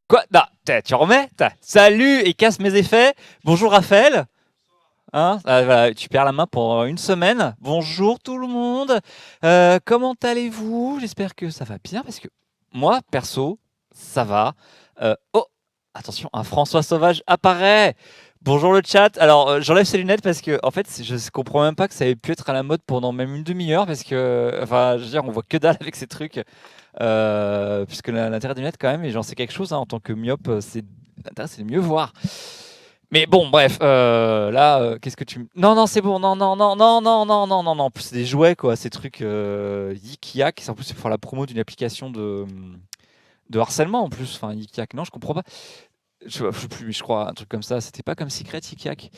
Quoi? Non, tu remets? Salut et casse mes effets. Bonjour Raphaël. Hein? Voilà, tu perds la main pour une semaine. Bonjour tout le monde. Comment allez-vous? J'espère que ça va bien parce que moi, perso, ça va. Oh, attention, un François Sauvage apparaît. Bonjour le chat. Alors, j'enlève ces lunettes parce que, en fait, je comprends même pas que ça ait pu être à la mode pendant même une demi-heure parce que, enfin, je veux dire, on voit que dalle avec ces trucs. Puisque l'intérêt des lunettes, quand même, et j'en sais quelque chose, hein, en tant que myope, l'intérêt, c'est de mieux voir. Mais bon, bref, là, qu'est-ce que tu... Non, non, c'est bon, non, non, non, non, non, non, non, non, non, en plus, c'est des jouets, quoi, ces trucs Yik Yak, en plus, c'est pour faire la promo d'une application de harcèlement, en plus, enfin, Yik Yak, non, je comprends pas. Je sais plus, mais je crois, un truc comme ça, c'était pas comme Secret Yik Yak.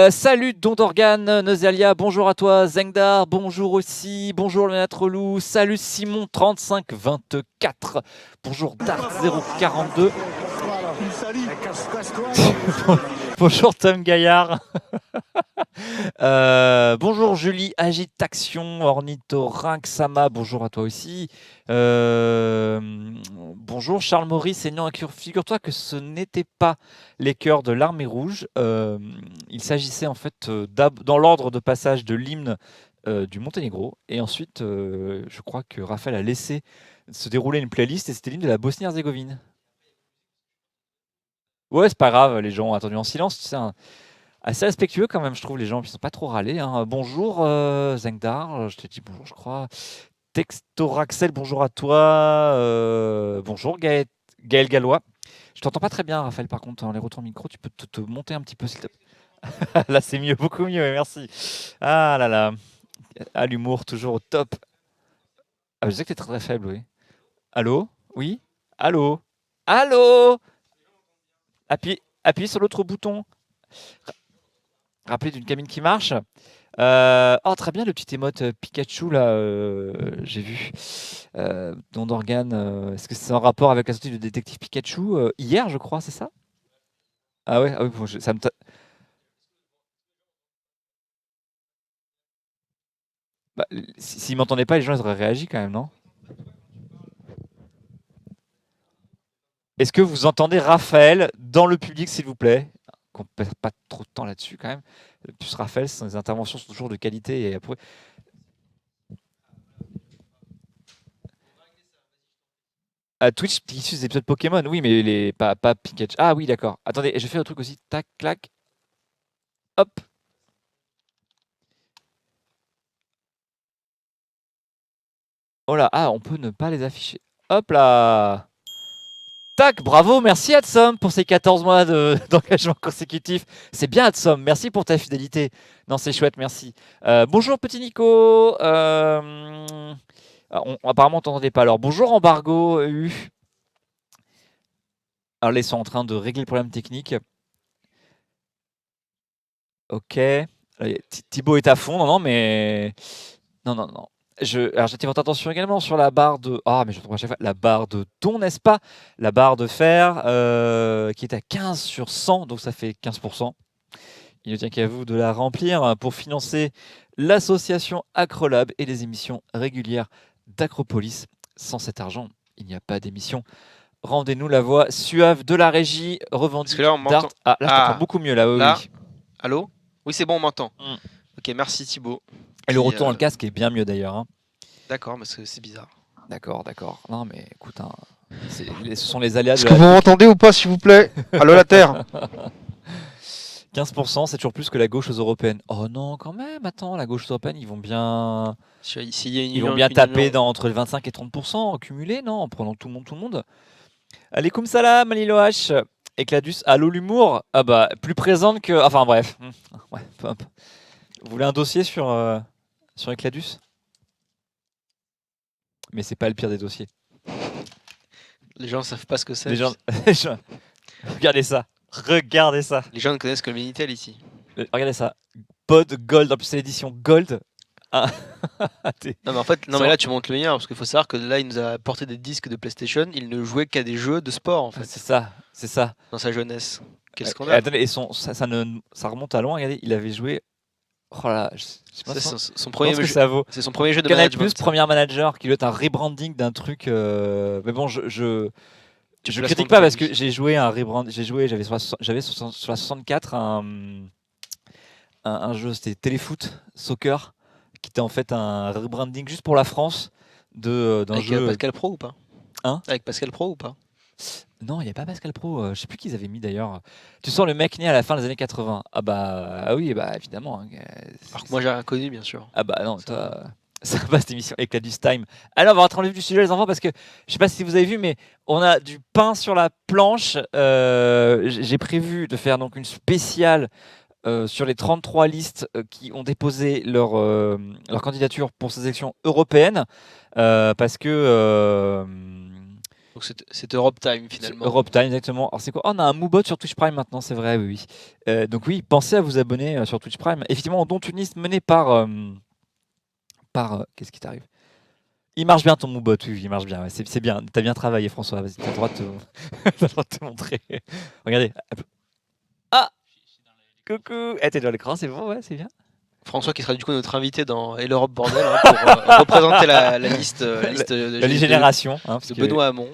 Salut, Don d'Organe, Nozalia, bonjour à toi, Zengdar, bonjour aussi, bonjour le Natrelou, salut Simon3524, bonjour Dart042, bonjour Tom Gaillard. Bonjour Julie, Agitation, Ornithorynx, Sama, bonjour à toi aussi. Bonjour Charles Maurice, Aignan, figure-toi que ce n'était pas les chœurs de l'Armée Rouge. Il s'agissait en fait dans l'ordre de passage de l'hymne du Monténégro. Et ensuite, je crois que Raphaël a laissé se dérouler une playlist et c'était l'hymne de la Bosnie-Herzégovine. Ouais, c'est pas grave, les gens ont attendu en silence, tu sais, hein. Assez respectueux quand même, je trouve, les gens, ils sont pas trop râlés, hein. Bonjour Zengdar, je te dis bonjour, je crois. Textoraxel, bonjour à toi. Bonjour Gaël Gallois. Je t'entends pas très bien, Raphaël, par contre, dans les retours micro, tu peux te monter un petit peu, s'il te plaît. Là, c'est mieux, beaucoup mieux, merci. Ah là là. Ah, l'humour, toujours au top. Ah, je sais que t'es très très faible, oui. Allô? Oui? Allô? Allô? Appuie sur l'autre bouton. Rappelez d'une cabine qui marche. Oh, très bien, le petit émote Pikachu, là, j'ai vu. Don d'organe, est-ce que c'est en rapport avec la sortie de Détective Pikachu hier, je crois, c'est ça? Ah ouais, ah oui, bon, ça me bah, s'ils m'entendaient pas, les gens ils auraient réagi quand même, non? Est-ce que vous entendez Raphaël dans le public, s'il vous plaît? Qu'on ne perd pas trop de temps là-dessus quand même. Plus Raphaël, ses interventions sont toujours de qualité et après. Twitch qui diffuse des épisodes Pokémon, oui, mais pas Pikachu. Ah oui, d'accord. Attendez, je fais un truc aussi. Tac, clac, hop. Oh là, ah, on peut ne pas les afficher. Hop là. Tac, bravo, merci Adsom pour ces 14 mois d'engagement consécutif. C'est bien Adsom, merci pour ta fidélité. Non, c'est chouette, merci. Bonjour petit Nico. Apparemment, on t'entendait pas. Alors, bonjour Embargo U. Alors là, ils sont en train de régler le problème technique. Ok. Thibaut est à fond, non, non, mais... Non, non, non. Alors j'attire votre attention également sur la barre de... Ah, mais je trouve à chaque fois la barre de thon, n'est-ce pas? La barre de fer qui est à 15 sur 100, donc ça fait 15%. Il ne tient qu'à vous de la remplir pour financer l'association Acrolab et les émissions régulières d'Acropolis. Sans cet argent, il n'y a pas d'émission. Rendez-nous la voix suave de la régie revendique. Parce que là, on m'entend. Ah, là, je t'entends beaucoup mieux, là, oui. Là, oui. allô? Oui, c'est bon, on m'entend. Mm. Ok, merci Thibaut. Et le retour dans le casque est bien mieux d'ailleurs. Hein. D'accord, parce que c'est bizarre. D'accord, d'accord. Non, mais écoute, hein, ce sont les aléas de Est-ce que vous m'entendez ou pas, s'il vous plaît? Allô, la Terre? 15%, c'est toujours plus que la gauche aux européennes. Oh non, quand même, attends, la gauche aux européennes, ils vont bien, ils vont bien taper entre 25 et 30% cumulés, non? En prenant tout le monde. Alaikum salam, Alilo H. Ecladus, allô l'humour? Ah bah, plus présente que... Enfin bref. Ouais, vous voulez un dossier sur Ecladus? Mais c'est pas le pire des dossiers. Les gens ne savent pas ce que c'est. Les gens... Regardez ça. Regardez ça. Les gens ne connaissent que le Minitel ici. Regardez ça. Pod Gold, en plus c'est l'édition Gold. Ah. Non mais en fait, non mais là tu montes le mien parce qu'il faut savoir que là il nous a apporté des disques de PlayStation, il ne jouait qu'à des jeux de sport en fait. C'est ça, c'est ça. Dans sa jeunesse. Quel scandale. Attendez, et ça remonte à loin, regardez, il avait joué... Oh là, je sais pas son premier jeu. C'est son premier jeu de Canal management. Plus, premier manager, qui doit être un rebranding d'un truc... Mais bon, Je placement critique de pas parce produit. que j'ai joué à un rebrand. J'avais sur la 64 un jeu, c'était Téléfoot Soccer, qui était en fait un rebranding juste pour la France d'un Avec jeu. Pascal Pro ou pas Hein Avec Pascal Pro ou pas Non, il n'y a pas Pascal Pro. Je sais plus qui ils avaient mis d'ailleurs. Tu sens le mec né à la fin des années 80. Ah bah ah oui, bah évidemment. Hein, Alors que moi j'ai rien connu, bien sûr. ah bah non, Ça toi. Ça va cette émission avec la du time. Alors on va rentrer dans le vif du sujet les enfants parce que je sais pas si vous avez vu mais on a du pain sur la planche. J'ai prévu de faire donc une spéciale sur les 33 listes qui ont déposé leur candidature pour ces élections européennes parce que Donc c'est Europe Time finalement. Europe Time exactement. Alors c'est quoi? Oh, on a un Moobot sur Twitch Prime maintenant, c'est vrai, oui. Donc oui, pensez à vous abonner sur Twitch Prime. Effectivement, dont une liste menée par qu'est-ce qui t'arrive? Il marche bien ton Moobot, oui, il marche bien. Ouais, c'est bien. T'as bien travaillé, François. Vas-y, t'as le droit de t'as le droit de te montrer. Regardez. Ah, coucou. Eh, t'es dans l'écran, c'est bon, ouais, c'est bien. François qui sera du coup notre invité dans Et l'Europe Bordel hein, pour représenter la liste, La génération. Hein, parce de que- Benoît Hamon.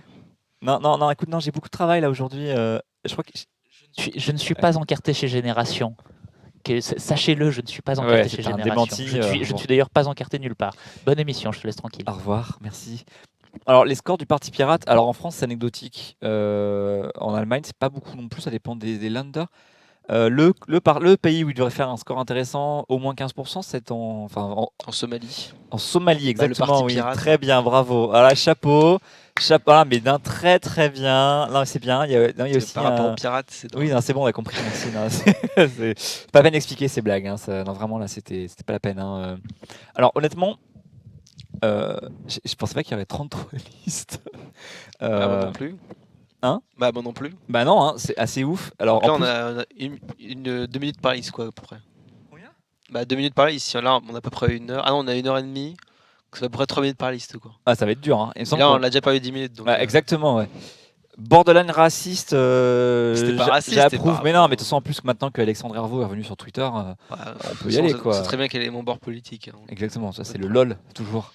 Non, écoute, non, j'ai beaucoup de travail là aujourd'hui. Je crois que. Je ne suis pas encarté chez Génération. Sachez-le, je ne suis pas encarté Ouais, chez c'est un Génération. démenti, Je ne suis d'ailleurs pas encarté nulle part. Bonne émission, je te laisse tranquille. Au revoir, merci. Alors, les scores du Parti Pirate. Alors, en France, c'est anecdotique. En Allemagne, c'est pas beaucoup non plus. Ça dépend des Länder. Le pays où il devrait faire un score intéressant, au moins 15%, c'est en En Somalie. Somalie, le exactement. Parti Oui, pirate. très bien, bravo. Alors, chapeau, ah, mais d'un très très bien. Non, c'est bien. Il y a aussi Par rapport un- aux pirates, c'est drôle. Oui, non, c'est bon, on a compris. Merci. Non, c'est pas la peine d'expliquer ces blagues. Hein, non, vraiment, là, c'était pas la peine. Hein. Alors, honnêtement, je pensais pas qu'il y aurait 33 listes. Bah, moi non plus. Hein Bah moi non plus. Bah non, hein, c'est assez ouf. Alors, Donc là en on plus- a 2 minutes par liste quoi à peu près. Combien Bah 2 minutes par liste, là on a à peu près 1 heure. Ah non on a 1h30. Donc ça fait à peu près 3 minutes par liste quoi. Ah, ça va être dur. Hein. Il me Et semble là qu'on- on l'a déjà parlé 10 minutes. Donc, Ouais, exactement, ouais. Borderline raciste, C'était pas raciste, c'était j'approuve. par Mais non, rapport- mais de toute façon, en plus que maintenant que Alexandre Herveau est revenu sur Twitter, ouais, on peut y aller, quoi. C'est très bien quel est mon bord politique. Hein. exactement, ça c'est le Pas de LOL, toujours.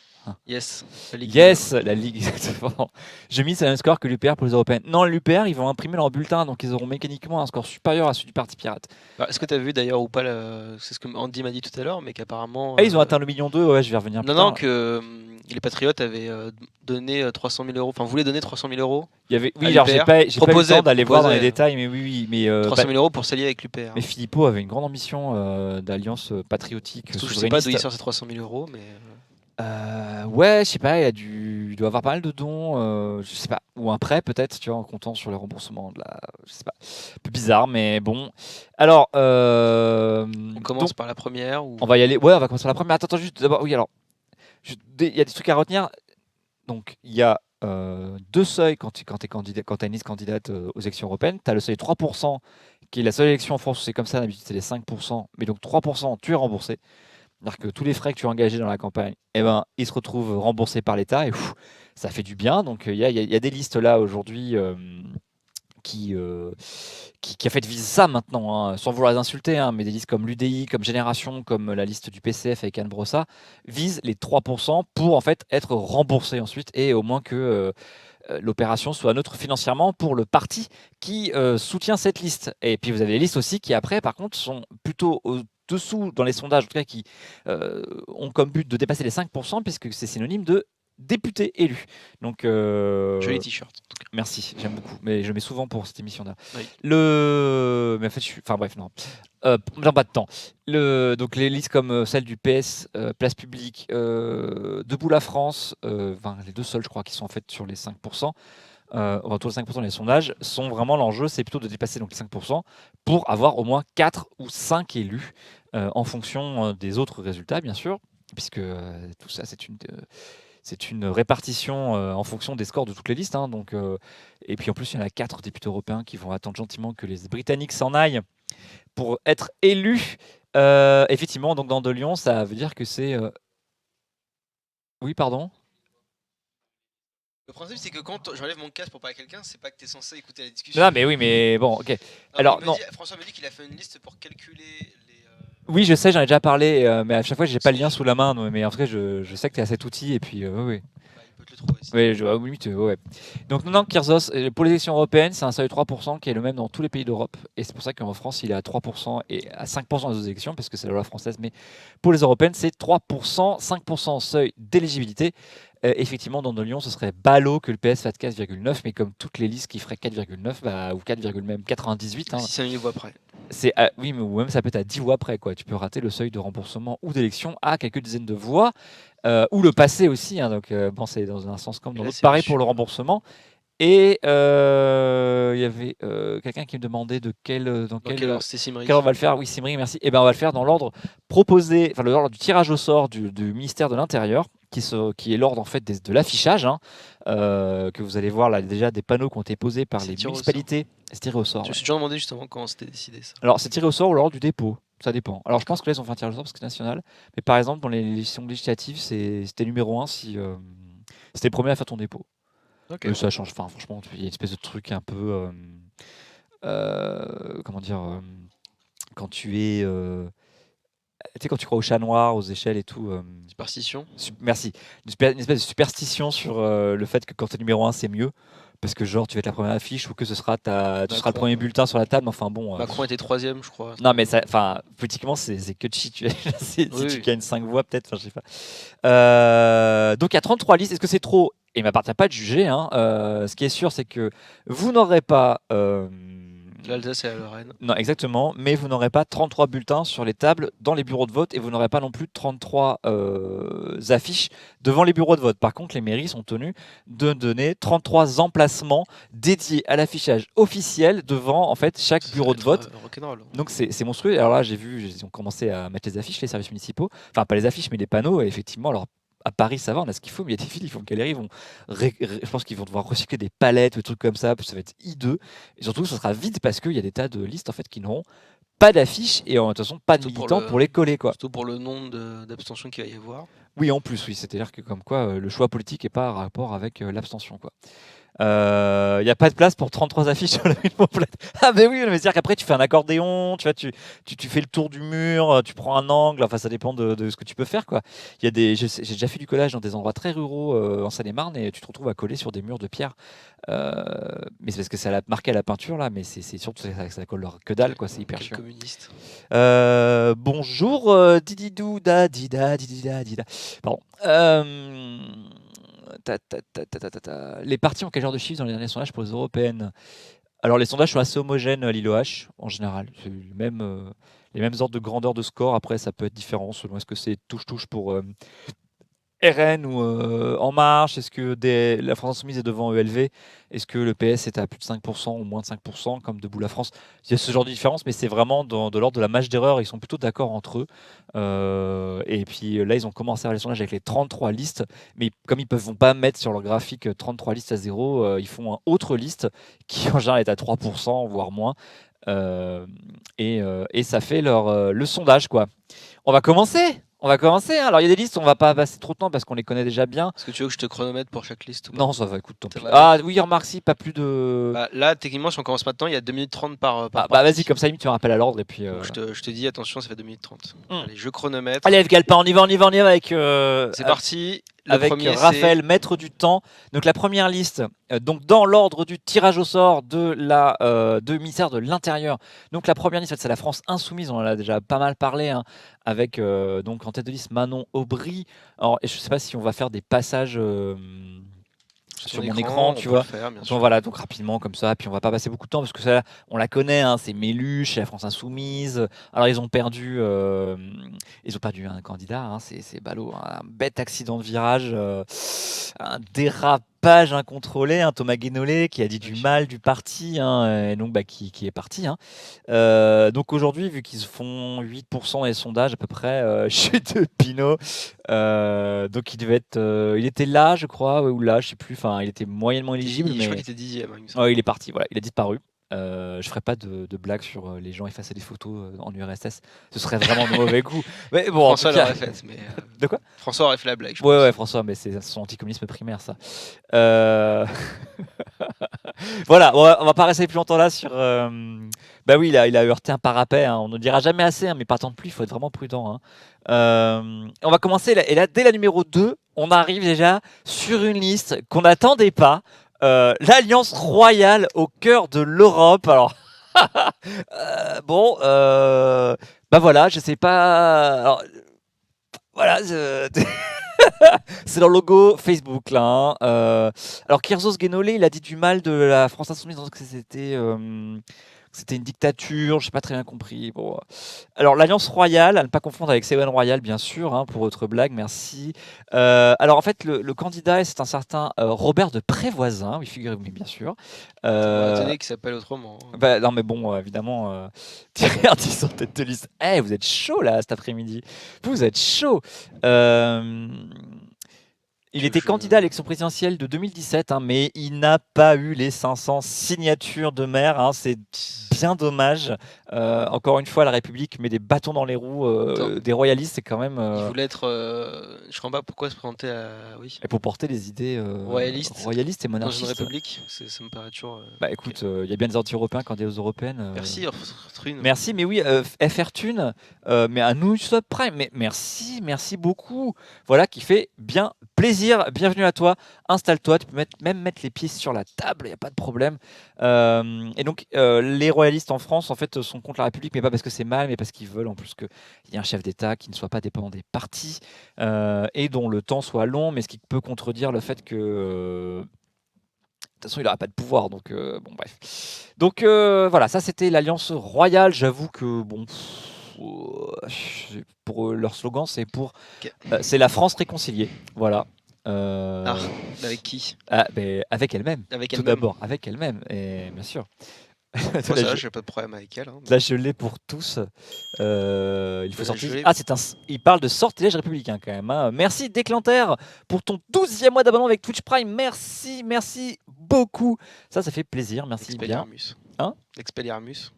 Yes. La Ligue Yes, la Ligue, exactement. J'ai mis le même score que l'UPR pour les européennes. Non, l'UPR, ils vont imprimer leur bulletin, donc ils auront mécaniquement un score supérieur à celui du Parti Pirate. Bah, est-ce que tu as vu d'ailleurs ou pas, c'est ce que Andy m'a dit tout à l'heure, mais qu'apparemment. Ah, ils ont atteint le million d'eux, ouais, je vais revenir plus Non, tard. que les Patriotes avaient donné 300 000 euros, enfin voulaient donner 300 000 euros. Il y avait, oui, à alors l'UPR. j'ai pas eu le Proposé, temps d'aller voir dans les proposé. détails, mais oui, mais 300 000 euros pour s'allier avec l'UPR. mais Philippot avait une grande ambition d'alliance patriotique Je sais pas d'où il souverainiste. sort ces 300 000 euros, mais. Ouais, je sais pas, il doit avoir pas mal de dons, je sais pas, ou un prêt peut-être, tu vois, en comptant sur le remboursement de la, je sais pas, un peu bizarre, mais bon. Alors, On commence par la première ou... on va y aller. Ouais, on va commencer par la première. Attends, juste d'abord, oui, alors, il y a des trucs à retenir. Donc, il y a deux seuils quand tu as une liste candidate aux élections européennes. Tu as le seuil 3%, qui est la seule élection en France où c'est comme ça, d'habitude c'est les 5%, mais donc 3%, tu es remboursé. C'est-à-dire que tous les frais que tu as engagés dans la campagne, eh ben, ils se retrouvent remboursés par l'État et ça fait du bien. Donc il y a des listes là aujourd'hui qui a fait viser ça maintenant, hein, sans vouloir les insulter, hein, mais des listes comme l'UDI, comme Génération, comme la liste du PCF avec Anne Brossa, visent les 3% pour en fait être remboursés ensuite et au moins que l'opération soit neutre financièrement pour le parti qui soutient cette liste. Et puis vous avez les listes aussi qui après par contre sont plutôt au-dessous dans les sondages, en tout cas qui ont comme but de dépasser les 5% puisque c'est synonyme de député élu. Donc Joli t-shirt. en tout cas. merci, j'aime beaucoup, mais je le mets souvent pour cette émission-là. Oui. Mais en fait, enfin bref, non. Dans pas de temps. Donc les listes comme celle du PS, Place Publique, Debout la France, enfin, les deux seuls, je crois, qui sont en fait sur les 5%, autour de 5% des sondages, sont vraiment l'enjeu, c'est plutôt de dépasser donc les 5% pour avoir au moins 4 ou 5 élus en fonction des autres résultats, bien sûr, puisque tout ça, c'est une répartition en fonction des scores de toutes les listes. Hein, donc, et puis en plus, il y en a 4 députés européens qui vont attendre gentiment que les Britanniques s'en aillent pour être élus. Effectivement, donc dans De Lyon, ça veut dire que c'est... Oui, pardon. Le principe, c'est que quand j'enlève mon casque pour parler à quelqu'un, c'est pas que tu es censé écouter la discussion. Non, mais oui, mais bon, ok. Alors, non. François me dit qu'il a fait une liste pour calculer les. Oui, je sais, j'en ai déjà parlé, mais à chaque fois, j'ai pas le lien sous la main. Mais en tout cas, je sais que tu as cet outil. Et puis, oui. Bah, il peut te le trouver. Oui, oui, ouais. Donc, non, Kirzos, pour les élections européennes, c'est un seuil de 3% qui est le même dans tous les pays d'Europe. Et c'est pour ça qu'en France, il est à 3% et à 5% dans les élections, parce que c'est la loi française. Mais pour les européennes, c'est 3%, 5% seuil d'éligibilité. Effectivement, dans nos Lyon, ce serait ballot que le PS fasse 4,9, mais comme toutes les listes qui feraient 4,9, ou 4,98. Si c'est un niveau après. Oui, mais ou même ça peut être à 10 voix près, quoi. Tu peux rater le seuil de remboursement ou d'élection à quelques dizaines de voix, ou le passer aussi. Hein, donc, bon, c'est dans un sens comme dans là, l'autre. c'est Pareil reçu. pour le remboursement. Et il y avait quelqu'un qui me demandait dans quel Alors, c'était Simri. quel on va le faire. Oui, Simri, merci. Et ben, on va le faire dans l'ordre proposé, enfin l'ordre du tirage au sort du ministère de l'Intérieur, qui est l'ordre en fait de l'affichage, hein, que vous allez voir là déjà des panneaux qui ont été posés par C'est les tiré au municipalités. C'est tiré au sort. Je me Ouais. suis toujours demandé justement comment c'était décidé ça. Alors, c'est tiré au sort ou l'ordre du dépôt. Ça dépend. Alors, je pense que là, ils ont fait un tirage au sort parce que c'est national. Mais par exemple, dans les élections législatives, c'était numéro 1 si c'était le premier à faire ton dépôt. Ok. Ça change. Enfin, franchement, il y a une espèce de truc un peu. Comment dire quand tu es. Tu sais, quand tu crois au chat noir, aux échelles et tout. Superstition. Merci. Une espèce de superstition sur le fait que quand tu es numéro 1, c'est mieux. Parce que, genre, tu vas être la première affiche ou que tu seras le premier bulletin sur la table. Enfin, bon. Macron était 3ème, je crois. Non, mais politiquement, c'est que chi. Si Oui, tu oui. gagnes 5 voix, peut-être. Enfin, je sais pas. Donc, il y a 33 listes. Est-ce que c'est trop? Il ne m'appartient pas de juger. Hein. Ce qui est sûr, c'est que vous n'aurez pas. L'Alsace et la Lorraine. Non, exactement. Mais vous n'aurez pas 33 bulletins sur les tables dans les bureaux de vote et vous n'aurez pas non plus 33 affiches devant les bureaux de vote. Par contre, les mairies sont tenues de donner 33 emplacements dédiés à l'affichage officiel devant en fait chaque Ça bureau va de être, vote. rock'n'roll. Donc c'est monstrueux. Alors là, j'ai vu, ils ont commencé à mettre les affiches, les services municipaux. Enfin, pas les affiches, mais les panneaux. Et effectivement, alors à Paris, ça va, on a ce qu'il faut, mais il y a des villes, ils font galérer. Je pense qu'ils vont devoir recycler des palettes, des trucs comme ça, ça va être hideux. Et surtout, ça sera vide parce qu'il y a des tas de listes en fait qui n'auront pas d'affiches et de toute façon pas de Surtout pour militants pour les coller, quoi. Surtout pour le nombre d'abstentions qu'il va y avoir. Oui, en plus, oui, c'est-à-dire que comme quoi le choix politique n'est pas en rapport avec l'abstention, quoi. Il n'y a pas de place pour 33 affiches sur la ville complète. Ah ben oui, mais c'est-à-dire qu'après tu fais un accordéon, tu vois, tu fais le tour du mur, tu prends un angle, enfin ça dépend de ce que tu peux faire, quoi. J'ai déjà fait du collage dans des endroits très ruraux en Seine-et-Marne et tu te retrouves à coller sur des murs de pierre. Mais c'est parce que ça a marqué à la peinture là, mais c'est surtout ça colle que dalle, quoi, c'est hyper Quel chiant. communiste. Bonjour Dididou da dida didida dida. Pardon. Les partis ont quel genre de chiffres dans les derniers sondages pour les européennes? Alors les sondages sont assez homogènes à l'ILOH en général. C'est les mêmes ordres de grandeur de score. Après ça peut être différent selon est-ce que c'est touche-touche pour RN ou En Marche. Est-ce que la France Insoumise est devant ELV? Est-ce que le PS est à plus de 5% ou moins de 5% comme Debout la France? Il y a ce genre de différence, mais c'est vraiment de l'ordre de la marge d'erreur. Ils sont plutôt d'accord entre eux. Et puis là, ils ont commencé à faire les sondages avec les 33 listes. Mais comme ils ne vont pas mettre sur leur graphique 33 listes à 0, ils font une autre liste qui en général est à 3%, voire moins. Et ça fait le sondage, quoi. On va commencer. Hein. Alors il y a des listes, on va pas passer trop de temps parce qu'on les connaît déjà bien. Est-ce que tu veux que je te chronomètre pour chaque liste ou pas? Non, ça va, écoute, tant Ça pis. va, Ah oui, remarque, si, pas plus de. Bah, là, techniquement, si on commence maintenant, il y a 2 minutes 30 par Bah partie. vas-y, comme ça, limite, tu me rappelles à l'ordre et puis. Donc, je te dis, attention, ça fait 2 minutes 30. Hmm. Allez, je chronomètre. Allez, F Galpin, on y va avec. C'est parti. Le Avec premier, Raphaël, maître du temps. Donc la première liste, donc dans l'ordre du tirage au sort de ministère de l'Intérieur. Donc la première liste, c'est la France Insoumise. On en a déjà pas mal parlé, hein, avec donc en tête de liste Manon Aubry. Alors je sais pas si on va faire des passages sur mon écran, tu vois. Donc voilà, donc rapidement comme ça, puis on va pas passer beaucoup de temps parce que ça, on la connaît, hein, c'est Méluche, c'est la France Insoumise. Alors ils ont perdu un candidat, hein, c'est ballot, hein, un bête accident de virage, un dérapage incontrôlé, un Thomas Guénolé qui a dit du mal du parti, hein, et donc qui est parti. Hein. Donc aujourd'hui, vu qu'ils font 8% des sondages à peu près, chute de Pinot, donc il était là, je crois, ou là, je sais plus. Enfin, il était moyennement éligible, Je mais crois qu'il était 10e. Il me semble. ouais, il est parti. Voilà, il a disparu. Je ferai pas de blagues sur les gens effacer des photos en URSS. Ce serait vraiment de mauvais goût. Mais bon, François en tout cas... l'aurait fait. Mais, De quoi? François aurait fait la blague. Je Ouais, pense. ouais, François, mais c'est son anticommunisme primaire, ça. Euh, Voilà, on va pas rester plus longtemps là sur. Bah oui, il a heurté un parapet. Hein. On ne dira jamais assez, hein, mais par temps de pluie, il faut être vraiment prudent. Hein. On va commencer là, et là, dès la numéro 2, on arrive déjà sur une liste qu'on n'attendait pas. L'Alliance royale au cœur de l'Europe. Alors, bon, bah voilà, je sais pas. Alors, voilà. C'est leur logo Facebook là. Hein. Alors Kyrgios Guénolé, il a dit du mal de la France Insoumise, donc c'était une dictature, je n'ai pas très bien compris. Bon. Alors l'Alliance Royale, à ne pas confondre avec Ségolène Royal, bien sûr, hein, pour votre blague, merci. Alors en fait, le candidat, c'est un certain Robert de Prévoisin, oui, figurez-vous, bien sûr. Ça m'a étonné qu'il s'appelle autrement. Bah, non mais bon, évidemment, Thierry Ardisson, tête de liste. Eh, vous êtes chaud là cet après-midi. Vous êtes chaud. Il était candidat à l'élection présidentielle de 2017, hein, mais il n'a pas eu les 500 signatures de maire. Hein, c'est bien dommage. Encore une fois, la République met des bâtons dans les roues des royalistes. C'est quand même. Il voulait être. Je comprends pas pourquoi se présenter à. Oui. Et pour porter des idées royalistes et Dans monarchistes. une république, ça me paraît toujours. Bah écoute, il y a bien des anti-européens candidats aux européennes. Merci, Trune. Merci, mais oui, FR Thune, mais à nous subprime. Mais merci beaucoup. Voilà qui fait bien plaisir. Bienvenue à toi. Installe-toi. Tu peux même mettre les pieds sur la table. Il n'y a pas de problème. Et donc, les royalistes en France, en fait, sont contre la République, mais pas parce que c'est mal, mais parce qu'ils veulent en plus qu'il y ait un chef d'État qui ne soit pas dépendant des partis et dont le temps soit long, mais ce qui peut contredire le fait que. De toute façon, il n'aura pas de pouvoir, donc bon, bref. Donc voilà, ça c'était l'Alliance Royale. J'avoue que bon, pour leur slogan, c'est c'est la France réconciliée. Voilà. Avec qui? Avec elle-même. Avec Tout elle-même. d'abord, avec elle-même, et bien sûr. Moi, ça va, j'ai pas de problème avec elle. Hein. Là, je l'ai pour tous. Il faut Là, sortir. je l'ai. Ah, il parle de sortilège républicain quand même. Hein. Merci Déclanter pour ton 12e mois d'abonnement avec Twitch Prime. Merci beaucoup. Ça fait plaisir. Merci bien. Expelliarmus. Hein? Expelliarmus.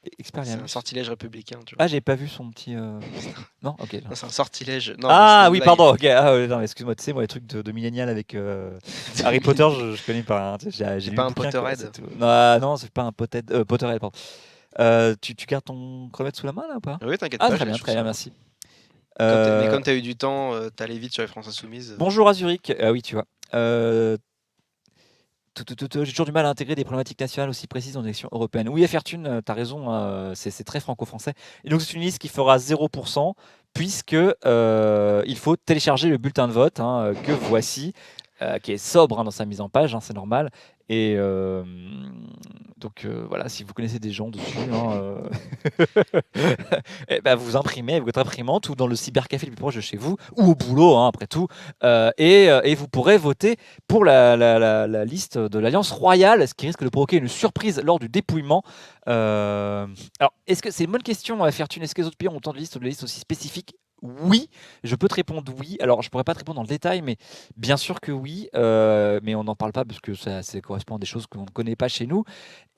C'est Expérience. un sortilège républicain. Tu vois. Ah, j'ai pas vu son petit. Non, ok. Non, c'est un sortilège. Non, Ah oui, blague. pardon. Ok. Ah, non, excuse-moi. Tu sais, moi, les trucs de millénial avec Harry Potter, je connais pas. Hein. J'ai lu pas le un bouquin, quoi, Potterhead. c'est tout. Non, c'est pas un Potterhead. Pardon. Tu gardes ton chronomètre sous la main là ou pas? Oui, t'inquiète Ah, pas. très je bien, trouve ça. merci. Mais comme t'as eu du temps, t'allais vite sur les France Insoumises. Bonjour à Zurich. Ah oui, tu vois. J'ai toujours du mal à intégrer des problématiques nationales aussi précises dans l'élection européenne. Oui, Fortune, tu as raison, c'est très franco-français. Et donc, c'est une liste qui fera 0%, puisque il faut télécharger le bulletin de vote, hein, que voici, qui est sobre hein, dans sa mise en page, hein, c'est normal. Et donc, voilà, si vous connaissez des gens dessus, hein, vous imprimez avec votre imprimante ou dans le cybercafé le plus proche de chez vous, ou au boulot, hein, après tout, et vous pourrez voter pour la liste de l'Alliance Royale, ce qui risque de provoquer une surprise lors du dépouillement. Alors, est-ce que c'est une bonne question à faire? Est-ce que les autres pays ont autant de listes aussi spécifiques? Oui, je peux te répondre oui. Alors, je pourrais pas te répondre dans le détail, mais bien sûr que oui. Mais on n'en parle pas parce que ça correspond à des choses qu'on ne connaît pas chez nous.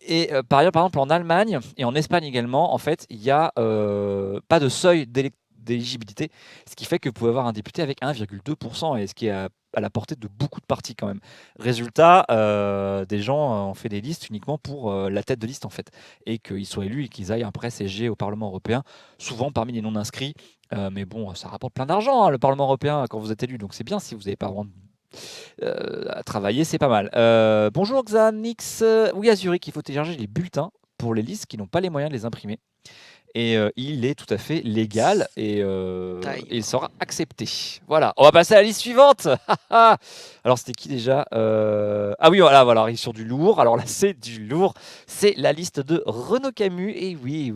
Et par ailleurs, par exemple, en Allemagne et en Espagne également, en fait, il n'y a pas de seuil d'éligibilité, ce qui fait que vous pouvez avoir un député avec 1,2%, et ce qui est à la portée de beaucoup de partis quand même. Résultat, des gens ont fait des listes uniquement pour la tête de liste en fait, et qu'ils soient élus et qu'ils aillent après siéger au Parlement européen, souvent parmi les non-inscrits. Mais bon, ça rapporte plein d'argent, hein, le Parlement européen, quand vous êtes élu, donc c'est bien si vous n'avez pas vraiment à travailler, c'est pas mal. Bonjour Xanix, oui à Zurich, il faut télécharger les bulletins pour les listes qui n'ont pas les moyens de les imprimer. Et il est tout à fait légal et il sera accepté. Voilà, on va passer à la liste suivante. Alors c'était qui déjà Ah oui, voilà, il est sur du lourd. Alors là, c'est du lourd. C'est la liste de Renaud Camus. Et oui,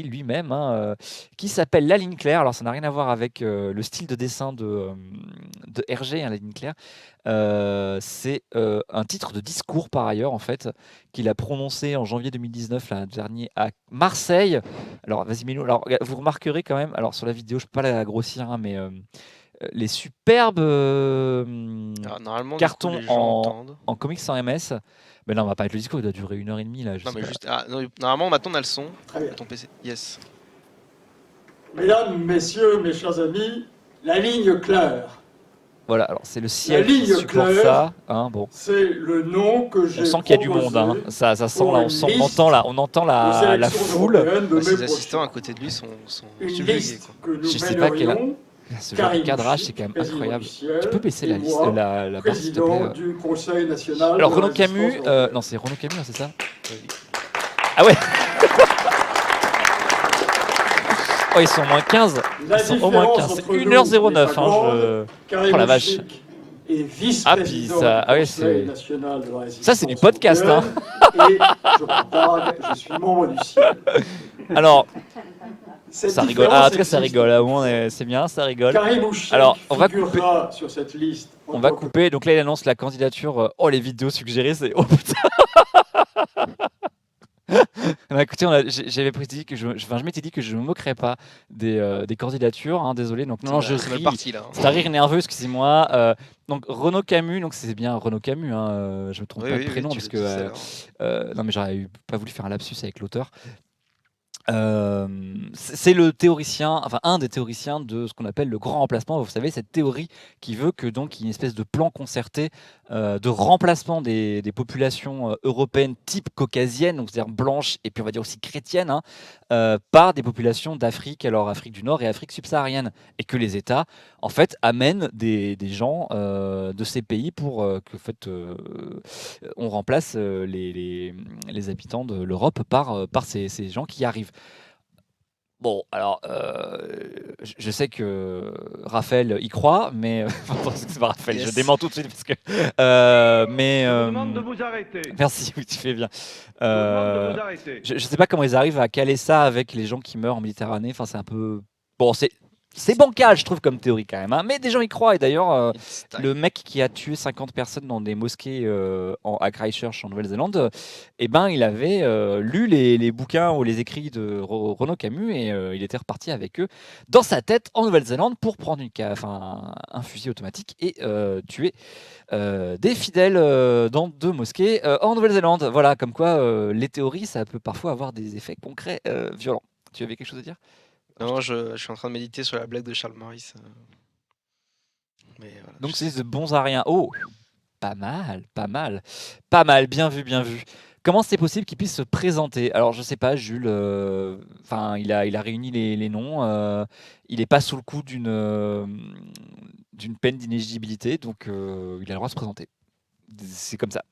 lui-même, hein, qui s'appelle La Ligne Claire. Alors ça n'a rien à voir avec le style de dessin de Hergé, hein, La Ligne Claire. C'est un titre de discours par ailleurs en fait qu'il a prononcé en janvier 2019 là, dernier à Marseille. Alors vas-y Milo, alors vous remarquerez quand même, alors sur la vidéo je peux pas la grossir hein, mais les superbes cartons en comics sans MS. Mais non, on va pas être le discours, il doit durer 1h30 là. Non mais juste, normalement maintenant on a le son à ton PC. Yes. Mesdames, messieurs, mes chers amis, la ligne claire. Voilà, alors c'est le ciel qui ligne supporte claire, ça. Hein, bon. C'est le nom que j'ai On sent qu'il y a du monde. Hein. Ça sent pour là, une on liste entend là, on entend aux la élections foule. européennes de mai Ses assistants à prochain. côté de lui sont Une subjugués. liste Quoi. que nous Je sais pas quelle- mènerions, Ce genre de Karim cadrage, Chic, c'est quand même président incroyable. du Ciel, Tu peux baisser et la liste, moi, la barre, s'il te plaît. président du Conseil national Alors de Renaud la Camus, résistance européenne. non c'est Renaud Camus, hein, c'est ça? Ah ouais. Oh, ils sont au moins 15. La Ils sont au moins différence 15. C'est entre nous 1h09. n'est pas Hein, grande. Karim Oh la vache. Chic est vice-président Ah, puis ça- ah ouais, du Conseil c'est- national de la résistance Ça, c'est du podcast, hein. européenne, et je partage, je suis membre du Ciel. Alors, Cette ça rigole. différence Ah, en tout cas, ça existe. rigole. Au moins, c'est bien, ça rigole. Karim Ouchik Alors, on va figurera sur cette liste. en On va tant que couper. Donc là, il annonce la candidature. Oh, les vidéos suggérées, c'est. Oh putain. Non, écoutez, j'avais prédit que je m'étais dit que je ne me moquerais pas des candidatures. Hein, désolé. Donc non, je C'est mal ris. parti là. Hein. C'est un rire nerveux, excusez-moi. Donc Renaud Camus, donc c'est bien Renaud Camus. Hein, je me trompe pas de prénom tu parce le dis, que celle-là. non, mais j'aurais pas voulu faire un lapsus avec l'auteur. C'est le théoricien, enfin un des théoriciens de ce qu'on appelle le grand remplacement. Vous savez, cette théorie qui veut que donc il y ait une espèce de plan concerté de remplacement des populations européennes type caucasienne, donc c'est-à-dire blanches et puis on va dire aussi chrétiennes, hein, par des populations d'Afrique, alors Afrique du Nord et Afrique subsaharienne, et que les États en fait amènent des gens de ces pays pour que en fait, on remplace les habitants de l'Europe par ces gens qui arrivent. Bon, alors, je sais que Raphaël y croit, mais c'est pas Raphaël, Yes. je dément tout de suite parce que. Mais Je vous demande de vous arrêter. merci, oui, tu fais bien. Je vous demande de vous arrêter. Je sais pas comment ils arrivent à caler ça avec les gens qui meurent en Méditerranée. Enfin, c'est un peu. Bon, c'est bancal, je trouve, comme théorie quand même. Hein. Mais des gens y croient. Et d'ailleurs, le mec qui a tué 50 personnes dans des mosquées à Christchurch en Nouvelle-Zélande, eh ben, il avait lu les bouquins ou les écrits de Renaud Camus et il était reparti avec eux dans sa tête en Nouvelle-Zélande pour prendre un fusil automatique et tuer des fidèles dans 2 mosquées en Nouvelle-Zélande. Voilà, comme quoi les théories, ça peut parfois avoir des effets concrets violents. Tu avais quelque chose à dire? Non, je suis en train de méditer sur la blague de Charles Maurice. Mais voilà, Donc c'est de bons à rien. Oh, pas mal, pas mal, pas mal. Bien vu, bien vu. Comment c'est possible qu'il puisse se présenter? Alors je sais pas, Jules. Enfin, il a réuni les noms. Il n'est pas sous le coup d'une peine d'inéligibilité, donc il a le droit de se présenter. C'est comme ça.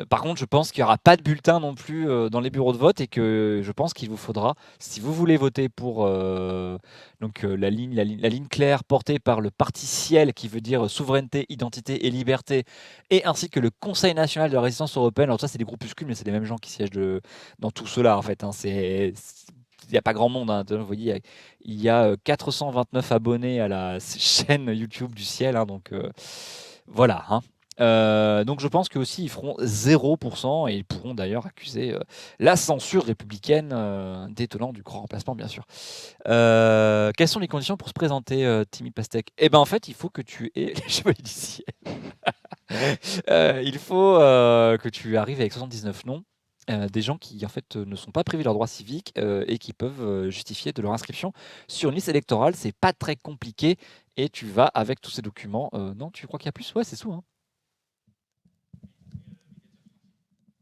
Par contre, je pense qu'il n'y aura pas de bulletin non plus dans les bureaux de vote et que je pense qu'il vous faudra, si vous voulez voter pour la ligne claire portée par le Parti Ciel, qui veut dire souveraineté, identité et liberté, et ainsi que le Conseil national de la résistance européenne. Alors ça, c'est des groupuscules, mais c'est les mêmes gens qui siègent dans tout cela en fait. Hein. Il n'y a pas grand monde. Hein. Vous voyez, il y a 429 abonnés à la chaîne YouTube du Ciel. Hein, donc voilà. Hein. Donc je pense qu'aussi ils feront 0% et ils pourront d'ailleurs accuser la censure républicaine détenant du grand remplacement, bien sûr. Quelles sont les conditions pour se présenter, Timmy Pastèque? Eh ben en fait, il faut que tu aies les chevaliers du ciel. Il faut que tu arrives avec 79 noms. Des gens qui en fait ne sont pas privés de leurs droits civiques et qui peuvent justifier de leur inscription sur une liste électorale. C'est pas très compliqué et tu vas avec tous ces documents. Non, tu crois qu'il y a plus? Ouais, c'est sous. Hein.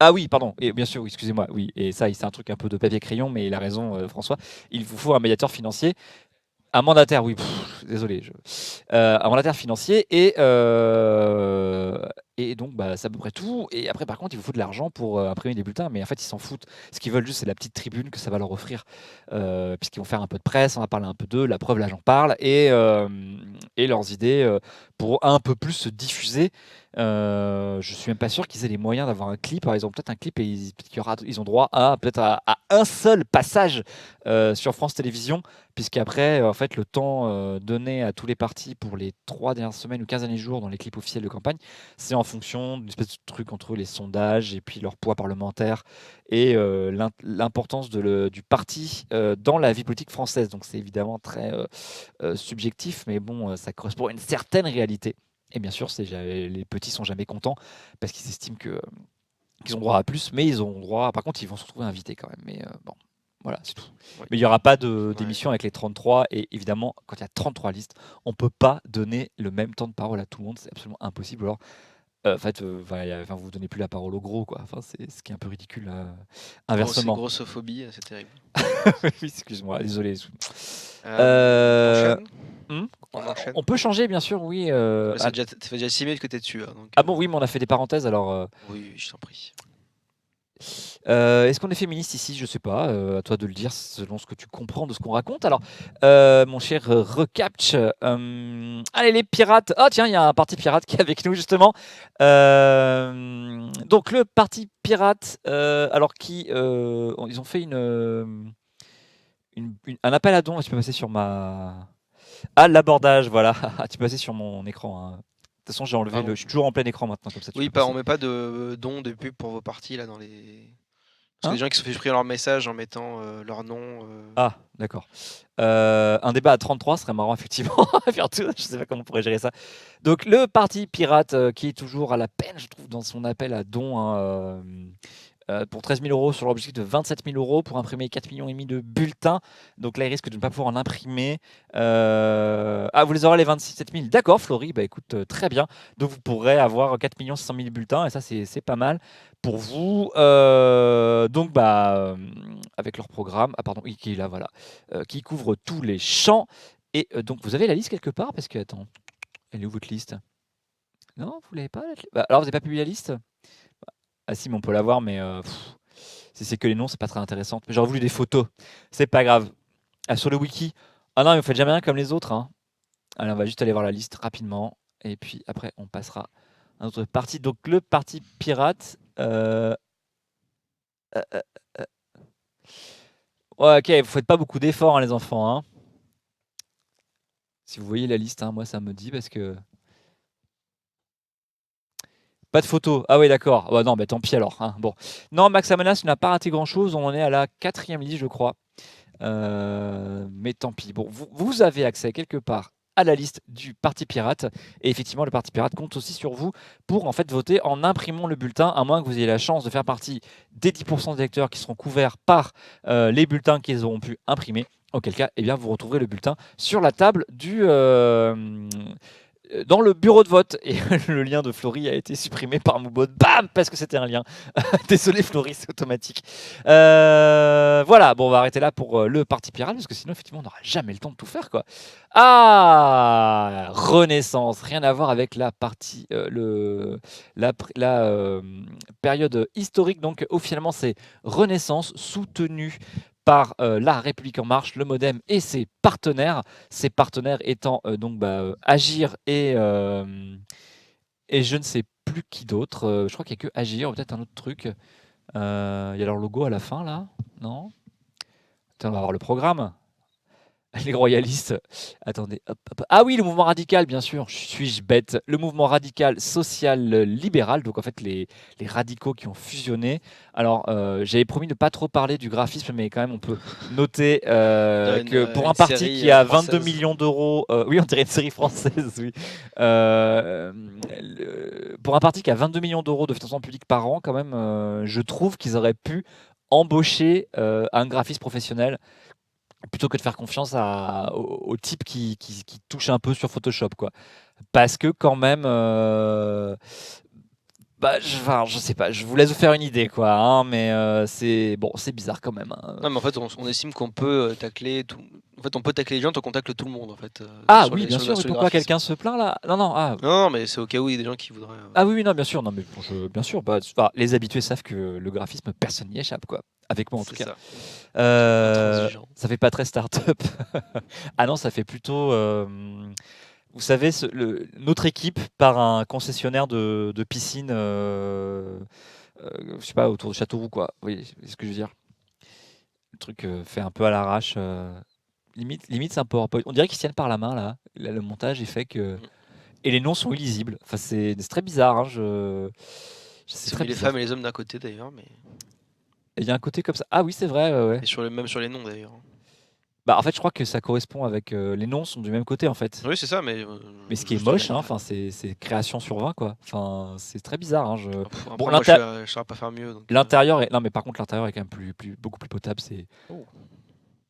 Ah oui, pardon. Et bien sûr, oui, excusez-moi. Oui, et ça, c'est un truc un peu de papier-crayon, mais il a raison, François. Il vous faut un médiateur financier. Un mandataire, oui, désolé. Un mandataire financier et donc bah, c'est à peu près tout. Et après, par contre, il vous faut de l'argent pour imprimer des bulletins, mais en fait, ils s'en foutent. Ce qu'ils veulent juste, c'est la petite tribune que ça va leur offrir, puisqu'ils vont faire un peu de presse, on va parler un peu d'eux, la preuve, là, j'en parle, et leurs idées pour un peu plus se diffuser. Je suis même pas sûr qu'ils aient les moyens d'avoir un clip. Par exemple, peut-être un clip et ils ont droit à peut-être à un seul passage sur France Télévisions, puisqu'après, en fait, le temps donné à tous les partis pour les 3 dernières semaines ou 15 derniers jours dans les clips officiels de campagne, c'est en fonction d'une espèce de truc entre les sondages et puis leur poids parlementaire et l'importance du parti dans la vie politique française. Donc c'est évidemment très subjectif, mais bon, ça correspond à une certaine réalité. Et bien sûr, les petits sont jamais contents parce qu'ils estiment qu'ils ont droit à plus, mais ils ont droit. Par contre, ils vont se retrouver invités quand même. Mais bon, Voilà, c'est tout. Ouais. Mais il n'y aura pas Ouais. d'émission avec les 33. Et évidemment, quand il y a 33 listes, on ne peut pas donner le même temps de parole à tout le monde. C'est absolument impossible. Alors, en fait, vous ne donnez plus la parole au gros, quoi. Enfin, c'est ce qui est un peu ridicule. C'est Inversement. grossophobie, c'est terrible. Oui, excuse-moi, désolé. On Euh, enchaîne hmm On enchaîne On peut changer, bien sûr, oui. Ça fait déjà 6 minutes que t'es dessus. Donc, Ah bon, oui, mais on a fait des parenthèses, alors. Oui, je t'en prie. Est-ce qu'on est féministe ici? Je sais pas. À toi de le dire selon ce que tu comprends de ce qu'on raconte. Alors, mon cher Recaptch, allez les pirates. Ah tiens, il y a un parti pirate qui est avec nous justement. Donc le parti pirate, alors ils ont fait un appel à dons. Tu peux passer sur l'abordage. Voilà, tu peux passer sur mon écran. Hein. De toute façon, j'ai enlevé Pardon. Je suis toujours en plein écran maintenant, comme ça. Oui, on met pas de dons de pub pour vos parties là dans les. Parce que des gens qui se font exprimer leur message en mettant leur nom. Ah, d'accord. Un débat à 33 serait marrant, effectivement. Je ne sais pas comment on pourrait gérer ça. Donc, le parti pirate, qui est toujours à la peine, je trouve, dans son appel à dons, hein, pour 13 000 euros sur l'objectif de 27 000 euros pour imprimer 4,5 millions de bulletins. Donc là, il risque de ne pas pouvoir en imprimer. Ah, vous les aurez les 27 000. D'accord, Florie, bah écoute, très bien. Donc vous pourrez avoir 4 600 000 bulletins, et ça, c'est pas mal pour vous. Donc, avec leur programme, ah pardon, qui est là, voilà, qui couvre tous les champs. Et donc, vous avez la liste quelque part? Parce que, attends, elle est où votre liste? Non, vous l'avez pas? Alors, vous n'avez pas publié la liste? Ah si, mais on peut l'avoir, mais si c'est que les noms, c'est pas très intéressant. J'aurais voulu des photos. C'est pas grave. Ah, sur le wiki. Ah non, mais vous faites jamais rien comme les autres. Hein. Allez, on va juste aller voir la liste rapidement. Et puis après, on passera à notre partie. Donc, le parti pirate. Ouais, ok, vous faites pas beaucoup d'efforts, hein, les enfants. Hein. Si vous voyez la liste, hein, moi, ça me dit parce que. Pas de photo. Ah oui, d'accord. Bah non, tant pis alors. Hein. Bon. Non, Max Amenas n'a pas raté grand-chose. On en est à la 4e liste, je crois. Mais tant pis. Bon, vous avez accès quelque part à la liste du Parti Pirate. Et effectivement, le Parti Pirate compte aussi sur vous pour en fait voter en imprimant le bulletin, à moins que vous ayez la chance de faire partie des 10% des électeurs qui seront couverts par les bulletins qu'ils auront pu imprimer. Auquel cas, eh bien, vous retrouverez le bulletin sur la table dans le bureau de vote. Et le lien de Florie a été supprimé par Moubot. Bam, parce que c'était un lien. Désolé Florie, c'est automatique. Voilà, bon, on va arrêter là pour le Parti Pirate, parce que sinon, effectivement, on n'aura jamais le temps de tout faire, quoi. Ah, Renaissance, rien à voir avec la partie, la période historique. Donc, officiellement, c'est Renaissance soutenue par La République En Marche, le Modem et ses partenaires. Ses partenaires étant Agir et je ne sais plus qui d'autre. Je crois qu'il n'y a que Agir, ou peut-être un autre truc. Il y a leur logo à la fin, là. Non? Attends, on va voir le programme. Les royalistes. Attendez. Hop, hop. Ah oui, le mouvement radical, bien sûr. Suis-je bête? Le mouvement radical social libéral. Donc en fait, les radicaux qui ont fusionné. Alors, j'avais promis de ne pas trop parler du graphisme, mais quand même, on peut noter que pour un parti qui a 22 millions d'euros. Oui, on dirait une série française, oui. Pour un parti qui a 22 millions d'euros de financement public par an, quand même, je trouve qu'ils auraient pu embaucher un graphiste professionnel plutôt que de faire confiance au type qui touche un peu sur Photoshop, quoi. Parce que quand même, je sais pas, je vous laisse vous faire une idée, quoi. Hein, mais c'est bizarre quand même. Hein. Non, mais en fait, on estime qu'on peut tacler tout. En fait, on peut tacler les gens tant qu'on tacle tout le monde, en fait. Ah sur oui, les- bien sur sûr. le- Et sur le pourquoi graphisme. quelqu'un se plaint là? Non, non. Ah. Non, mais c'est au cas où il y a des gens qui voudraient. Ah oui, non, bien sûr. Non, mais bien sûr. Les habitués savent que le graphisme, personne n'y échappe, quoi. Avec moi, en tout C'est cas. ça. Intransigeant. Ça fait pas très start-up. Ah non, ça fait plutôt. Vous savez, notre équipe part un concessionnaire de piscine, je sais pas, autour de Châteauroux, quoi. Vous voyez ce que je veux dire? Le truc fait un peu à l'arrache. Limite, c'est un PowerPoint. On dirait qu'ils se tiennent par la main, là. Là, le montage est fait que. Et les noms sont illisibles. Enfin, c'est très bizarre. Hein, c'est C'est très les bizarre. femmes et les hommes d'un côté, d'ailleurs. Mais... Il y a un côté comme ça. Ah oui, c'est vrai. Ouais. Et même sur les noms, d'ailleurs. Bah, en fait, je crois que ça correspond avec les noms sont du même côté en fait. Oui, c'est ça, mais. Mais ce qui est moche, hein, enfin, c'est création sur 20 quoi. Enfin, c'est très bizarre. Hein, Après, Bon, moi, je saurais pas faire mieux. Donc, l'intérieur est... Non, mais par contre, l'intérieur est quand même beaucoup plus potable. Oh.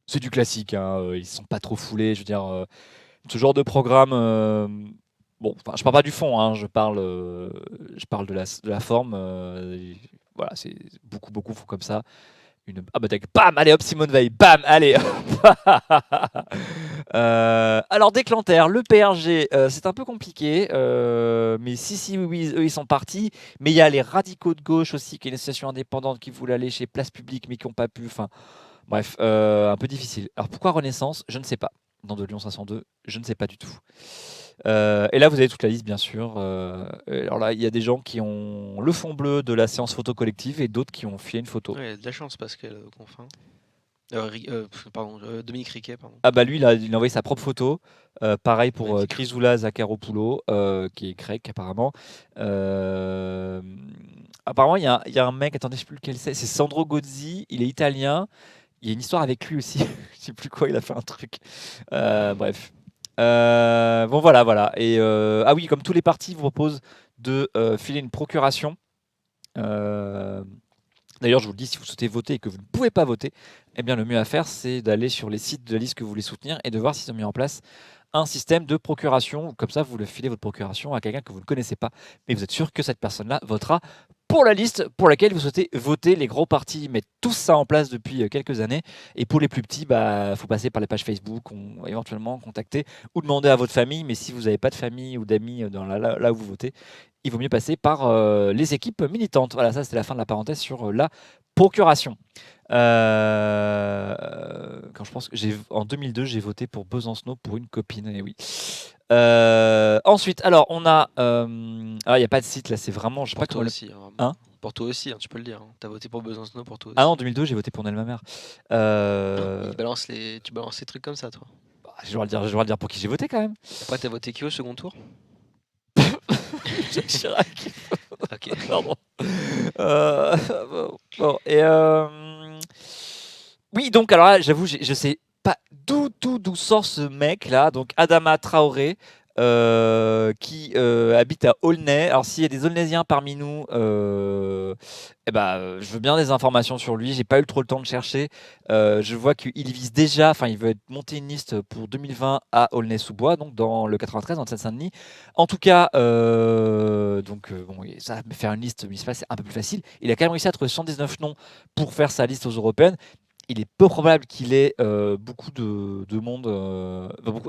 C'est du classique. Hein, ils sont pas trop foulés. Je veux dire, ce genre de programme. Bon, enfin, je parle pas du fond. Hein, je parle de la forme. Voilà, c'est beaucoup font comme ça. Ah bah tac, bam, allez hop, Simone Veil, bam, allez. Alors Déclanterre, le PRG, c'est un peu compliqué, mais oui, eux ils sont partis, mais il y a les radicaux de gauche aussi, qui est une association indépendante qui voulait aller chez Place Publique, mais qui n'ont pas pu, enfin bref, un peu difficile. Alors pourquoi Renaissance? Je ne sais pas. Dans de Lyon 502, je ne sais pas du tout. Et là, vous avez toute la liste, bien sûr. Alors là, il y a des gens qui ont le fond bleu de la séance photo collective et d'autres qui ont filé une photo. Ouais, il y a de la chance, Pascal Confin. Dominique Riquet, pardon. Ah bah lui, il a envoyé sa propre photo. Pareil pour Magnifique. Chrysoula Zakharopoulou, qui est grec apparemment. Apparemment, il y a un mec, attendez, je sais plus lequel c'est Sandro Gozzi, il est italien. Il y a une histoire avec lui aussi. Je sais plus quoi, il a fait un truc. Bref. Bon voilà. Et ah oui, comme tous les partis vous proposent de filer une procuration. D'ailleurs, je vous le dis, si vous souhaitez voter et que vous ne pouvez pas voter, eh bien le mieux à faire, c'est d'aller sur les sites de la liste que vous voulez soutenir et de voir s'ils ont mis en place un système de procuration. Comme ça, vous le filez votre procuration à quelqu'un que vous ne connaissez pas, mais vous êtes sûr que cette personne-là votera pour la liste pour laquelle vous souhaitez voter. Les gros partis mettent tout ça en place depuis quelques années. Et pour les plus petits, il faut passer par les pages Facebook, éventuellement contacter ou demander à votre famille. Mais si vous n'avez pas de famille ou d'amis là où vous votez, il vaut mieux passer par les équipes militantes. Voilà, ça c'était la fin de la parenthèse sur la procuration. Quand je pense que en 2002, j'ai voté pour Besancenot pour une copine. Et oui. Ensuite, alors on a, il n'y a pas de site là, c'est vraiment, je sais Pour pas toi comment. aussi. Hein pour toi aussi, tu peux le dire. Tu as voté pour Besancenot pour toi aussi. Ah non, en 2002, j'ai voté pour Nel Mamère. Tu balances les trucs comme ça, toi. Je dois le dire pour qui j'ai voté quand même. Après, t'as voté qui au second tour? Jacques Chirac. Ok. Pardon. Bon, et oui, donc alors là, j'avoue, je sais pas d'où sort ce mec là. Donc Adama Traoré, qui habite à Aulnay. Alors s'il y a des Aulnaysiens parmi nous, je veux bien des informations sur lui. J'ai pas eu trop le temps de chercher. Je vois qu'il vise déjà, enfin il veut monter une liste pour 2020 à Aulnay-sous-Bois, donc dans le 93, dans le Seine-Saint-Denis. En tout cas, ça va faire une liste municipale, c'est un peu plus facile. Il a quand même réussi à trouver 79 noms pour faire sa liste aux européennes. Il est peu probable qu'il ait beaucoup de monde,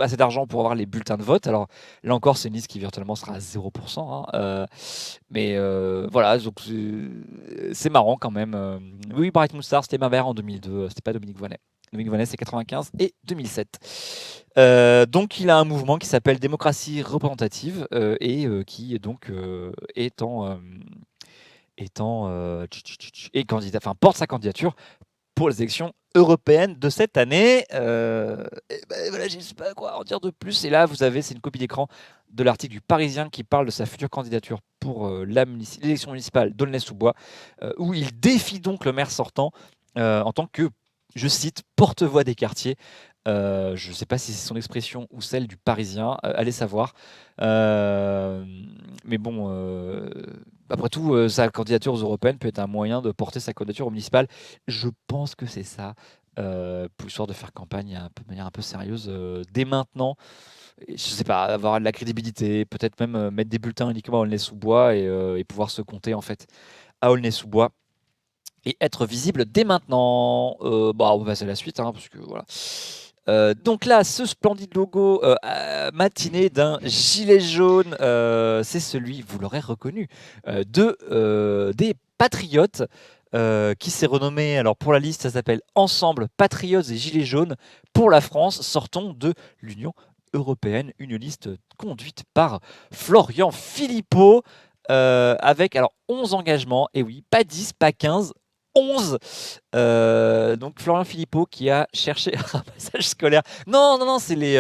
assez d'argent pour avoir les bulletins de vote. Alors là encore, c'est une liste qui virtuellement sera à 0%. Hein, mais voilà, donc c'est marrant quand même. Oui, Bright Moussard, c'était Mavert en 2002, c'était pas Dominique Voynet. Dominique Voynet, c'est 95 et 2007. Donc il a un mouvement qui s'appelle Démocratie représentative et qui donc porte sa candidature pour les élections européennes de cette année. Voilà, je ne sais pas quoi en dire de plus. Et là, c'est une copie d'écran de l'article du Parisien qui parle de sa future candidature pour l'élection municipale d'Aulnay-sous-Bois, où il défie donc le maire sortant en tant que, je cite, porte-voix des quartiers. Je ne sais pas si c'est son expression ou celle du Parisien, allez savoir. Mais bon, après tout, sa candidature aux européennes peut être un moyen de porter sa candidature aux municipales. Je pense que c'est ça, pour histoire de faire campagne de manière un peu sérieuse dès maintenant. Et je sais pas, avoir de la crédibilité, peut-être même mettre des bulletins uniquement à Aulnay-sous-Bois et pouvoir se compter en fait à Aulnay-sous-Bois. Et être visible dès maintenant. On va passer à la suite, hein, parce que voilà. Donc là, ce splendide logo matiné d'un gilet jaune, c'est celui, vous l'aurez reconnu, des Patriotes, qui s'est renommé, alors pour la liste, ça s'appelle Ensemble Patriotes et Gilets jaunes pour la France, sortons de l'Union européenne, une liste conduite par Florian Philippot, avec alors 11 engagements, et oui, pas 10, pas 15, 11. Donc Florian Philippot qui a cherché un ramassage scolaire. Non, c'est les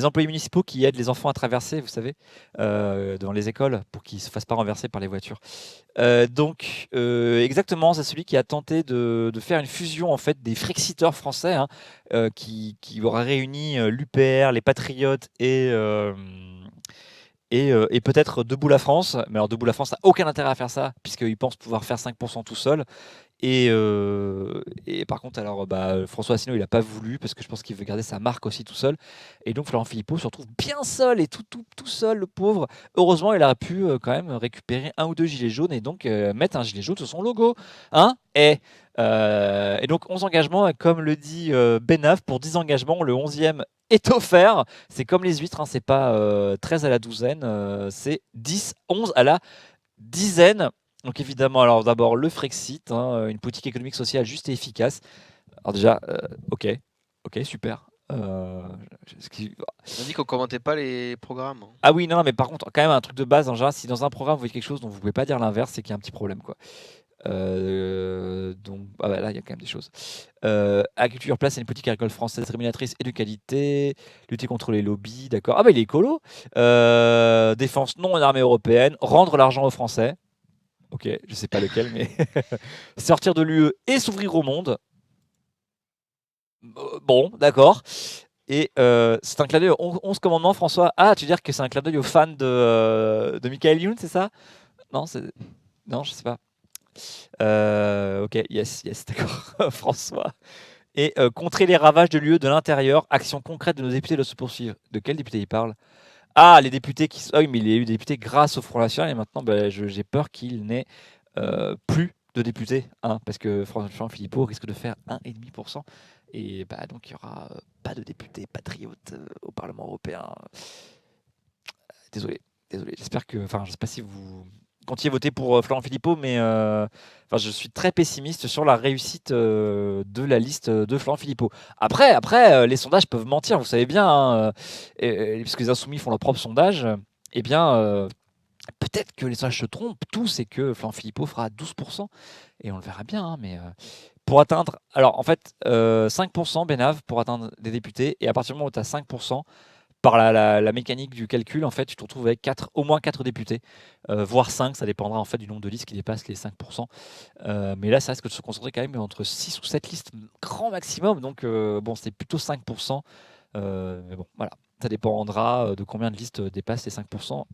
employés municipaux qui aident les enfants à traverser, vous savez, devant les écoles pour qu'ils ne se fassent pas renverser par les voitures. Exactement, c'est celui qui a tenté de faire une fusion en fait des Frexiteurs français, hein, qui aurait réuni l'UPR, les Patriotes et peut-être Debout la France. Mais alors Debout la France n'a aucun intérêt à faire ça, puisqu'ils pensent pouvoir faire 5% tout seul. Et par contre, alors François Asselineau, il n'a pas voulu, parce que je pense qu'il veut garder sa marque aussi tout seul. Et donc Florent Philippot se retrouve bien seul et tout seul, le pauvre. Heureusement, il aurait pu quand même récupérer un ou deux gilets jaunes et donc mettre un gilet jaune sur son logo. Hein et donc 11 engagements, comme le dit Benaf, pour 10 engagements, le 11e est offert. C'est comme les huîtres, hein, c'est pas 13 à la douzaine, c'est 10, 11 à la dizaine. Donc évidemment, alors d'abord le Frexit, hein, une politique économique sociale juste et efficace. Alors déjà, ok, super. On dit qu'on commentait pas les programmes. Ah oui, non, mais par contre, quand même un truc de base, en général, si dans un programme vous voyez quelque chose dont vous pouvez pas dire l'inverse, c'est qu'il y a un petit problème, quoi. Donc là, il y a quand même des choses. Agriculture place, c'est une politique agricole française rémunératrice et de qualité. Lutter contre les lobbies, d'accord. Ah bah il est écolo. Défense non en armée européenne. Rendre l'argent aux Français. Ok, je sais pas lequel, mais sortir de l'UE et s'ouvrir au monde. Bon, d'accord. Et c'est un clin d'œil aux 11 commandements, François. Ah, tu veux dire que c'est un clin d'œil aux fans de Michael Youn, c'est ça? Non, je sais pas. Ok, yes, d'accord, François. Et contrer les ravages de l'UE de l'intérieur, action concrète de nos députés doit se poursuivre. De quel député il parle? Ah, les députés qui. Ah oui, mais il y a eu des députés grâce au Front National et maintenant, j'ai peur qu'il n'ait plus de députés, hein, parce que François Philippot risque de faire 1,5%. Et donc il n'y aura pas de députés patriotes au Parlement européen. Désolé. J'espère que. Enfin, je ne sais pas si vous comptiez voter pour Florent Philippot, mais je suis très pessimiste sur la réussite de la liste de Florent Philippot. Après, les sondages peuvent mentir, vous savez bien, hein, puisque les Insoumis font leur propre sondage. Eh bien, peut-être que les sondages se trompent tous et que Florent Philippot fera 12%, et on le verra bien, hein, mais pour atteindre. Alors, en fait, 5% Benav pour atteindre des députés, et à partir du moment où tu as 5%, par la mécanique du calcul, en fait, tu te retrouves avec au moins 4 députés, voire 5, ça dépendra en fait du nombre de listes qui dépassent les 5%. Mais là, ça risque de se concentrer quand même entre 6 ou 7 listes, grand maximum. Donc, c'est plutôt 5%. Mais bon, voilà, ça dépendra de combien de listes dépassent les 5%.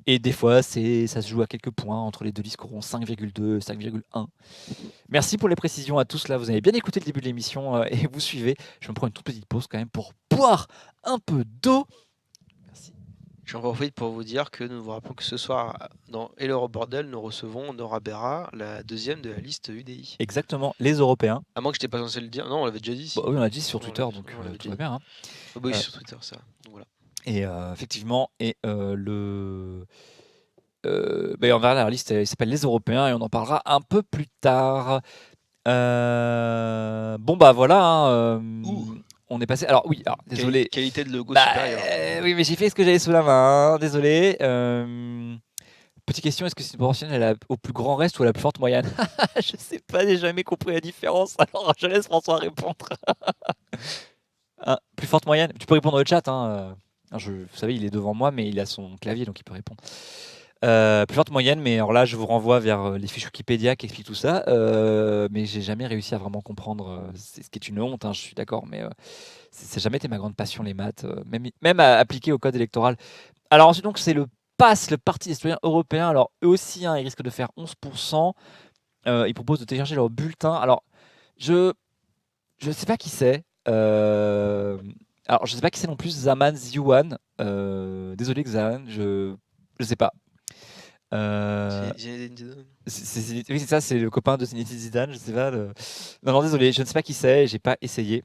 Et des fois, ça se joue à quelques points entre les deux listes qui auront 5,2 et 5,1. Merci pour les précisions à tous. Là, vous avez bien écouté le début de l'émission et vous suivez. Je me prends une toute petite pause quand même pour boire un peu d'eau. Merci. J'en profite pour vous dire que nous vous rappelons que ce soir, dans Hello Bordel, nous recevons Nora Berra, la deuxième de la liste UDI. Exactement, les Européens. À moins que je n'étais pas censé le dire. Non, on l'avait déjà dit. Oui, on l'a dit sur Twitter, donc tout va bien. Hein. Oui, sur Twitter, ça. Donc, voilà. Et effectivement, on verra la liste, elle s'appelle les Européens et on en parlera un peu plus tard. Voilà. Hein, on est passé. Alors oui, désolé. Qualité de logo supérieure. Oui, mais j'ai fait ce que j'avais sous la main. Hein, désolé. Petite question, est-ce que c'est proportionnel au plus grand reste ou à la plus forte moyenne? Je sais pas, j'ai jamais compris la différence. Alors je laisse François répondre. Plus forte moyenne. Tu peux répondre dans le chat. Hein. Vous savez, il est devant moi, mais il a son clavier, donc il peut répondre. Plus forte moyenne, mais alors là, je vous renvoie vers les fiches Wikipédia qui expliquent tout ça. Mais j'ai jamais réussi à vraiment comprendre. C'est ce qui est une honte, hein, je suis d'accord, mais ça n'a jamais été ma grande passion, les maths, même à appliquer au code électoral. Alors ensuite, donc, c'est le PAS, le Parti des citoyens européens. Alors eux aussi, hein, ils risquent de faire 11%. Ils proposent de télécharger leur bulletin. Alors, je ne sais pas qui c'est. Alors, je sais pas qui c'est non plus, Zaman Ziouan. Désolé, Xan, je sais pas. Oui, c'est ça, c'est le copain de Zinedine Zidane, je sais pas. Non, désolé, je ne sais pas qui c'est, j'ai pas essayé.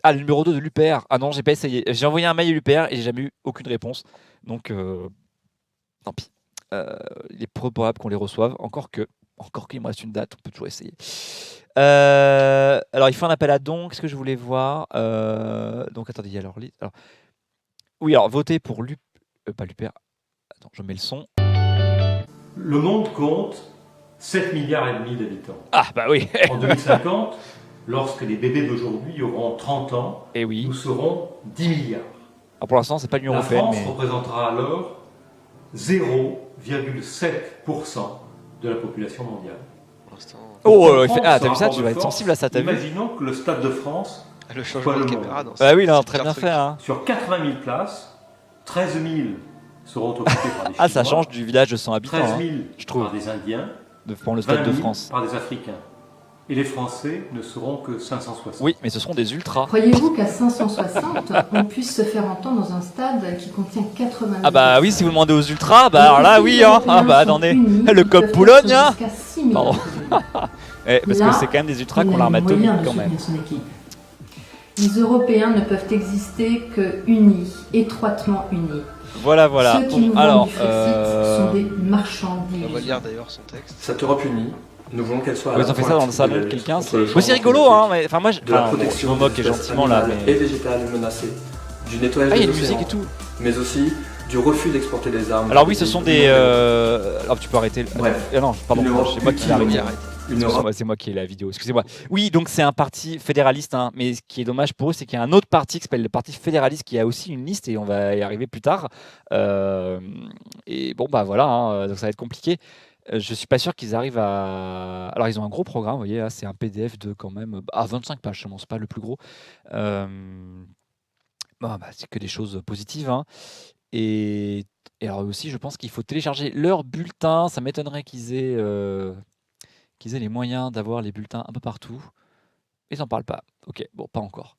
Ah, le numéro 2 de l'UPR. Ah non, j'ai pas essayé. J'ai envoyé un mail à l'UPR et j'ai jamais eu aucune réponse. Donc, tant pis. Il est probable qu'on les reçoive, encore qu'il me reste une date, on peut toujours essayer. Alors, il faut un appel à dons. Qu'est-ce que je voulais voir? Donc, attendez, alors, oui, alors, votez pour pas l'UPR. Attends, je mets le son. Le monde compte 7 milliards et demi d'habitants. Ah bah oui. En 2050, lorsque les bébés d'aujourd'hui auront 30 ans, Et oui. nous serons 10 milliards. Alors pour l'instant, c'est pas l'Union La européenne, France mais représentera alors 0,7% de la population mondiale. Pour l'instant, oh, Pour il fait... comprendre ah ce t'as vu ça, rapport tu de vas être force, sensible à ça, t'as vu? Imaginons que le Stade de France, le changement Pas de le caméra, non, Bah oui, non, c'est très pire bien truc. fait. Hein. sur 80 000 places, 13 000 seront occupées par des Ah, ça Chinois, change du village de 100 habitants 13 hein, 000 je trouve. par des Indiens, Pour le 20 Stade de 000 France. par des Africains. Et les Français ne seront que 560. Oui, mais ce seront des ultras. Croyez-vous qu'à 560, on puisse se faire entendre dans un stade qui contient 80 000 Ah bah oui, si vous personnes? demandez aux ultras, bah alors là oui, hein. Ah bah attendez, le COP Pologne, hein. Pardon. Parce que Là, c'est quand même des ultras il qui ont n'a l'arme les moyens atomique de quand même. soutenir son équipe. Les Européens ne peuvent exister que unis, étroitement unis. Voilà, voilà. Ceux qui Bon, nous alors, vendent du Frexit sont des marchands On va d'illusions. lire d'ailleurs son texte. Cette Europe unie, nous voulons qu'elle soit à ils la ont fait ça pointe dans le salon de de la quelqu'un, lutte contre le c'est aussi changement rigolo, hein. climatique, Mais enfin moi, de la bon, je protection me moque des espèces gentiment là, animales mais et végétales menacées, du nettoyage ah, il y a des une musique océans, et tout. mais aussi du refus d'exporter des armes. Alors dans oui, des ce pays sont non des. développés. Alors tu peux arrêter. Bref. Non, pardon, Une Europe c'est moi qui l'ai utile, arrêté. Une Europe C'est moi qui ai la vidéo, excusez-moi. Oui, donc c'est un parti fédéraliste, hein, mais ce qui est dommage pour eux, c'est qu'il y a un autre parti qui s'appelle le Parti fédéraliste qui a aussi une liste et on va y arriver plus tard. Et bon, bah voilà, hein, donc ça va être compliqué. Je suis pas sûr qu'ils arrivent à. Alors ils ont un gros programme, vous voyez, là, c'est un PDF de quand même 25 pages, seulement, c'est pas le plus gros. Bon, bah, c'est que des choses positives, hein. Et, et alors aussi, je pense qu'il faut télécharger leur bulletin. Ça m'étonnerait qu'ils aient les moyens d'avoir les bulletins un peu partout. Ils n'en parlent pas. Ok, bon, pas encore.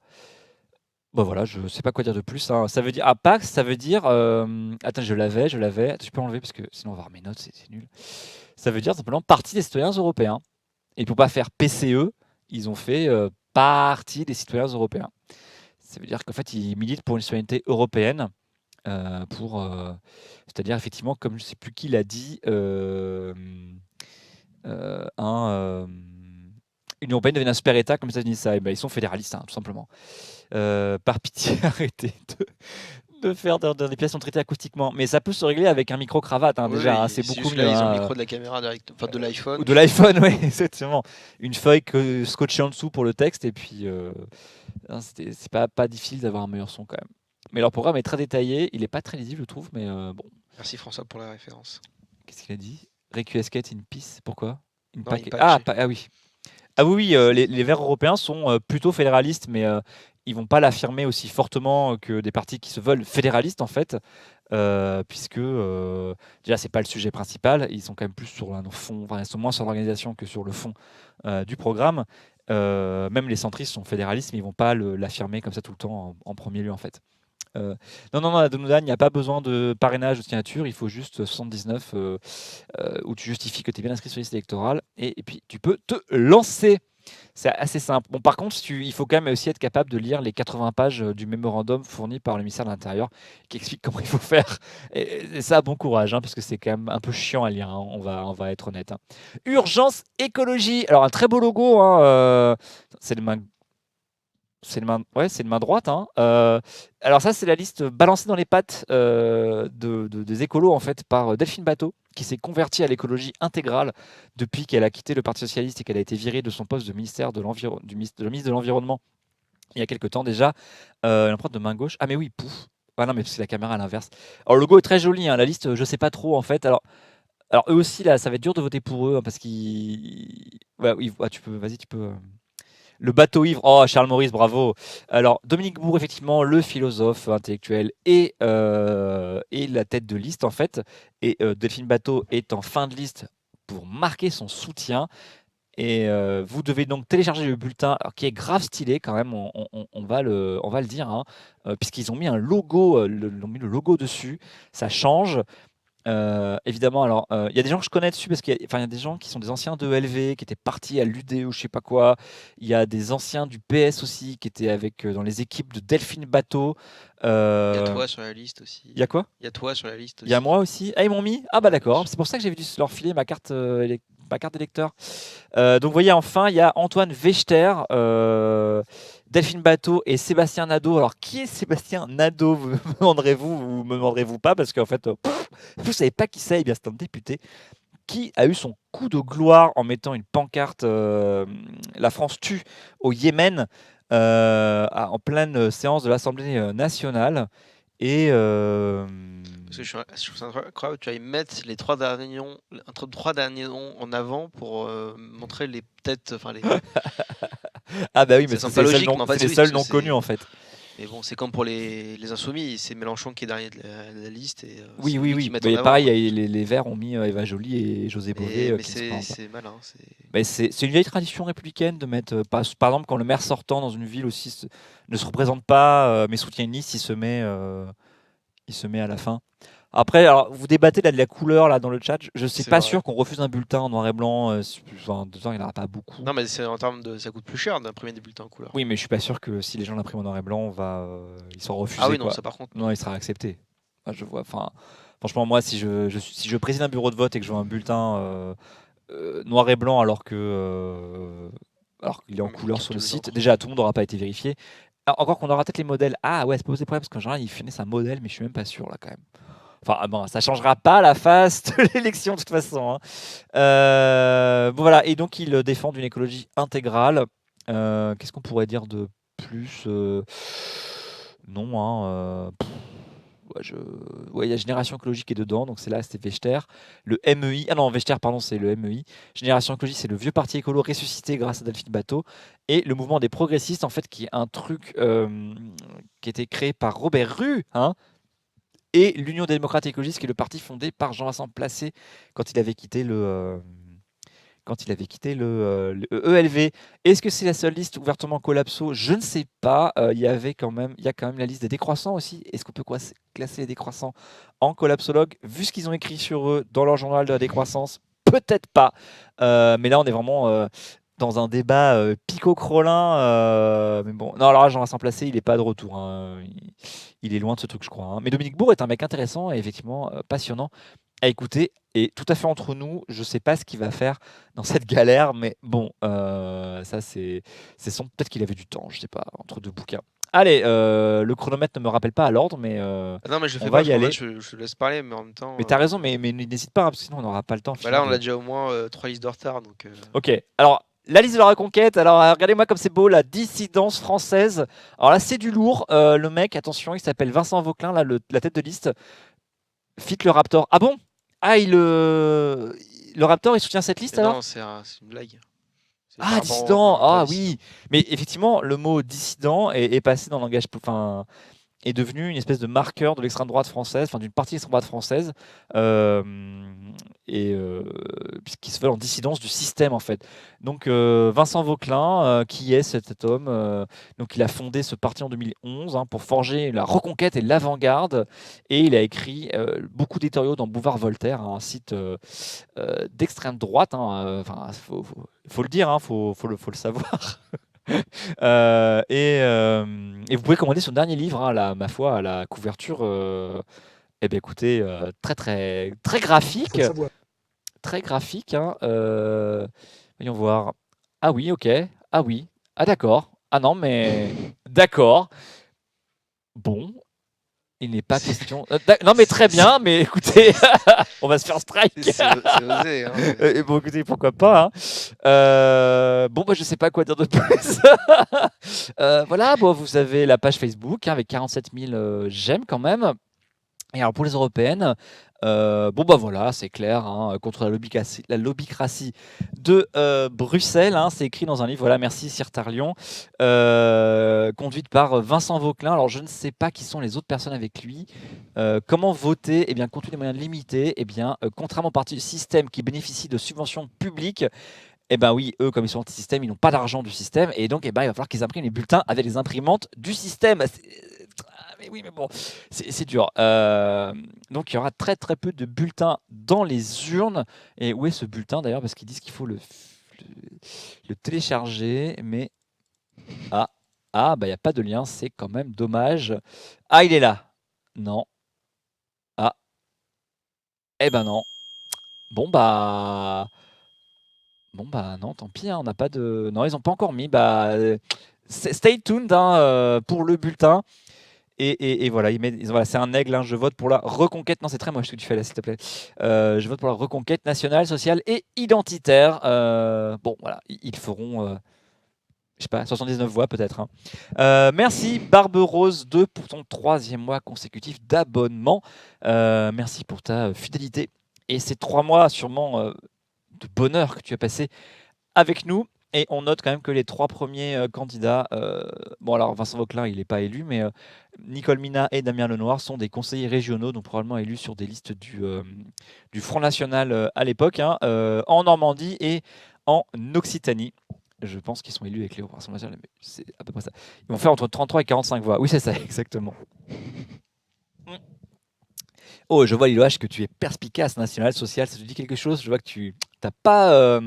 Bon voilà, je sais pas quoi dire de plus, hein. Ça veut dire à Pax, ça veut dire. Attends, je l'avais. Attends, je peux enlever parce que sinon on va voir mes notes, c'est nul. Ça veut dire simplement partie des citoyens européens. Et pour pas faire PCE, ils ont fait partie des citoyens européens. Ça veut dire qu'en fait, ils militent pour une citoyenneté européenne. C'est-à-dire effectivement, comme je sais plus qui l'a dit, une européenne devient un super État comme les États-Unis. Ça, et ben, ils sont fédéralistes, hein, tout simplement. Par pitié, arrêtez de faire des pièces sont traitées acoustiquement. Mais ça peut se régler avec un micro-cravate, hein, Oui, déjà. Hein, oui, c'est juste beaucoup là, mieux. ils ont Hein. le micro de la caméra direct, enfin de l'iPhone. Ou de l'iPhone, oui, exactement. Une feuille scotchée en dessous pour le texte, et puis c'est pas difficile d'avoir un meilleur son quand même. Mais leur programme est très détaillé, il est pas très lisible, je trouve, mais bon. Merci François pour la référence. Qu'est-ce qu'il a dit? Requiescat in peace, pourquoi? Non, Ah, in pace. ah oui. Ah oui, les Verts européens sont plutôt fédéralistes, mais ils vont pas l'affirmer aussi fortement que des partis qui se veulent fédéralistes en fait, puisque déjà c'est pas le sujet principal. Ils sont quand même plus sur le fond, enfin ils sont moins sur l'organisation que sur le fond du programme. Même les centristes sont fédéralistes, mais ils vont pas l'affirmer comme ça tout le temps en premier lieu en fait. Non, à Donodan, il n'y a pas besoin de parrainage de signature, il faut juste 79 où tu justifies que tu es bien inscrit sur la liste électorale et puis tu peux te lancer. C'est assez simple. Bon, par contre, il faut quand même aussi être capable de lire les 80 pages du mémorandum fourni par le ministère de l'Intérieur qui explique comment il faut faire. Et ça, bon courage, hein, parce que c'est quand même un peu chiant à lire, hein, on va être honnête. Hein. Urgence écologie. Alors, un très beau logo, hein, c'est le main. C'est une main droite. Hein. Alors ça, c'est la liste balancée dans les pattes des écolos en fait par Delphine Batho, qui s'est convertie à l'écologie intégrale depuis qu'elle a quitté le Parti socialiste et qu'elle a été virée de son poste de ministre de l'Environnement il y a quelques temps déjà. L'empreinte de main gauche. Ah mais oui, pouf. Ah non mais c'est la caméra à l'inverse. Alors le logo est très joli. Hein. La liste, je sais pas trop en fait. Alors eux aussi là, ça va être dur de voter pour eux hein, parce qu'ils. Ouais, oui, tu peux. Vas-y, tu peux. Le bateau ivre, oh Charles Maurice, bravo. Alors Dominique Bourg, effectivement, le philosophe intellectuel et la tête de liste en fait. Et Delphine Batho est en fin de liste pour marquer son soutien. Et vous devez donc télécharger le bulletin, alors, qui est grave stylé quand même, on va le dire, hein, puisqu'ils ont mis un logo, ils ont mis le logo dessus, ça change. Évidemment, alors il y a des gens que je connais dessus parce qu'il y a des gens qui sont des anciens de LV qui étaient partis à l'UD ou je sais pas quoi. Il y a des anciens du PS aussi qui étaient dans les équipes de Delphine Batho. Il y a toi sur la liste aussi. Il y a quoi? Il y a toi sur la liste aussi. Il y a moi aussi. Ah, ils m'ont mis? Ah bah d'accord. C'est pour ça que j'ai dû leur filer ma carte d'électeur. Donc vous voyez, enfin, il y a Antoine Vechter, Delphine Batho et Sébastien Nadeau. Alors, qui est Sébastien Nadeau, vous me demanderez-vous ou me demanderez-vous pas? Parce qu'en fait, vous savez pas qui c'est. Eh bien, c'est un député qui a eu son coup de gloire en mettant une pancarte La France tue au Yémen en pleine séance de l'Assemblée nationale. Et Parce que je trouve ça incroyable, tu vas y mettre les trois derniers noms en avant pour montrer les têtes, enfin les. ah bah oui, Ça mais semble c'est pas les seuls logique, noms, mais en fait, c'est les oui, seuls parce noms que connus c'est- en fait. Mais bon, c'est comme pour les Insoumis, c'est Mélenchon qui est dernier de la liste et Oui, c'est oui, lui oui. qui met en Mais avant, pareil, quoi. les Verts ont mis Eva Joly et José Bové Mais qui ne se présentent pas. c'est malin. Mais c'est une vieille tradition républicaine de mettre, par exemple, quand le maire sortant dans une ville aussi ne se représente pas, mais soutient une liste, il se met à la fin. Après, alors, vous débattez là de la couleur là dans le chat. Je ne suis C'est pas vrai. sûr qu'on refuse un bulletin en noir et blanc. Enfin, de toute façon, il n'y en aura pas beaucoup. Non, mais c'est en termes de. Ça coûte plus cher d'imprimer des bulletins en couleur. Oui, mais je suis pas sûr que si les gens l'impriment en noir et blanc, ils sont refusés. Ah oui, non, quoi. ça par contre. Non, il sera accepté. Enfin, je vois. Enfin, franchement, moi, si je préside un bureau de vote et que je vois un bulletin noir et blanc alors qu'il est en Une couleur carte sur le de site, l'encre. déjà tout le monde n'aura pas été vérifié. Alors, encore qu'on aura peut-être les modèles. Ah ouais, c'est pas posé problème parce qu'en général, ils finissent un modèle, mais je suis même pas sûr là quand même. Enfin, bon, ça changera pas la face de l'élection de toute façon. Hein. Bon voilà, et donc ils défendent une écologie intégrale. Qu'est-ce qu'on pourrait dire de plus Non, hein, ouais, il y a Génération écologique qui est dedans, donc c'est là, c'était Vechter. Le MEI, ah non, Vechter, pardon, c'est le MEI. Génération écologique, c'est le vieux parti écolo ressuscité grâce à Delphine Bateau. Et le mouvement des progressistes, en fait, qui est un truc qui a été créé par Robert Rue, hein, et l'Union des démocrates écologistes, qui est le parti fondé par Jean-Vincent Placé quand il avait quitté le ELV. Est-ce que c'est la seule liste ouvertement collapso? Je ne sais pas. Il y a quand même la liste des décroissants aussi. Est-ce qu'on peut classer les décroissants en collapsologue? Vu ce qu'ils ont écrit sur eux dans leur journal de la décroissance, peut-être pas. Mais là, on est vraiment dans un débat pico-crolin. Mais bon, non, alors là, Jean-Vincent Placé, il n'est pas de retour. Hein. Il est loin de ce truc, je crois. Hein. Mais Dominique Bourg est un mec intéressant et effectivement passionnant à écouter. Et tout à fait entre nous, je ne sais pas ce qu'il va faire dans cette galère, mais bon, ça c'est peut-être qu'il avait du temps, je ne sais pas, entre deux bouquins. Allez, le chronomètre ne me rappelle pas à l'ordre, mais Ah non, mais je le on fais va pas, y parce qu'en aller. fait, je te laisse parler, mais en même temps. Mais t'as raison, mais n'hésite pas, hein, parce que sinon on n'aura pas le temps. Bah là, on finalement, a déjà au moins 3 listes de retard, donc. Ok, alors la liste de la reconquête, alors regardez-moi comme c'est beau, la dissidence française. Alors là, c'est du lourd. Le mec, attention, il s'appelle Vincent Vauquelin, là, la tête de liste. Fit le Raptor. Ah bon? Ah, le Raptor, il soutient cette liste Mais alors? non, c'est une blague. C'est par Ah, rapport dissident. à Ah la oui. Mais effectivement, le mot dissident est passé dans le langage, enfin, est devenu une espèce de marqueur de l'extrême droite française, enfin d'une partie de l'extrême droite française, qui se veut en dissidence du système en fait. Donc Vincent Vauquelin, qui est cet homme, donc il a fondé ce parti en 2011 hein, pour forger la reconquête et l'avant-garde, et il a écrit beaucoup d'éditoriaux dans Boulevard Voltaire, hein, un site d'extrême droite. Hein, enfin, faut le dire, hein, faut le savoir. Et vous pouvez commander son dernier livre, hein, ma foi, à la couverture. Eh bien, écoutez, très très très graphique, très graphique. Hein, voyons voir. Ah oui, ok. Ah oui. Ah d'accord. Ah non, mais d'accord. Bon. Il n'est pas question. Non, mais très bien, mais écoutez, on va se faire strike. C'est osé. Hein, Et bon, écoutez, pourquoi pas. Hein. Bon, bah, je sais pas quoi dire de plus. Voilà, bon, vous avez la page Facebook hein, avec 47 000 j'aime quand même. Et alors pour les européennes, bon bah voilà, c'est clair, hein, contre la lobbycratie de Bruxelles, hein, c'est écrit dans un livre, voilà, merci Sir Tarlion, conduite par Vincent Vauquelin. Alors je ne sais pas qui sont les autres personnes avec lui. Comment voter? Eh bien, compte tenu des moyens limités, eh bien, contrairement au parti du système qui bénéficie de subventions publiques, eh ben oui, eux, comme ils sont anti-système, ils n'ont pas d'argent du système, et donc eh ben, il va falloir qu'ils impriment les bulletins avec les imprimantes du système. Mais oui, mais bon, c'est dur. Donc il y aura très très peu de bulletins dans les urnes. Et où est ce bulletin d'ailleurs? Parce qu'ils disent qu'il faut le télécharger, mais bah il n'y a pas de lien, c'est quand même dommage. Ah, il est là. Non. Ah. Eh ben non. Bon bah non, tant pis, hein, on n'a pas de. Non, ils n'ont pas encore mis. Bah stay tuned hein, pour le bulletin. Et voilà, voilà, c'est un aigle. Hein, je vote pour la reconquête. Non, c'est très moche ce que tu fais là, s'il te plaît. Je vote pour la reconquête nationale, sociale et identitaire. Bon, voilà, ils feront, je sais pas, 79 voix peut-être. Hein. Merci Barbe-Rose 2 pour ton 3e mois consécutif d'abonnement. Merci pour ta fidélité et ces 3 mois sûrement de bonheur que tu as passé avec nous. Et on note quand même que les 3 premiers candidats, bon alors Vincent Vauquelin il n'est pas élu, mais Nicole Mina et Damien Lenoir sont des conseillers régionaux, donc probablement élus sur des listes du Front National à l'époque, hein, en Normandie et en Occitanie. Je pense qu'ils sont élus avec les Rassemblement National, mais c'est à peu près ça. Ils vont faire entre 33 et 45 voix. Oui, c'est ça, exactement. Oh, je vois Lilo H que tu es perspicace, national, social, ça te dit quelque chose? Je vois que tu n'as pas...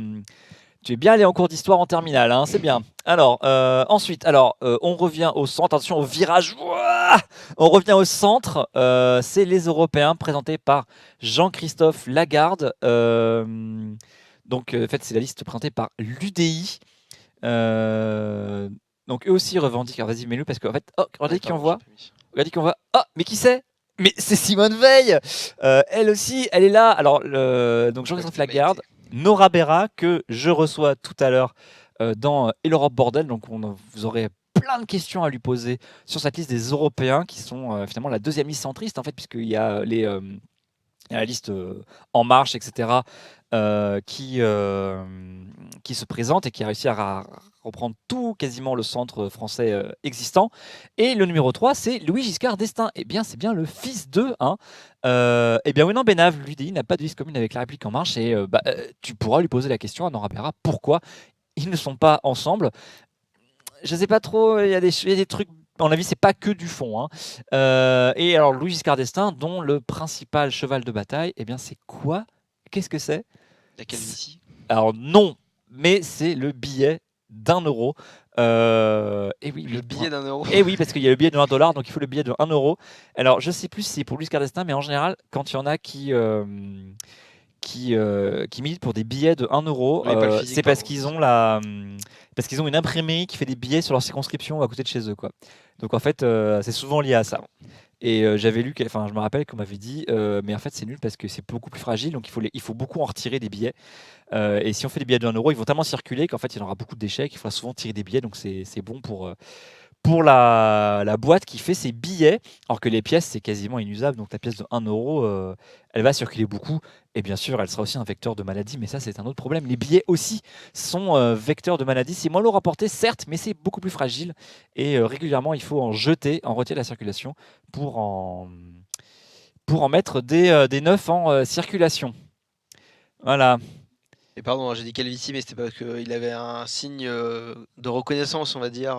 tu es bien allé en cours d'histoire en terminale, hein, c'est bien. Alors, ensuite, on revient au centre. Attention au virage. Ouah, on revient au centre. C'est les Européens présentés par Jean-Christophe Lagarde. Donc, en fait, c'est la liste présentée par l'UDI. Donc, eux aussi revendiquent. Alors, vas-y, mets-le parce qu'en fait, regardez qui on voit. Regardez qui on voit. Ah, mais qui c'est? Mais c'est Simone Veil. Elle aussi, elle est là. Alors, donc Jean-Christophe Lagarde. Nora Berra, que je reçois tout à l'heure dans Et l'Europe Bordel. Donc, vous aurez plein de questions à lui poser sur cette liste des Européens qui sont finalement la 2e liste centriste, en fait, puisqu'il y a la liste En Marche, etc., qui se présente et qui a réussi à reprendre quasiment le centre français existant. Et le numéro 3, c'est Louis Giscard d'Estaing. Eh bien, c'est bien le fils d'eux. Hein. Eh bien, oui, non, Benav, lui, n'a pas de liste commune avec La République En Marche. Et tu pourras lui poser la question à Nora Berra, pourquoi ils ne sont pas ensemble. Je ne sais pas trop, il y a des trucs... À mon avis, c'est pas que du fond. Hein. Et alors, Louis Giscard d'Estaing, dont le principal cheval de bataille, eh bien, c'est quoi? Qu'est-ce que c'est? La calvitie. Alors, non, mais c'est le billet d'1 euro. Et oui, Le billet d'1 euro. Et oui, parce qu'il y a le billet de $1, donc il faut le billet de 1 euro. Alors, je sais plus si c'est pour Louis Giscard d'Estaing, mais en général, quand il y en a qui militent pour des billets de 1 euro, c'est parce qu'ils ont parce qu'ils ont une imprimerie qui fait des billets sur leur circonscription à côté de chez eux, quoi. Donc en fait, c'est souvent lié à ça. Et j'avais lu, enfin je me rappelle qu'on m'avait dit, mais en fait c'est nul parce que c'est beaucoup plus fragile, donc il faut beaucoup en retirer des billets. Et si on fait des billets de 1 euro, ils vont tellement circuler qu'en fait il y en aura beaucoup de déchets, qu'il faudra souvent tirer des billets, donc c'est bon pour la boîte qui fait ses billets, alors que les pièces, c'est quasiment inusable. Donc la pièce de 1 euro, elle va circuler beaucoup. Et bien sûr, elle sera aussi un vecteur de maladie, mais ça, c'est un autre problème. Les billets aussi sont vecteurs de maladie. C'est moins lourd à porter, certes, mais c'est beaucoup plus fragile. Et régulièrement, il faut en retirer la circulation pour en mettre des neufs en circulation. Voilà. Et pardon, j'ai dit calvitie, mais c'était parce qu'il avait un signe de reconnaissance, on va dire,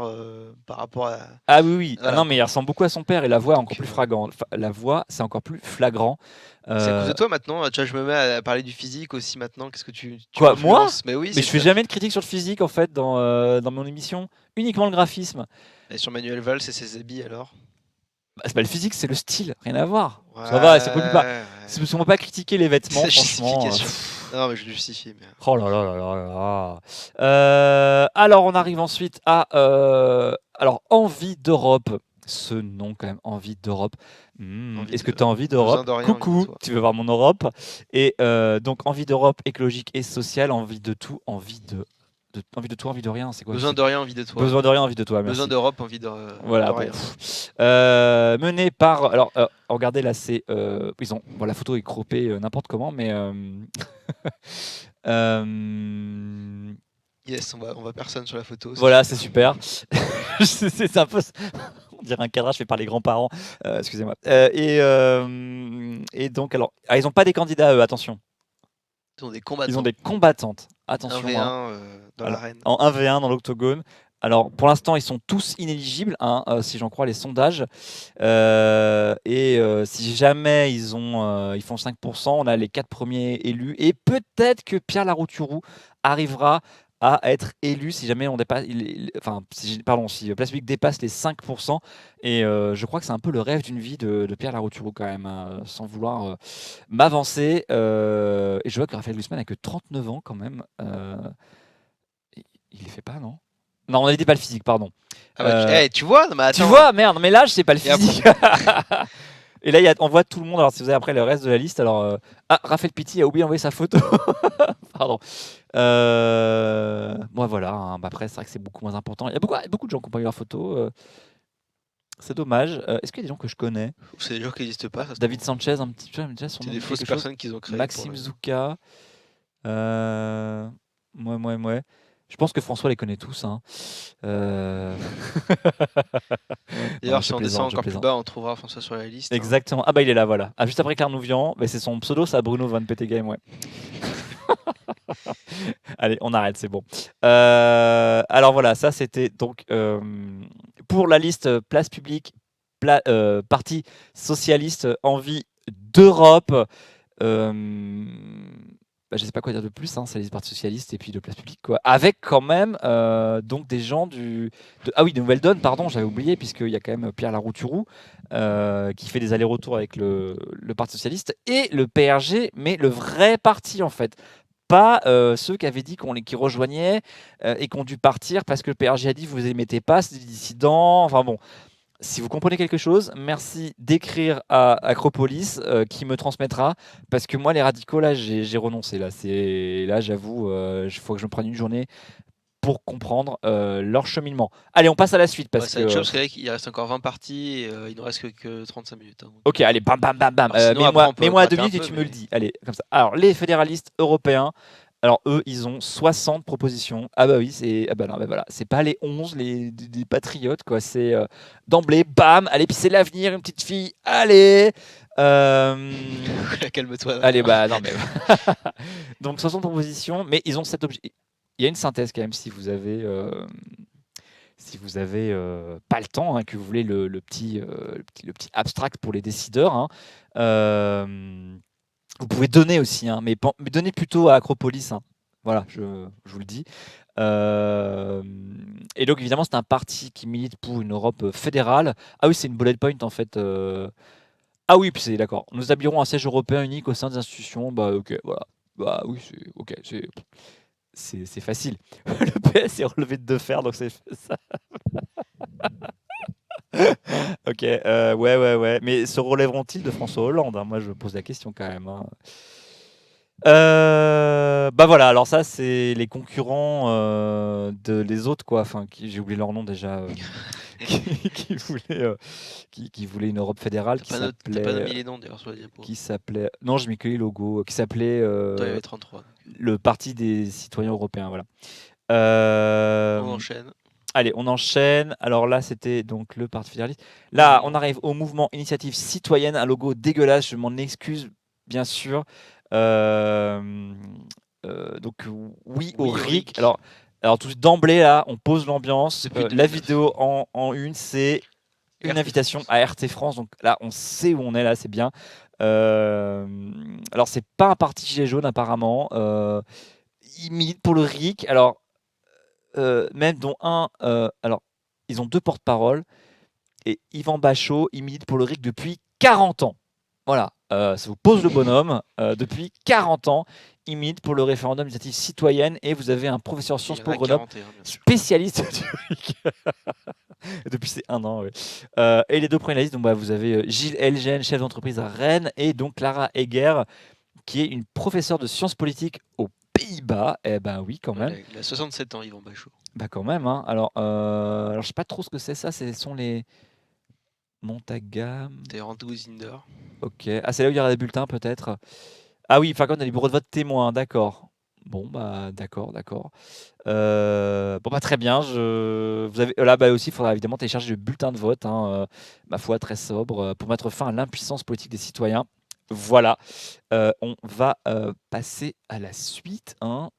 par rapport à... Ah oui, oui. Voilà. Ah non, mais il ressemble beaucoup à son père et la voix est encore plus flagrant. La voix, c'est encore plus flagrant. C'est à cause de toi maintenant. Tu vois, je me mets à parler du physique aussi maintenant. Qu'est-ce que tu Quoi, moi? m'influences? Mais oui, Mais je fais jamais de critique sur le physique en fait dans mon émission. Uniquement le graphisme. Et sur Manuel Valls et ses habits alors? Bah, c'est pas le physique, c'est le style, rien à voir. Ouais, Ça va, c'est pas. ouais. On va pas critiquer les vêtements, C'est la franchement. justification. Non, mais je justifie. Mais... Oh là là là là là. Alors, on arrive ensuite à Envie d'Europe. Ce nom, quand même, Envie d'Europe. Est-ce que tu as envie d'Europe? Coucou, tu veux voir mon Europe? Et donc, Envie d'Europe écologique et sociale, envie de tout, envie de tout, envie de rien. C'est quoi? Besoin de rien, envie de toi. Besoin de rien, envie de toi. Merci. Besoin d'Europe, envie de Voilà, de rien. Mené par. Alors, regardez là, c'est. Bon, la photo est croppée n'importe comment, mais. Yes, on va personne sur la photo. Voilà, c'est super. C'est un peu. On dirait un cadrage fait par les grands-parents. Excusez-moi. Et donc, alors. Ah, ils n'ont pas des candidats, eux, attention. Ils ont des combattants. Ils ont des combattantes. Attention. 1v1 dans l'arène. En 1v1 dans l'octogone. Alors, pour l'instant, ils sont tous inéligibles, hein, si j'en crois les sondages. Si jamais ils font 5%, on a les 4 premiers élus. Et peut-être que Pierre Larouturou arrivera à être élu si jamais on dépasse, si Place Publique dépasse les 5%. Et je crois que c'est un peu le rêve d'une vie de Pierre Larouturou quand même, hein, sans vouloir m'avancer. Et je vois que Raphaël Glucksmann n'a que 39 ans quand même. Il les fait pas, non? Non, on avait dit pas le physique, pardon. Ah bah, tu vois, non, mais Tu attends. vois, merde, mais là, je sais pas le Et après- physique. Et là, on voit tout le monde. Alors, si vous avez après le reste de la liste, alors. Raphaël Pitti a oublié d'envoyer sa photo. Pardon. Moi, voilà. Hein. Bah, après, c'est vrai que c'est beaucoup moins important. Il y a beaucoup de gens qui ont pas eu leur photo. C'est dommage. Est-ce qu'il y a des gens que je connais? C'est des gens qui n'existent pas. Ça se David trouve. Sanchez, un petit peu. Déjà, son C'est nom des me dit fausses quelque chose. personnes qu'ils ont créées. Maxime Zouka. Ouais. Je pense que François les connaît tous. Hein. D'ailleurs, Non, si je on plaisante, descend je encore plus plaisante. bas, on trouvera François sur la liste. Hein. Exactement. Ah bah il est là, voilà. Ah, juste après Claire Nouvian, c'est son pseudo, ça Bruno Van Peteghem, ouais. Allez, on arrête, c'est bon. Alors voilà, ça c'était donc pour la liste place publique, parti socialiste, envie d'Europe. Je sais pas quoi dire de plus, hein, c'est les partis socialistes et puis de place publique, quoi. Avec quand même donc des gens de Nouvelle Donne, pardon, j'avais oublié, puisqu'il y a quand même Pierre Larouturou qui fait des allers-retours avec le Parti socialiste et le PRG, mais le vrai parti en fait. Pas ceux qui avaient dit qui rejoignaient et qui ont dû partir parce que le PRG a dit vous les mettez pas, c'est des dissidents. Enfin bon, si vous comprenez quelque chose, merci d'écrire à Acropolis qui me transmettra parce que moi les radicaux là j'ai renoncé là j'avoue il faut que je me prenne une journée pour comprendre leur cheminement. Allez, on passe à la suite parce Ça va être que chaud parce qu'il reste encore 20 parties et il nous reste que 35 minutes. Hein. OK, allez, bam bam bam bam. Alors, sinon, après, on peut Mets-moi à gratter 2 un minutes et peu, tu mais- me le dis. Allez, comme ça. Alors les fédéralistes européens. Alors eux, ils ont 60 propositions. Ah bah oui, voilà, c'est pas les 11 des patriotes quoi, c'est d'emblée bam, allez puis c'est l'avenir, une petite fille. Allez. Calme-toi. Allez bah non mais donc 60 propositions, mais ils ont cet objet. Il y a une synthèse quand même si vous avez pas le temps, hein, que vous voulez le petit abstract pour les décideurs. Hein. Vous pouvez donner aussi, hein, mais donnez plutôt à Acropolis. Hein. Voilà, je vous le dis. Et donc évidemment, c'est un parti qui milite pour une Europe fédérale. Ah oui, c'est une bullet point en fait. Ah oui, puis c'est d'accord. Nous établirons un siège européen unique au sein des institutions. Bah ok, voilà. Bah oui, c'est ok, c'est facile. Le PS est relevé de 2 fers, donc c'est ça. Ok, ouais. Mais se relèveront-ils de François Hollande, hein? Moi, je pose la question quand même. Hein. Bah voilà, alors ça, c'est les concurrents les autres, quoi. Enfin, j'ai oublié leur nom déjà. Qui voulaient une Europe fédérale qui T'as pas nommé s'appelait. les noms d'ailleurs sur la diapo. Qui s'appelait. Non, j'ai mis que les logos. Qui s'appelait Toi, il y avait 33. le Parti des citoyens européens. Voilà. On enchaîne. Allez, on enchaîne. Alors là, c'était donc le Parti fédéraliste. Là, on arrive au mouvement Initiative Citoyenne, un logo dégueulasse, je m'en excuse, bien sûr. Donc, oui au RIC. Alors tout d'emblée, là, on pose l'ambiance. Depuis La 2009. vidéo en une, c'est une RT invitation France. à RT France. Donc là, on sait où on est, là, c'est bien. Alors, c'est pas un parti gilet jaune, apparemment. Ils militent pour le RIC. Alors, même dont un. Alors, ils ont 2 porte-paroles. Et Yvan Bachot, il milite pour le RIC depuis 40 ans. Voilà, ça vous pose le bonhomme. Depuis 40 ans, il milite pour le référendum d'initiative citoyenne. Et vous avez un professeur Sciences Po Grenoble, 41, bien sûr. spécialiste du RIC. Depuis c'est 1 an, oui. Et les 2 premiers de la liste, donc, vous avez Gilles Elgen, chef d'entreprise à Rennes, et donc Clara Egger, qui est une professeure de sciences politiques aux Pays-Bas. Eh ben oui, quand même. Il a 67 ans, Yvan Bachot. Bah quand même, hein. Alors je sais pas trop ce que c'est ça. Ce sont les Montagam. T'es rendez-vous Zinder. Ok. Ah, c'est là où il y aura des bulletins peut-être. Ah oui, enfin quand on a les bureaux de vote témoins, d'accord. Bon bah d'accord. Bon bah très bien. Vous avez là bah aussi, il faudra évidemment télécharger le bulletin de vote. Hein, ma foi très sobre pour mettre fin à l'impuissance politique des citoyens. Voilà. On va passer à la suite. Hein,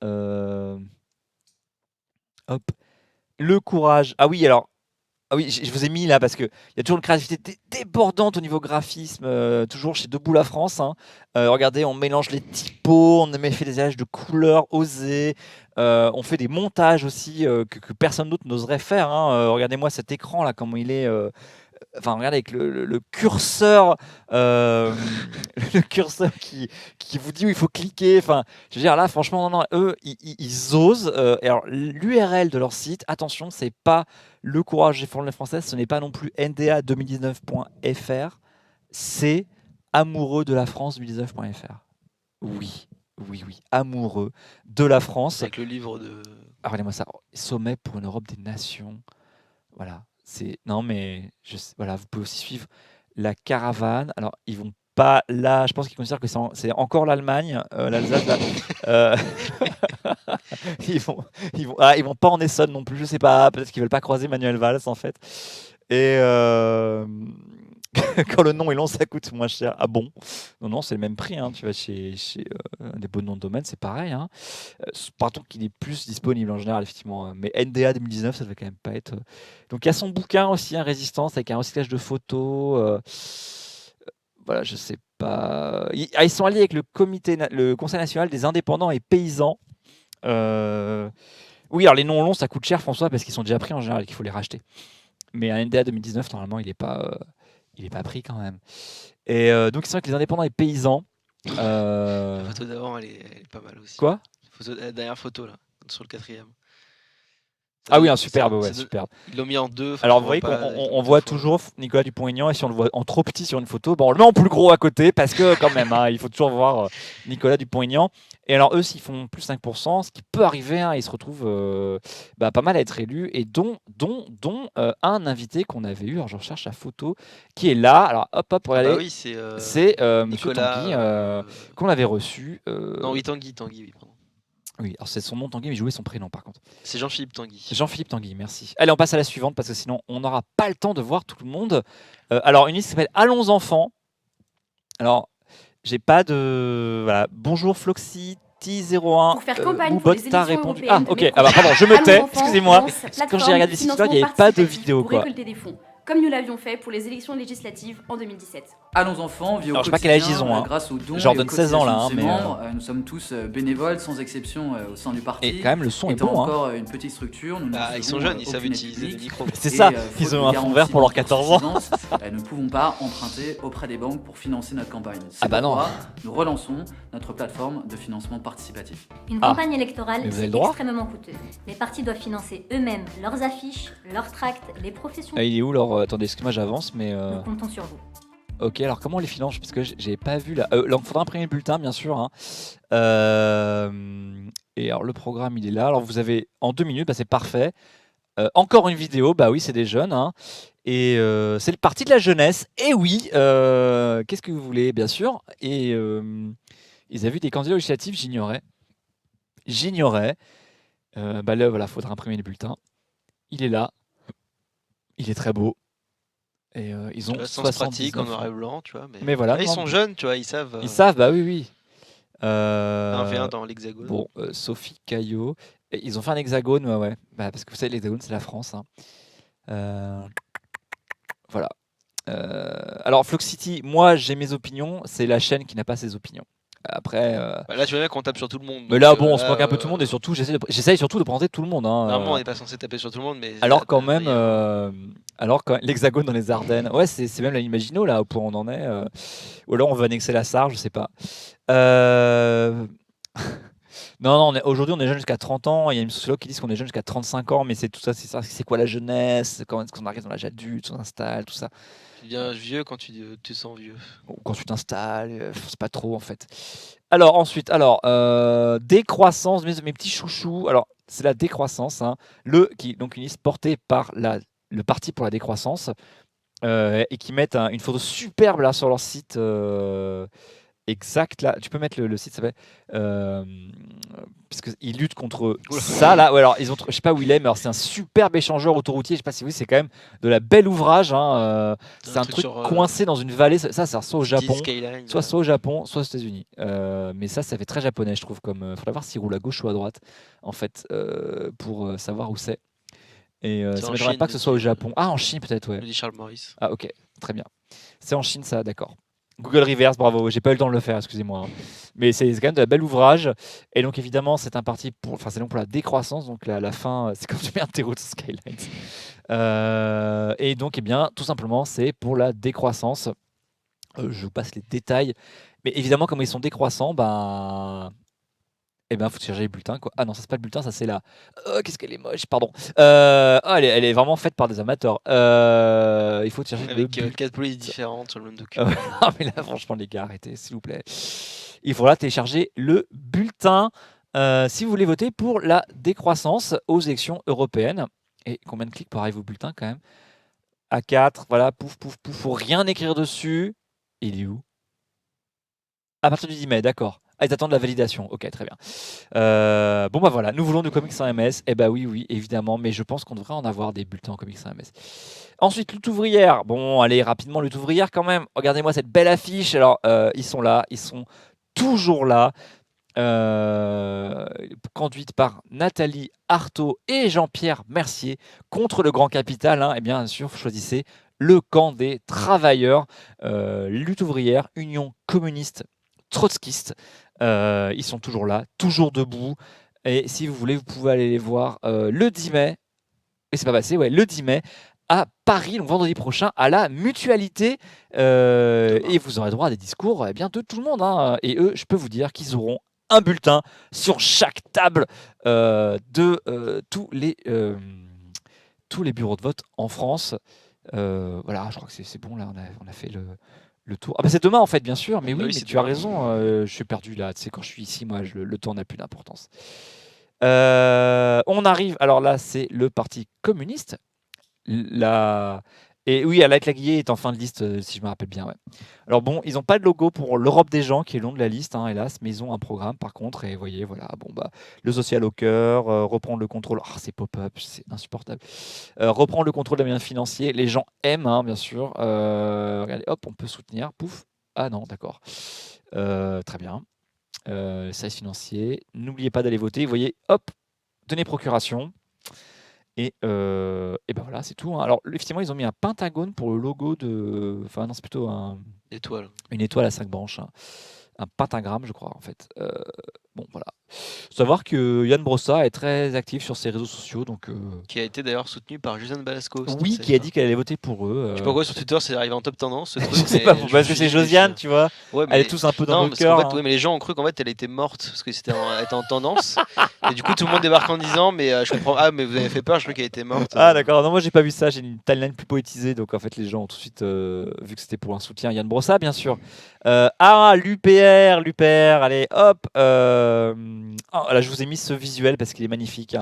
Hop. Le courage. Ah oui, alors. Ah oui, je vous ai mis là parce qu'il y a toujours une créativité débordante au niveau graphisme, toujours chez Debout la France. Hein. Regardez, on mélange les typos, on a fait des images de couleurs osées, on fait des montages aussi que personne d'autre n'oserait faire. Hein. Regardez-moi cet écran là, comment il est Enfin, regardez avec le curseur, le curseur qui vous dit où il faut cliquer. Enfin, je veux dire là, franchement, non, eux, ils osent. Et alors, l'URL de leur site, attention, c'est pas le courage des fourmis françaises, ce n'est pas non plus nda2019.fr, c'est amoureux de la France 2019.fr. Oui, oui, oui, amoureux de la France. Avec le livre de. Ah, regardez-moi ça, sommet pour une Europe des nations. Voilà, non mais voilà, vous pouvez aussi suivre la caravane. Alors ils vont pas là, je pense qu'ils considèrent que c'est encore l'Allemagne, l'Alsace. Là. Euh, ils vont pas en Essonne non plus, je sais pas. Peut-être qu'ils veulent pas croiser Manuel Valls en fait. Et quand le nom est long, ça coûte moins cher. Ah bon? Non, c'est le même prix. Hein. Tu vas chez des beaux noms de domaine, c'est pareil. Hein. Par contre, qu'il est plus disponible en général, effectivement. Mais NDA 2019, ça devait quand même pas être. Donc, il y a son bouquin aussi, Résistance, avec un recyclage de photos. Voilà, je sais pas. Ils sont alliés avec le Conseil national des indépendants et paysans. Oui, alors les noms longs, ça coûte cher, François, parce qu'ils sont déjà pris en général et qu'il faut les racheter. Mais un NDA 2019, normalement, il n'est pas pris quand même. Et donc, c'est vrai que les indépendants et paysans. La photo d'avant, elle est pas mal aussi. Quoi? La dernière photo, là, sur le 4e. Ah oui, un superbe, ouais, superbe. Ils l'ont mis en 2. Alors, vous voyez qu'on voit toujours Nicolas Dupont-Aignan, et si on le voit en trop petit sur une photo, on le met en plus gros à côté, parce que quand même, hein, il faut toujours voir Nicolas Dupont-Aignan. Et alors, eux, s'ils font plus 5%, ce qui peut arriver, hein, ils se retrouvent pas mal à être élus, et dont un invité qu'on avait eu, alors je recherche la photo, qui est là. Alors, hop, regardez. Ah oui, c'est Monsieur Tanguy, qu'on avait reçu. Non, oui, Tanguy, oui, pardon. Oui, alors c'est son nom Tanguy, mais jouer son prénom par contre. C'est Jean-Philippe Tanguy. Jean-Philippe Tanguy, merci. Allez, on passe à la suivante parce que sinon on n'aura pas le temps de voir tout le monde. Alors, une liste qui s'appelle Allons enfants. Alors, j'ai pas de. Voilà. Bonjour Floxity01. Pour faire campagne pour les élections répondu. européennes Ah, ok. de Ah bah pardon, je me tais. Allons enfants Excusez-moi. lance Quand j'ai regardé cette histoire, il n'y avait pas de vidéo, pour quoi. récolter des fonds, comme nous l'avions fait pour les élections législatives en 2017. Allons enfants, via au Alors, je sais pas quel âge quotidien, ils ont, hein. grâce aux dons Genre et aux donne 16 ans, là, hein, cotisations de mais, ses membres. Nous sommes tous bénévoles, sans exception, au sein du parti. Et quand même, le son est Étant bon. Hein. encore une petite structure, nous Ah, ils sont jeunes, ils savent utiliser le micro. C'est ça, ils ont un fond vert pour leurs 14 ans. Nous ne pouvons pas emprunter auprès des banques pour financer notre campagne. Ah bah non. Nous relançons notre plateforme de financement participatif. Une campagne électorale, mais vous avez c'est le droit. extrêmement coûteux. Les partis doivent financer eux-mêmes leurs affiches, leurs tracts, les professions. Ah, il est où leur. Attendez, excusez-moi, j'avance, mais. Nous comptons sur vous. Ok, alors comment on les finance? Parce que j'ai pas vu là. Il faudra imprimer le bulletin, bien sûr. Hein. Et alors, le programme, il est là. Alors, vous avez en 2 minutes, c'est parfait. Encore une vidéo, bah oui, c'est des jeunes. Hein. Et c'est le parti de la jeunesse. Et oui, qu'est-ce que vous voulez, bien sûr. Et ils avaient vu des candidats législatifs, j'ignorais. Bah là, voilà, faudra imprimer le bulletin. Il est là. Il est très beau. Et ils ont 79 pratique en noir et blanc, tu vois. Mais voilà. Ils sont jeunes, tu vois, ils savent. Ils savent, bah oui. Un V1 dans l'hexagone. Bon, Sophie Caillot. Et ils ont fait un hexagone, ouais. Bah, parce que vous savez, l'hexagone, c'est la France. Hein. Voilà. Alors, Floxity, moi, j'ai mes opinions. C'est la chaîne qui n'a pas ses opinions. Après. Bah là, tu vois bien qu'on tape sur tout le monde. Mais là, bon, on se moque un peu tout le monde et surtout, j'essaye surtout de présenter tout le monde. Hein, Normalement, on n'est pas censé taper sur tout le monde, mais. Alors, quand même. Alors, quand l'hexagone dans les Ardennes. Ouais, c'est même la Maginot, là, au point où on en est. Ou alors, on veut annexer la Sarre, je sais pas. Non, aujourd'hui, on est jeune jusqu'à 30 ans. Il y a une sociologue qui dit qu'on est jeune jusqu'à 35 ans, mais c'est tout ça. C'est quoi la jeunesse? Quand est-ce qu'on arrive dans l'âge adulte? On s'installe, tout ça. Tu deviens vieux quand tu te sens vieux. Quand tu t'installes, c'est pas trop en fait. Alors ensuite, décroissance, mes petits chouchous. Alors c'est la décroissance, hein, donc une liste portée par le Parti pour la décroissance et qui mettent une photo superbe là sur leur site. Exact là, tu peux mettre le site, ça s'appelle puisqu'ils luttent contre ça là. Ouais, alors ils ont, je sais pas où il est, mais alors c'est un superbe échangeur autoroutier. Je sais pas si vous, c'est quand même de la belle ouvrage. Hein, c'est un truc soit dans une vallée. Ça soit au Japon, soit au Japon, soit aux États-Unis. Mais ça fait très japonais, je trouve. Comme faudra voir s'il roule à gauche ou à droite, en fait, pour savoir où c'est. Et ça ne m'étonnerait pas que ce soit au Japon. Ah, en Chine peut-être, ouais. Le dit Charles Maurice. Ah, ok, très bien. C'est en Chine, ça, d'accord. Google Reverse, bravo, j'ai pas eu le temps de le faire, excusez-moi. Hein. Mais c'est quand même de la belle ouvrage. Et donc évidemment, c'est un parti c'est donc pour la décroissance, donc la fin, c'est comme tu mets un terreau de Skylines. Et donc, eh bien, tout simplement, c'est pour la décroissance. Je vous passe les détails. Mais évidemment, comme ils sont décroissants, faut chercher les bulletins, quoi. Ah non, ça c'est pas le bulletin, ça c'est la. Oh, qu'est-ce qu'elle est moche, pardon. Elle est vraiment faite par des amateurs. Il faut chercher le Avec bulletin. 4 polices différentes sur le même document. Ah, mais là, franchement, les gars, arrêtez, s'il vous plaît. Il faudra télécharger le bulletin si vous voulez voter pour la décroissance aux élections européennes. Et combien de clics pour arriver au bulletin, quand même? A4, voilà, pouf, pouf, pouf. Faut rien écrire dessus. Il est où? À partir du 10 mai, d'accord. Ah, ils attendent la validation. Ok, très bien. Voilà, nous voulons du comics sans MS. Eh ben oui, évidemment, mais je pense qu'on devrait en avoir des bulletins en comics sans MS. Ensuite, lutte ouvrière. Bon, allez, rapidement, lutte ouvrière quand même. Regardez-moi cette belle affiche. Alors, ils sont là, ils sont toujours là. Conduite par Nathalie Arthaud et Jean-Pierre Mercier contre le grand capital. Et bien sûr, vous choisissez le camp des travailleurs, lutte ouvrière, union communiste, trotskiste. Ils sont toujours là, toujours debout. Et si vous voulez, vous pouvez aller les voir le 10 mai. Et c'est pas passé, ouais, le 10 mai à Paris, donc vendredi prochain, à la Mutualité. Et vous aurez droit à des discours de tout le monde. Et eux, je peux vous dire qu'ils auront un bulletin sur chaque table de tous les bureaux de vote en France. Voilà, je crois que c'est bon, là, on a fait le tour. C'est demain, en fait, bien sûr, mais oui, mais tu as raison, je suis perdu, là. Tu sais, quand je suis ici, moi, le temps n'a plus d'importance. On arrive, alors là, c'est le Parti communiste. Et oui, Alain Claguier est en fin de liste, si je me rappelle bien. Ouais. Alors bon, ils n'ont pas de logo pour l'Europe des gens, qui est le long de la liste, hélas, mais ils ont un programme par contre. Et vous voyez, voilà, le social au cœur, reprendre le contrôle. Ah, c'est pop-up, c'est insupportable. Reprendre le contrôle des moyens financiers. Les gens aiment, bien sûr. Regardez, hop, on peut soutenir. Pouf. Ah non, d'accord. Très bien. Service financier. N'oubliez pas d'aller voter. Vous voyez, hop, tenez procuration. Et voilà, c'est tout. Alors, effectivement, ils ont mis un pentagone pour le logo de. Enfin, non, c'est plutôt Étoile. Une étoile à 5 branches. Un pentagramme, je crois, en fait. Voilà. Savoir que Yann Brossa est très actif sur ses réseaux sociaux. Donc, qui a été d'ailleurs soutenu par Josiane Balasco. Oui, qui a dit qu'elle allait voter pour eux. Je sais pas pourquoi sur Twitter c'est arrivé en top tendance. Ce truc, je sais pas, parce que c'est Josiane, tu vois. Ouais, elle est tous un peu dans le cœur. Oui, mais les gens ont cru qu'en fait elle était morte parce que elle était en tendance. Et du coup, tout le monde débarque en disant mais je comprends. Ah, mais vous avez fait peur, je crois qu'elle était morte. Ah, d'accord. Non, moi j'ai pas vu ça. J'ai une timeline plus poétisée. Donc en fait, les gens ont tout de suite vu que c'était pour un soutien. Yann Brossa, bien sûr. l'UPR, allez, hop. Là, je vous ai mis ce visuel parce qu'il est magnifique.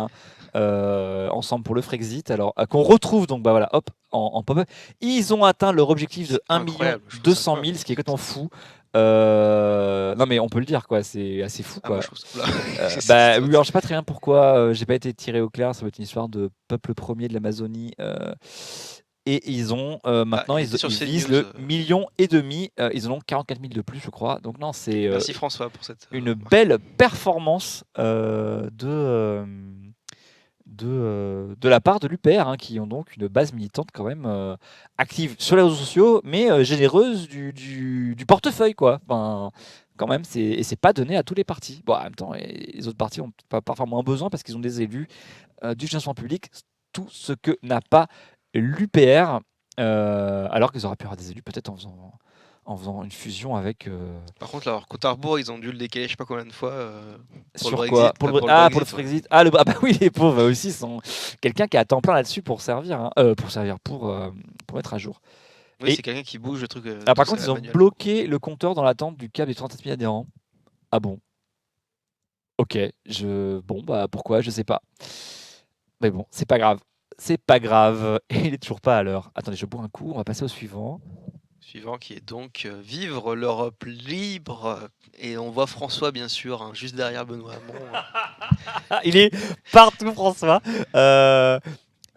Ensemble pour le Frexit, alors qu'on retrouve donc voilà, hop, en pop-up. Ils ont atteint leur objectif de 1 200 000, ce qui est complètement fou. Non mais on peut le dire quoi, c'est assez fou quoi. Oui, alors je sais pas très bien pourquoi j'ai pas été tiré au clair. Ça va être une histoire de peuple premier de l'Amazonie. Et ils ont maintenant ils visent le 1,5 million. Ils en ont 44 000 de plus, je crois. Donc non, c'est merci François pour cette une belle performance de la part de l'UPR, qui ont donc une base militante quand même active sur les réseaux sociaux, mais généreuse du portefeuille, quoi. Enfin, quand même, c'est pas donné à tous les partis. Bon, en même temps, les autres partis ont parfois moins besoin parce qu'ils ont des élus du financement public, tout ce que n'a pas l'UPR, alors qu'ils auraient pu avoir des élus peut-être en faisant une fusion avec. Par contre, alors, compte à rebours, ils ont dû le décaler, je sais pas combien de fois. Sur quoi? Pour le Frexit. Ah bah oui, les pauvres aussi sont quelqu'un qui est à temps plein là-dessus pour servir, pour mettre à jour. Oui, c'est quelqu'un qui bouge le truc. Par contre, ils ont bloqué le compteur dans l'attente du cap des 37 000 adhérents. Ah bon? Ok, pourquoi? Je sais pas. Mais bon, c'est pas grave. C'est pas grave. Et il est toujours pas à l'heure. Attendez, je bois un coup. On va passer au suivant. Suivant qui est donc Vivre l'Europe libre. Et on voit François, bien sûr, juste derrière Benoît Hamon. Il est partout, François.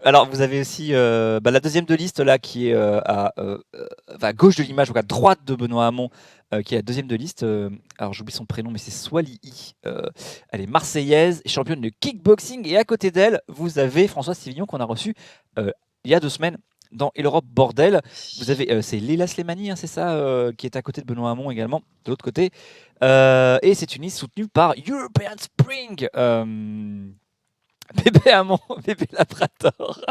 Alors, vous avez aussi la deuxième de liste, là, qui est à gauche de l'image, donc à droite de Benoît Hamon, qui est la deuxième de liste. Alors, j'oublie son prénom, mais c'est Swali. Elle est marseillaise, championne de kickboxing. Et à côté d'elle, vous avez Françoise Sivignon, qu'on a reçu il y a 2 semaines dans Et l'Europe Bordel. Vous avez, c'est Leila Slimani, c'est ça, qui est à côté de Benoît Hamon également, de l'autre côté. Et c'est une liste soutenue par European Spring. Bébé Hamon, bébé Labrador.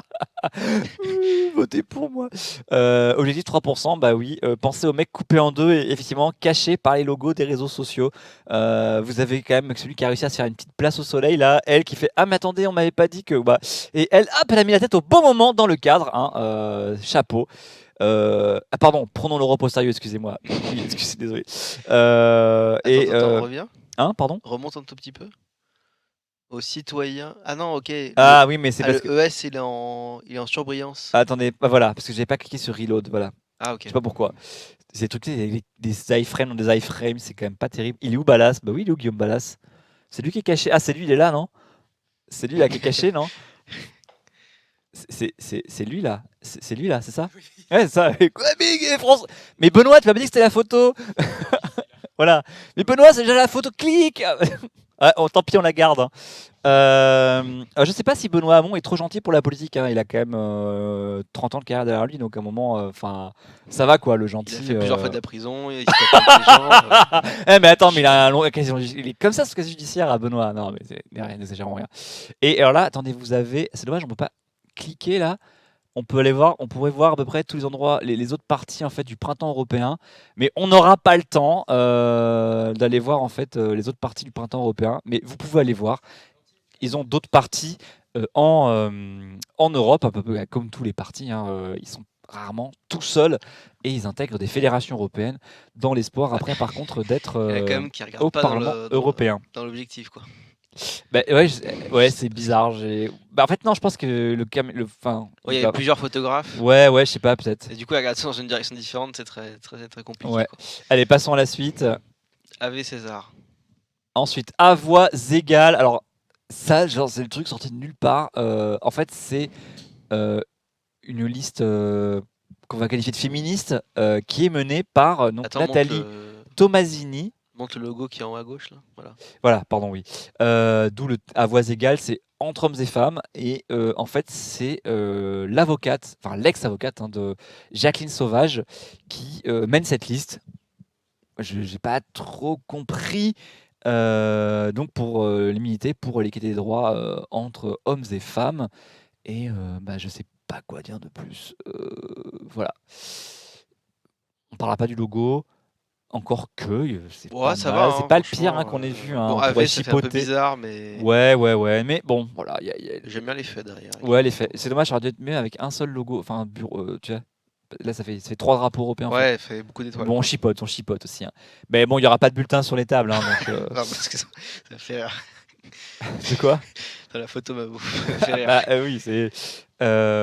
Votez pour moi. Objectif 3%, bah oui. Pensez aux mecs coupés en deux et effectivement cachés par les logos des réseaux sociaux. Vous avez quand même celui qui a réussi à se faire une petite place au soleil là. Elle qui fait ah mais attendez on m'avait pas dit que bah et elle hop elle a mis la tête au bon moment dans le cadre. Hein, chapeau. Ah pardon, prenons l'Europe au sérieux, excusez-moi. Oui, excusez, désolé. Attends, reviens. Hein, pardon. Remonte un tout petit peu. Aux citoyens. Ah non, ok. Ah oui, mais c'est parce le que. ES il est en surbrillance. Ah, attendez, bah voilà, parce que j'avais pas cliqué sur Reload, voilà. Ah ok. Je sais pas pourquoi. Ces trucs, des iframes dans des iframes, c'est quand même pas terrible. Il est où Ballas? Bah oui, il est où Guillaume Ballas? C'est lui qui est caché. Ah, c'est lui, il est là, non? C'est lui là qui est caché, non? C'est lui là. C'est lui là, c'est ça? Ouais, c'est ça. Quoi, Big et France. Mais Benoît, tu m'as pas dit que c'était la photo. Voilà. Mais Benoît, c'est déjà la photo. Clique. Ah, oh, tant pis, on la garde. Hein. Je sais pas si Benoît Hamon est trop gentil pour la politique. Hein. Il a quand même 30 ans de carrière derrière lui, donc à un moment, enfin, ça va quoi, le gentil. Il a fait plusieurs fois de la prison, il se tape avec les gens. Eh mais attends, mais il a un long, il est comme ça ce casier judiciaire à Benoît. Non, mais rien, n'exagérons rien. Et alors là, attendez, vous avez, c'est dommage, on peut pas cliquer là. On peut aller voir, on pourrait voir à peu près tous les endroits, les autres parties en fait du printemps européen, mais on n'aura pas le temps d'aller voir en fait les autres parties du printemps européen. Mais vous pouvez aller voir. Ils ont d'autres partis en Europe, un peu comme tous les partis. Hein, ils sont rarement tout seuls et ils intègrent des fédérations européennes dans l'espoir après par contre d'être au Parlement européen. Dans l'objectif quoi. Bah, ouais, c'est bizarre. Bah, en fait, non, je pense que il y a plusieurs photographes. Ouais, je sais pas, peut-être. Et du coup, regarder dans une direction différente, c'est très, très, très compliqué. Ouais. Quoi. Allez, passons à la suite. Ave César. Ensuite, à voix égales. Alors, ça, genre, c'est le truc sorti de nulle part. En fait, c'est une liste qu'on va qualifier de féministe qui est menée par Nathalie Tomasini. Montre le logo qui est en haut à gauche là. Voilà, pardon, oui. D'où le à voix égales, c'est entre hommes et femmes. Et en fait, c'est l'avocate, enfin l'ex-avocate de Jacqueline Sauvage qui mène cette liste. Je n'ai pas trop compris. Donc pour limiter, pour l'équité des droits entre hommes et femmes. Et je sais pas quoi dire de plus. Voilà. On parlera pas du logo. Encore que, c'est pas, ça va, c'est pas le pire qu'on ait vu. Bon, AV, ça fait un peu bizarre, mais... Ouais, mais bon, voilà. J'aime bien l'effet derrière. Ouais, l'effet. C'est dommage, ça aurait dû être mieux avec un seul logo, enfin un bureau, tu vois. Là, ça fait 3 drapeaux européens. Ouais, ça fait beaucoup d'étoiles. Bon, on chipote aussi. Hein. Mais bon, il n'y aura pas de bulletin sur les tables. Hein, donc, non, parce que ça fait rire. C'est quoi? La photo m'a fait rire. Oui, c'est...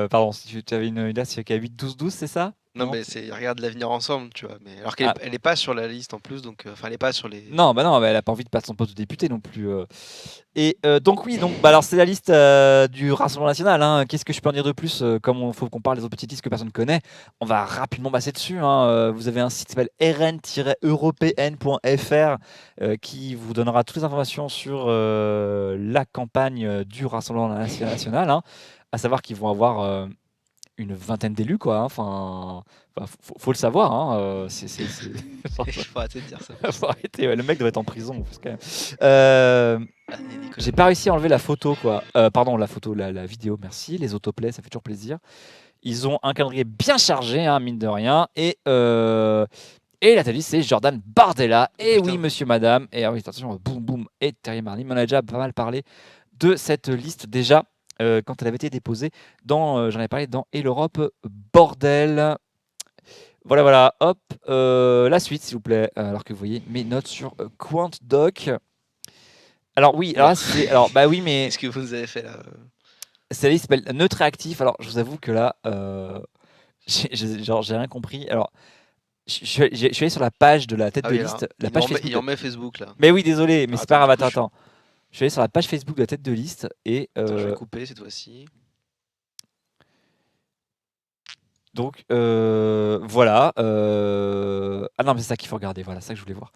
pardon, si tu avais une liste qui a 8, 12, 12, c'est ça? Non, mais regarde l'avenir ensemble, tu vois. Mais alors qu'elle n'est pas sur la liste en plus, donc elle n'est pas sur les. Non, elle a pas envie de perdre son poste de député non plus. Et donc oui, alors c'est la liste du Rassemblement national. Hein. Qu'est-ce que je peux en dire de plus? Comme il faut qu'on parle des autres petites listes que personne ne connaît, on va rapidement passer dessus. Hein. Vous avez un site qui s'appelle rn-européenne.fr qui vous donnera toutes les informations sur la campagne du Rassemblement national. Hein. À savoir qu'ils vont avoir une vingtaine d'élus, quoi. Hein. Enfin, faut le savoir. Hein. Faut arrêter de dire ça. Faut arrêter. Ouais, le mec doit être en prison. Quand même. J'ai pas réussi à enlever la photo, quoi. Pardon, la photo, la vidéo. Merci. Les autoplays, ça fait toujours plaisir. Ils ont un calendrier bien chargé, hein, mine de rien. Et la télé, c'est Jordan Bardella. Et oui, monsieur, madame. Et oui, attention, boum, boum. Et Thierry Marly. On a déjà pas mal parlé de cette liste déjà. Quand elle avait été déposée j'en avais parlé dans Et l'Europe, bordel. Voilà, hop, la suite s'il vous plaît, alors que vous voyez mes notes sur QuantDoc. Alors oui, oui, mais... Qu'est-ce que vous avez fait là? Cette liste s'appelle Neutre et Actif, alors je vous avoue que là, j'ai rien compris. Alors, je suis allé sur la page de la tête de liste. Il en met Facebook là. Mais oui, désolé, mais c'est pas grave, attends. Je suis allé sur la page Facebook de la tête de liste et... Attends, je vais couper cette fois-ci. Donc, voilà. Ah non, mais c'est ça qu'il faut regarder. Voilà, c'est ça que je voulais voir.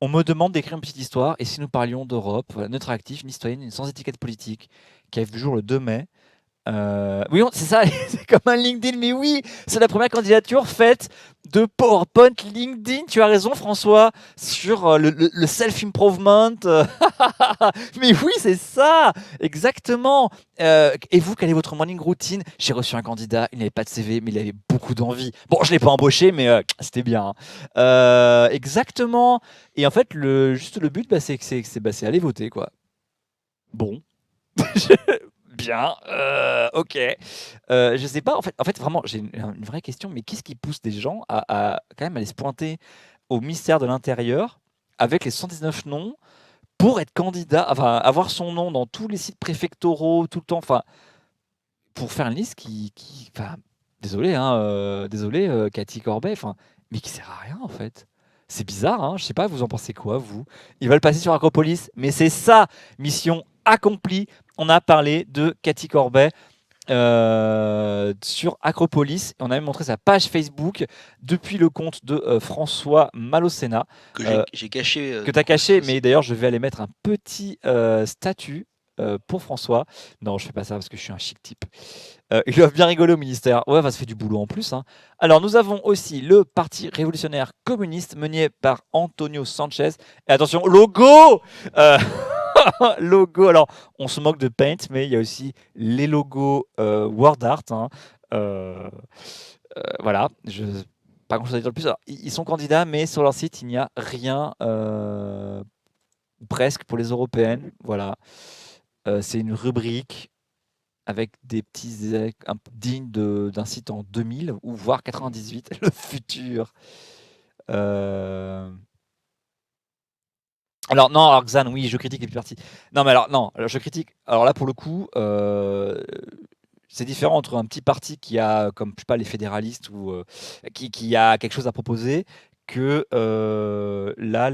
On me demande d'écrire une petite histoire. Et si nous parlions d'Europe, Neutre Actif, une citoyenne sans étiquette politique, qui a vu le jour le 2 mai. Oui, c'est ça, c'est comme un LinkedIn, mais oui, c'est la première candidature faite de PowerPoint LinkedIn. Tu as raison, François, sur le self-improvement. Mais oui, c'est ça, exactement. Et vous, quelle est votre morning routine? J'ai reçu un candidat, il n'avait pas de CV, mais il avait beaucoup d'envie. Bon, je ne l'ai pas embauché, mais c'était bien. Exactement. Et en fait, juste le but, c'est aller voter, quoi. Bon. Bien, ok. Je sais pas, en fait vraiment, j'ai une vraie question, mais qu'est-ce qui pousse des gens à quand même aller se pointer au ministère de l'Intérieur avec les 119 noms pour être candidat, enfin avoir son nom dans tous les sites préfectoraux tout le temps, enfin pour faire une liste enfin, désolé, hein, désolé, Cathy Corbet, enfin, mais qui sert à rien en fait. C'est bizarre, hein, je sais pas, vous en pensez quoi, vous? Ils veulent passer sur Acropolis, mais c'est ça, mission accomplie. On a parlé de Cathy Corbet sur Acropolis. On a même montré sa page Facebook depuis le compte de François Malocena. Que j'ai caché. Que tu as caché, mais d'ailleurs, je vais aller mettre un petit statut pour François. Non, je fais pas ça parce que je suis un chic type. Ils doivent bien rigoler au ministère. Ouais, ça fait du boulot en plus. Hein. Alors, nous avons aussi le Parti révolutionnaire communiste mené par Antonio Sanchez. Et attention, logo logo. Alors, on se moque de Paint, mais il y a aussi les logos WordArt. Hein. Voilà. Pas grand-chose à dire de plus. Alors, ils sont candidats, mais sur leur site, il n'y a rien presque pour les européennes. Voilà. C'est une rubrique avec des petits dignes d'un site en 2000 ou voire 98, le futur. Alors non, alors Xan, oui, je critique les partis. Non, mais alors non, je critique. Alors là, pour le coup, c'est différent entre un petit parti qui a, comme je sais pas, les fédéralistes ou qui a quelque chose à proposer que là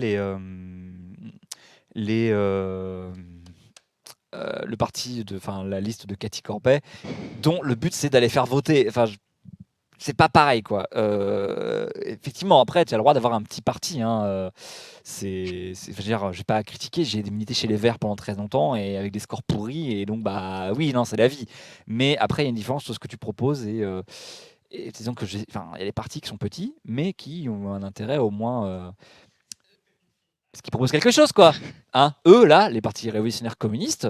le parti la liste de Cathy Corbet, dont le but c'est d'aller faire voter. Enfin, c'est pas pareil, quoi. Effectivement, après, tu as le droit d'avoir un petit parti. Hein. Je veux dire, j'ai pas à critiquer. J'ai milité chez les Verts pendant très longtemps et avec des scores pourris. Et donc, bah oui, non, c'est la vie. Mais après, il y a une différence entre ce que tu proposes et disons que il y a des partis qui sont petits, mais qui ont un intérêt au moins. Parce qu'ils proposent quelque chose, quoi. Hein, eux, là, les partis révolutionnaires communistes,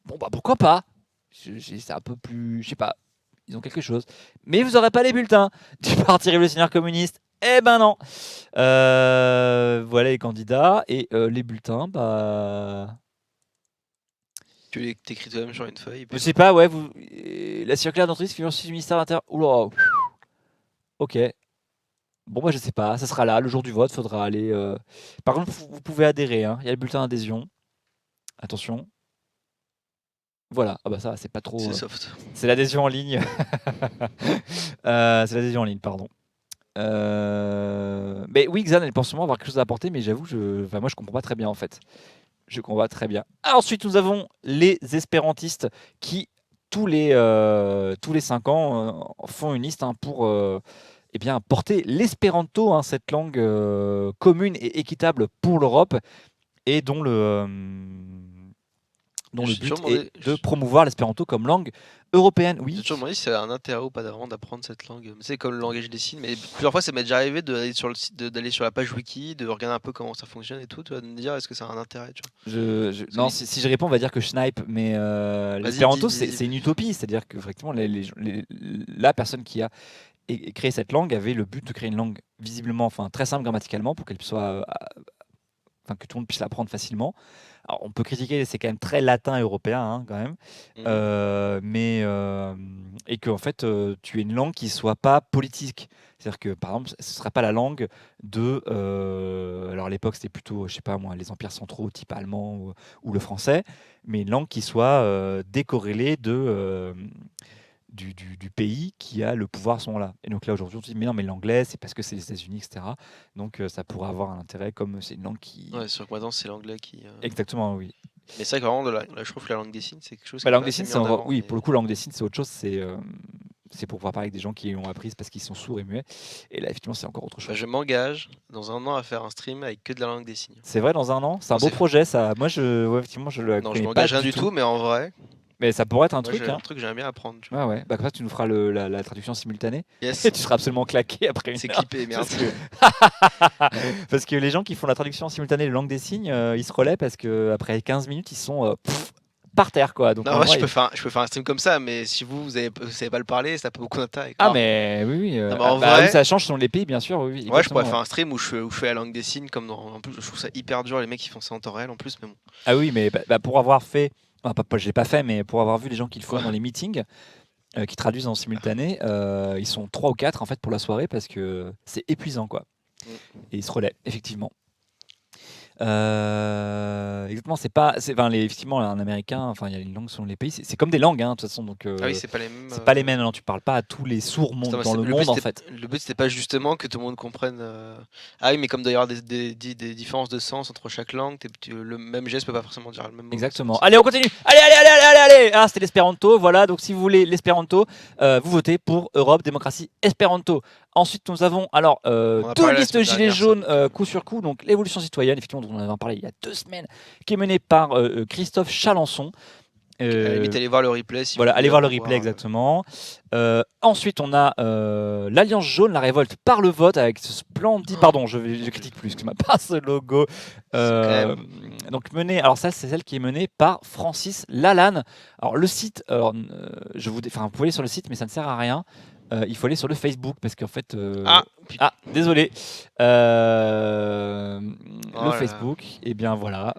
bon, bah pourquoi pas? C'est un peu plus. Je sais pas. Ils ont quelque chose. Mais vous n'aurez pas les bulletins du Parti révolutionnaire communiste. Eh ben non. Voilà les candidats. Et les bulletins, bah. Tu l'écris toi-même sur une feuille. Je sais pas, ouais. La circulaire d'entreprise figure sur le ministère de l'Intérieur. Oula. Ok. Bon, bah je sais pas. Ça sera là. Le jour du vote, faudra aller. Par contre, vous pouvez adhérer. Hein. Il y a le bulletin d'adhésion. Attention. Voilà, ah bah ça c'est pas trop. C'est soft. C'est l'adhésion en ligne. C'est l'adhésion en ligne, pardon. Mais oui, Xan, elle pense sûrement avoir quelque chose à apporter, mais j'avoue, moi je comprends pas très bien en fait. Je comprends pas très bien. Ensuite, nous avons les espérantistes qui tous les 5 ans font une liste pour porter l'espéranto, hein, cette langue commune et équitable pour l'Europe, et dont le but est de promouvoir l'espéranto comme langue européenne. Oui. J'ai toujours demandé si c'est un intérêt ou pas d'apprendre cette langue. C'est comme le langage des signes, mais plusieurs fois ça m'est déjà arrivé d'aller sur le site, d'aller sur la page wiki, de regarder un peu comment ça fonctionne et tout. Tu vas me dire est-ce que ça a un intérêt, tu vois. Non, si je réponds, on va dire que je snipe, mais l'espéranto c'est une utopie, c'est-à-dire que effectivement la personne qui a créé cette langue avait le but de créer une langue visiblement, très simple grammaticalement pour qu'elle soit, que tout le monde puisse l'apprendre facilement. Alors, on peut critiquer, c'est quand même très latin européen, hein, quand même, et que en fait, tu aies une langue qui soit pas politique. C'est-à-dire que, par exemple, ce serait pas la langue de. Alors, à l'époque, c'était plutôt, je sais pas moi, les empires centraux, type allemand ou le français, mais une langue qui soit décorrélée du pays qui a le pouvoir à ce moment-là. Et donc là, aujourd'hui, on se dit, mais non, mais l'anglais, c'est parce que c'est les États-Unis, etc. Donc ça pourrait avoir un intérêt, comme c'est une langue qui... Ouais, sur quoi c'est l'anglais qui... Exactement, oui. Mais c'est vrai que vraiment, je trouve que la langue des signes, c'est quelque chose... La langue des signes, oui, pour le coup, la langue des signes, c'est autre chose. C'est pour pouvoir parler avec des gens qui l'ont apprise parce qu'ils sont sourds et muets. Et là, effectivement, c'est encore autre chose. Je m'engage dans un an à faire un stream avec que de la langue des signes. C'est vrai, dans un an? C'est un beau projet, ça. Moi, effectivement, je le... Non, je m'engage rien du tout, mais en vrai... Mais ça pourrait être un Moi, truc. j'ai Hein. un truc que j'aimerais bien apprendre. Tu vois. Ouais. Bah, comme ça, tu nous feras la traduction simultanée. Yes. Et tu seras absolument claqué après une C'est heure. clippé, merde. Parce que les gens qui font la traduction simultanée de langue des signes, ils se relaient parce qu'après 15 minutes, ils sont par terre. Quoi. Donc, Non, en moi, vrai, je peux faire un stream comme ça, mais si vous savez pas le parler, ça n'a pas beaucoup d'intérêt. Ah, Alors, mais oui. Non, mais en bah, vrai- oui, ça change selon les pays, bien sûr. Oui, ouais, je exactement, pourrais faire un stream où je fais la langue des signes, comme en plus, je trouve ça hyper dur, les mecs qui font ça en temps réel en plus, mais bon. Ah oui, mais pour avoir fait, je l'ai pas fait, mais pour avoir vu les gens qui le font dans les meetings, qui traduisent en simultané, ils sont 3 ou 4 en fait pour la soirée parce que c'est épuisant quoi. Et ils se relaient, effectivement. Exactement, effectivement un américain, enfin il y a une langue selon les pays, c'est comme des langues hein, de toute façon donc. Ah oui, c'est pas les mêmes. C'est pas les mêmes, non, tu parles pas à tous les sourds dans le monde en fait. Le but, c'était pas justement que tout le monde comprenne. Ah oui, mais comme d'ailleurs des différences de sens entre chaque langue, le même geste peut pas forcément dire le même mot. Exactement. Allez, on continue. Allez. Ah, c'était l'espéranto. Voilà. Donc, si vous voulez l'espéranto, vous votez pour Europe Démocratie Espéranto. Ensuite, nous avons alors deux listes gilets jaunes coup sur coup. Donc, l'évolution citoyenne, effectivement, dont on avait parlé il y a 2 semaines, qui est menée par Christophe Chalençon. À la limite, allez voir le replay. Si Voilà, vous allez voulez voir le replay exactement. Ensuite, on a l'Alliance jaune, la révolte par le vote avec ce splendide. Pardon, je critique plus, excuse-moi, pas ce logo. Donc menée, alors ça, c'est celle qui est menée par Francis Lalanne. Alors le site, vous pouvez aller sur le site, mais ça ne sert à rien. Il faut aller sur le Facebook parce qu'en fait. Désolé. Le Facebook, et bien voilà.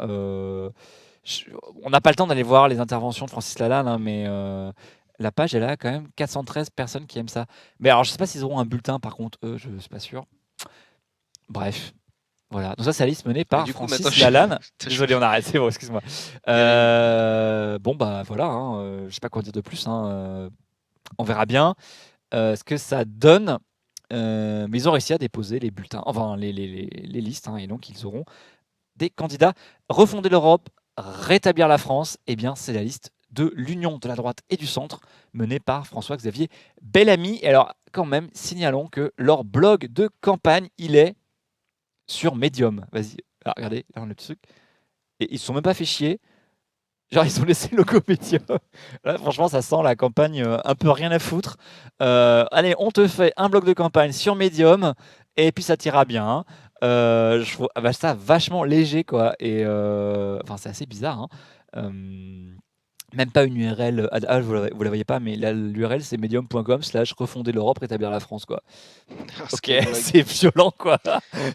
On n'a pas le temps d'aller voir les interventions de Francis Lalanne, hein, mais la page, elle a quand même 413 personnes qui aiment ça. Mais alors, je sais pas s'ils auront un bulletin, par contre, eux, je suis pas sûr. Bref. Voilà. Donc ça, c'est la liste menée par Francis Lalanne. Désolé, on arrête. C'est bon, excuse-moi. Bon, bah voilà. Je sais pas quoi dire de plus. On verra bien ce que ça donne. Mais ils ont réussi à déposer les bulletins, enfin les listes, et donc ils auront des candidats. Refonder l'Europe, rétablir la France, eh bien c'est la liste de l'Union de la droite et du centre menée par François-Xavier Bellamy. Et alors quand même, signalons que leur blog de campagne, il est sur Medium. Vas-y, regardez, là on a le petit truc. Et ils se sont même pas fait chier. Genre ils ont laissé le logo Medium. Là, franchement, ça sent la campagne un peu rien à foutre. Allez, on te fait un blog de campagne sur Medium et puis ça t'ira bien. Je trouve ça vachement léger quoi. Et c'est assez bizarre. Même pas une URL. Vous la voyez pas, mais l'URL c'est medium.com/refonder l'Europe, rétablir la France quoi. Ok, c'est violent quoi.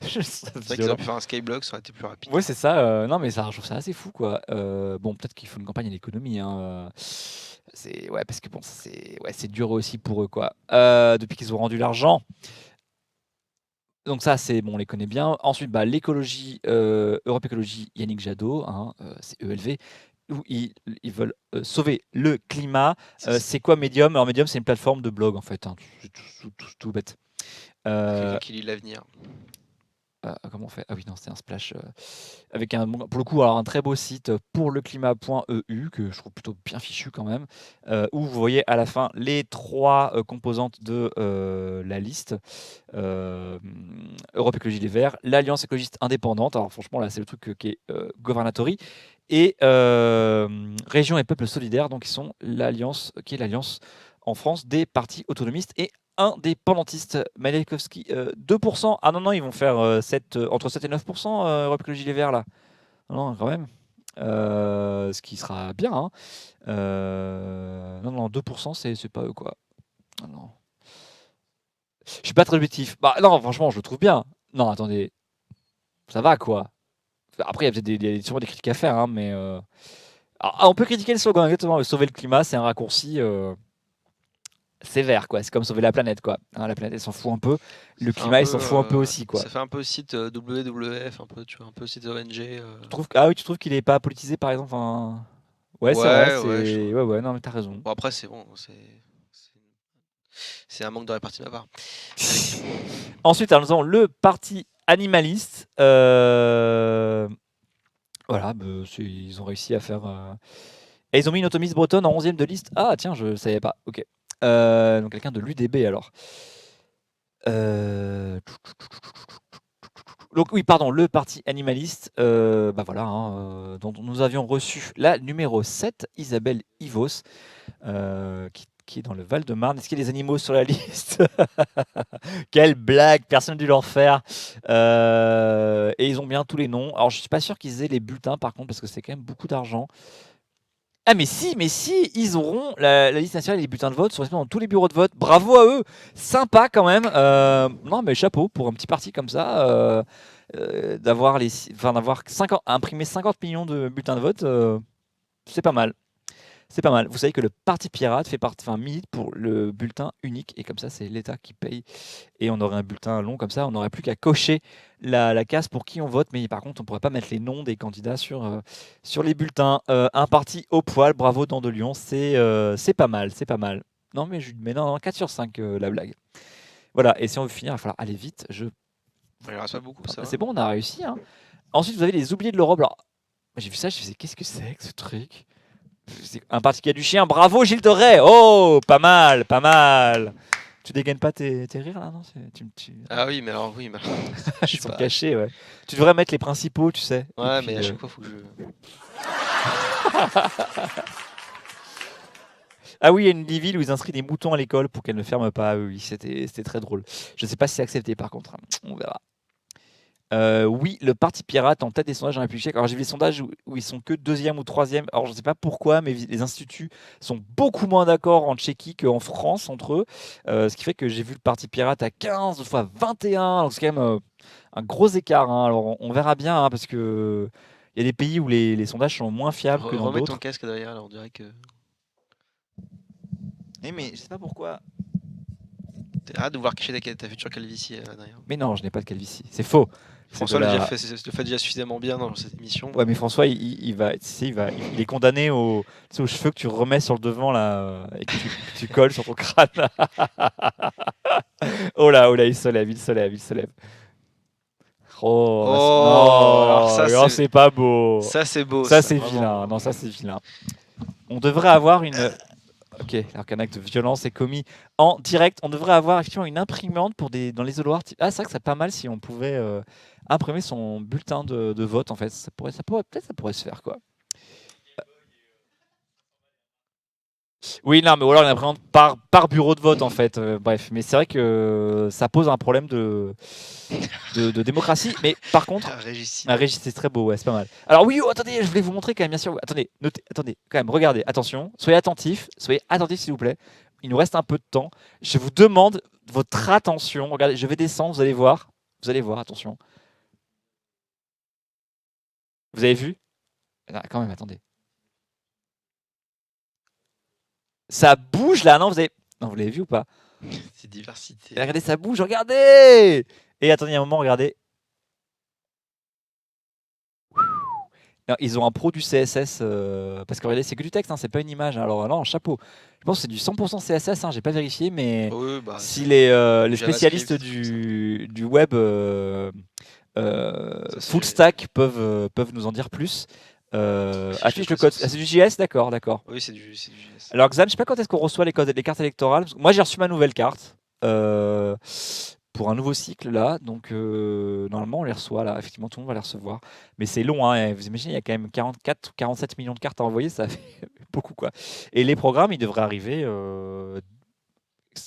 C'est vrai qu'ils auraient pu faire un Skyblog, ça aurait été plus rapide. Ouais, c'est ça. Non, mais je trouve ça assez fou quoi. Bon, peut-être qu'il faut une campagne à l'économie. Parce que bon, c'est dur aussi pour eux quoi. Depuis qu'ils ont rendu l'argent. Donc ça, c'est bon, on les connaît bien. Ensuite, l'écologie, Europe Écologie, Yannick Jadot, c'est ELV, où ils veulent sauver le climat. C'est quoi Medium? Alors Medium, c'est une plateforme de blog en fait, tout bête. Quelqu'un qui lit l'avenir. Comment on fait? Ah oui, non, c'était un splash avec pour le coup, alors un très beau site pour le climat.eu que je trouve plutôt bien fichu quand même, où vous voyez à la fin les 3 composantes de la liste. Europe Écologie Les Verts, l'Alliance écologiste indépendante. Alors franchement, là, c'est le truc qui est Governatory. Et Région et Peuples solidaires, donc qui sont l'alliance, qui est l'alliance en France des partis autonomistes et indépendantistes. Malekowski, 2%. Ah non, ils vont faire entre 7 et 9%, Europe Écologie Les Verts, là. Non, quand même. Ce qui sera bien. Non, 2%, c'est pas eux, quoi. Non. Je suis pas très objectif. Non, franchement, je le trouve bien. Non, attendez. Ça va, quoi. Après, il y a peut-être sûrement des critiques à faire, mais... on peut critiquer le slogan, exactement. Sauver le climat, c'est un raccourci... sévère quoi, c'est comme sauver la planète quoi. La planète elle s'en fout un peu, le climat il s'en fout un peu aussi quoi. Ça fait un peu site WWF, un peu site ONG. Tu trouves qu'il est pas politisé par exemple? Ouais, c'est vrai, ouais, non mais t'as raison. Bon après c'est bon, c'est un manque de répartie de ma part. Ensuite nous avons le parti animaliste. Voilà, ils ont réussi à faire... Et ils ont mis une autonomiste bretonne en 11e de liste. Ah tiens, je savais pas, ok. Donc quelqu'un de l'UDB alors. Donc oui, pardon, le parti animaliste, bah voilà, hein, dont nous avions reçu la numéro 7, Isabelle Ivos, qui est dans le Val-de-Marne. Est-ce qu'il y a des animaux sur la liste? Quelle blague, personne n'a dû leur faire. Et ils ont bien tous les noms. Alors je suis pas sûr qu'ils aient les bulletins par contre, parce que c'est quand même beaucoup d'argent. Ah mais si, ils auront la liste nationale et les bulletins de vote sont dans tous les bureaux de vote. Bravo à eux, sympa quand même. Non mais chapeau pour un petit parti comme ça, d'avoir imprimé 50 millions de bulletins de vote, c'est pas mal. C'est pas mal. Vous savez que le Parti Pirate milite pour le bulletin unique et comme ça c'est l'État qui paye et on aurait un bulletin long comme ça, on n'aurait plus qu'à cocher la case pour qui on vote, mais par contre on pourrait pas mettre les noms des candidats sur les bulletins. Un parti au poil, bravo dans de Lyon, c'est pas mal, c'est pas mal. Non mais non, 4 sur 5 la blague. Voilà, et si on veut finir, il va falloir aller vite. Il reste pas beaucoup, ça va. C'est bon, on a réussi. Hein. Ensuite vous avez les oubliés de l'Europe. Alors, j'ai vu ça, je me disais qu'est-ce que c'est que ce truc? C'est un parti qui a du chien, bravo Gilles de Rais. Oh, pas mal, pas mal. Tu dégaines pas tes rires là, non? Ah oui, mais alors, oui. Ils sont cachés, ouais. Tu devrais mettre les principaux, tu sais. Ouais, mais à chaque fois, faut que je. Ah oui, il y a une ville où ils inscrivent des moutons à l'école pour qu'elle ne ferme pas. Oui, c'était très drôle. Je ne sais pas si c'est accepté par contre. On verra. Oui, le Parti Pirate en tête des sondages en République tchèque. Alors j'ai vu les sondages où ils sont que 2e ou 3e. Alors je ne sais pas pourquoi, mais les instituts sont beaucoup moins d'accord en Tchéquie qu'en France entre eux. Ce qui fait que j'ai vu le Parti Pirate à 15, d'autres fois 21. Donc c'est quand même un gros écart. Hein. Alors on verra bien, hein, parce que il y a des pays où les sondages sont moins fiables que dans d'autres. Remets ton casque derrière, là, on dirait que. Mais je sais pas pourquoi. Arrête de vouloir cacher ta future calvitie derrière. Mais non, je n'ai pas de calvitie. C'est faux. François le fait déjà suffisamment bien dans cette émission. Ouais, mais François, il est condamné aux cheveux que tu remets sur le devant là et que tu colles sur ton crâne. Oh là, il se lève. Oh, c'est pas beau. Ça c'est beau. Ça c'est vilain. Non, ça c'est vilain. On devrait avoir une. Ok, alors qu'un acte de violence est commis en direct, on devrait avoir effectivement une imprimante dans l'isoloir. Ah, c'est vrai que c'est pas mal si on pouvait imprimer son bulletin de vote en fait. Peut-être ça pourrait se faire quoi. Oui, non, mais ou alors une imprimante par bureau de vote en fait. Bref, mais c'est vrai que ça pose un problème de démocratie. Mais par contre, Régis, c'est très beau, ouais, c'est pas mal. Alors oui, attendez, je voulais vous montrer quand même, bien sûr. Attendez, quand même, regardez, attention, soyez attentifs s'il vous plaît. Il nous reste un peu de temps. Je vous demande votre attention. Regardez, je vais descendre, vous allez voir, attention. Vous avez vu? Ah, quand même, attendez. Ça bouge là, non, vous l'avez vu ou pas? C'est diversité. Regardez, ça bouge, regardez! Et attendez un moment, regardez. Non, ils ont un pro du CSS, parce que regardez, c'est que du texte, hein, c'est pas une image. Hein. Alors non, chapeau. Je pense que c'est du 100% CSS, hein, j'ai pas vérifié, mais oui, si les spécialistes du web full stack peuvent nous en dire plus. Affiche le code. Ah, c'est du JS, d'accord. Oui, c'est du JS. Alors Xam, je sais pas quand est-ce qu'on reçoit les cartes électorales. Moi, j'ai reçu ma nouvelle carte pour un nouveau cycle là, donc normalement on les reçoit là. Effectivement, tout le monde va les recevoir. Mais c'est long, hein. Vous imaginez, il y a quand même 44 ou 47 millions de cartes à envoyer, ça fait beaucoup quoi. Et les programmes, ils devraient arriver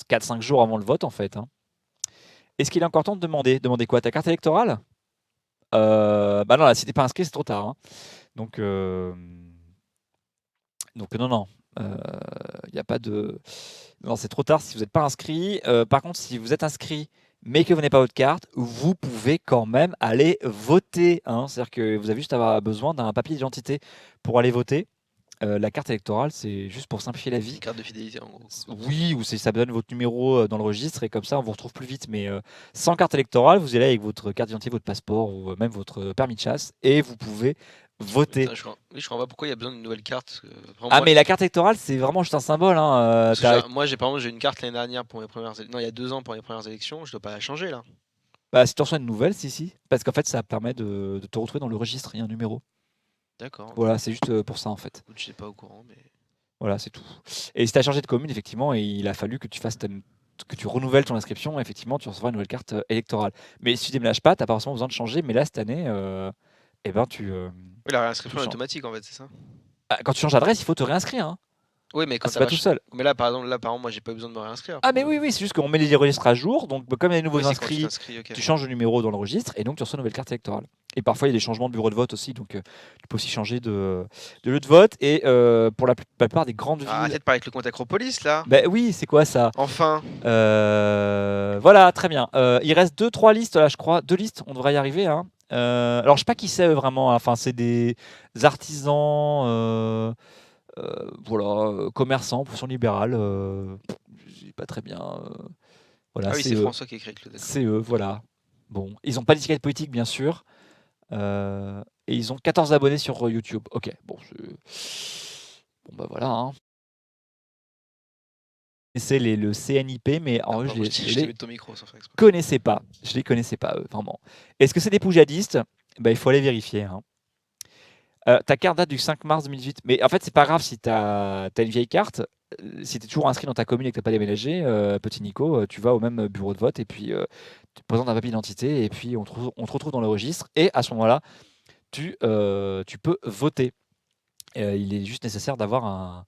4-5 jours avant le vote en fait. Hein. Est-ce qu'il est encore temps de demander quoi? Ta carte électorale? Bah non, là, si t'es pas inscrit, c'est trop tard. Hein. Donc non. Il n'y a pas de. Non, c'est trop tard si vous n'êtes pas inscrit. Par contre, si vous êtes inscrit mais que vous n'avez pas votre carte, vous pouvez quand même aller voter. Hein. C'est-à-dire que vous avez juste besoin d'un papier d'identité pour aller voter. La carte électorale, c'est juste pour simplifier la vie. Une carte de fidélité en gros. Oui, ou ça donne votre numéro dans le registre et comme ça on vous retrouve plus vite. Mais sans carte électorale, vous allez avec votre carte d'identité, votre passeport ou même votre permis de chasse et vous pouvez voter. Putain, je comprends pas pourquoi il y a besoin d'une nouvelle carte. Mais la carte électorale, c'est vraiment juste un symbole. Hein. Moi, par exemple, j'ai une carte l'année dernière pour mes premières. Non, il y a 2 ans pour les premières élections. Je dois pas la changer là. Bah, si tu reçois une nouvelle, si. Parce qu'en fait, ça permet de te retrouver dans le registre. Il y a un numéro. D'accord. Voilà, c'est juste pour ça en fait. Je n'étais pas au courant, mais. Voilà, c'est tout. Et si tu as changé de commune, effectivement, il a fallu que tu fasses que tu renouvelles ton inscription, effectivement, tu recevras une nouvelle carte électorale. Mais si tu déménages pas, tu n'as pas forcément besoin de changer. Mais là, cette année, eh ben, Oui, la réinscription est changes. automatique en fait, c'est ça? Quand tu changes d'adresse, il faut te réinscrire. Hein. Oui, mais quand C'est pas tout seul. Mais là, par exemple, moi, j'ai pas besoin de me réinscrire. Ah, mais oui, c'est juste qu'on met les registres à jour. Donc, comme il y a des nouveaux Oui, c'est quand tu inscrits, t'inscris, ok. tu changes le numéro dans le registre et donc tu reçois une nouvelle carte électorale. Et parfois, il y a des changements de bureau de vote aussi. Donc, tu peux aussi changer de lieu de vote. Et pour la plupart des grandes villes. Arrêtez de parler avec le compte Acropolis là. Ben oui, c'est quoi ça? Enfin. Voilà, très bien. Il reste 2-3 listes là, je crois. 2 listes, on devrait y arriver. Hein. Alors, je sais pas qui c'est vraiment. Hein. Enfin, c'est des artisans, voilà, commerçants, profession libérale. Je sais pas très bien. Voilà, Ah oui, c'est François qui écrit avec le d'accord. C'est eux, voilà. Bon, ils n'ont pas d'étiquette politique, bien sûr. Et ils ont 14 abonnés sur YouTube. Ok, bon, bon bah voilà. Hein. C'est le CNIP, mais en vrai, je les ton micro, sans faire exprès. connaissais pas. Je les connaissais pas, eux, vraiment. Est-ce que c'est des poujadistes? Bah, il faut aller vérifier. Hein. Ta carte date du 5 mars 2018. Mais en fait, c'est pas grave si tu as une vieille carte. Si tu es toujours inscrit dans ta commune et que tu n'as pas déménagé, petit Nico, tu vas au même bureau de vote et puis tu présentes un papier d'identité et puis on te retrouve dans le registre. Et à ce moment-là, tu peux voter. Il est juste nécessaire d'avoir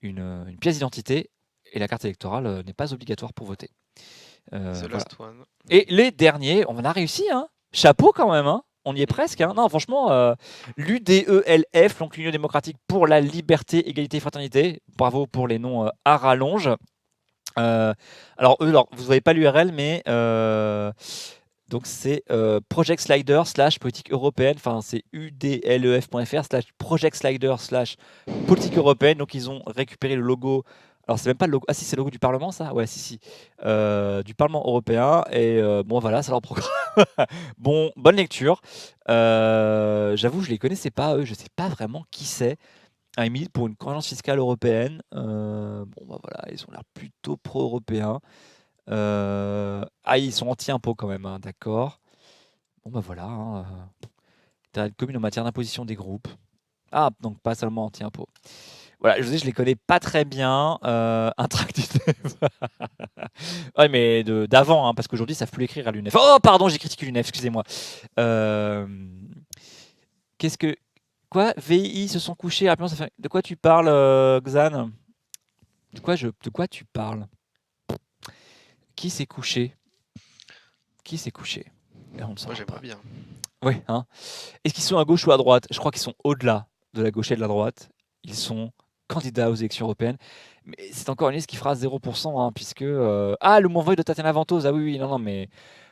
une pièce d'identité et la carte électorale n'est pas obligatoire pour voter. The last one. Et les derniers, on a réussi. Hein. Chapeau quand même. Hein. On y est presque. Hein. Non, franchement, l'UDELF, donc l'Union démocratique pour la liberté, égalité et fraternité. Bravo pour les noms à rallonge. Alors, eux, vous n'avez pas l'URL, mais donc c'est Project Slider / politique européenne. Enfin, c'est udlef.fr / Project Slider / politique européenne. Donc, ils ont récupéré le logo. Alors, c'est même pas le logo. Ah, si, c'est le logo du Parlement, ça? Ouais, si. Du Parlement européen. Et bon, voilà, c'est leur programme. Bon, bonne lecture. J'avoue, je les connaissais pas, eux. Je sais pas vraiment qui c'est. Ils militent pour une convergence fiscale européenne. Bon, bah voilà, ils ont l'air plutôt pro-européens. Ils sont anti-impôts quand même, hein, d'accord. Bon, bah voilà. Hein, intérêt de commune en matière d'imposition des groupes. Ah, donc pas seulement anti-impôts. Voilà, je vous dis, je les connais pas très bien. Un tract du ouais, mais d'avant, hein, parce qu'aujourd'hui, ils savent plus écrire à l'UNEF. Oh, pardon, j'ai critiqué l'UNEF, excusez-moi. Qu'est-ce que... Quoi? VI se sont couchés rapidement, ça fait... De quoi tu parles, Xan? De quoi tu parles? Qui s'est couché? Qui s'est couché? Moi, j'aimerais bien. Oui, hein. Est-ce qu'ils sont à gauche ou à droite? Je crois qu'ils sont au-delà de la gauche et de la droite. Ils sont candidats aux élections européennes. Mais c'est encore une liste qui fera 0%, hein, puisque... le mouvement de Tatiana Ventose, ah oui, non, mais...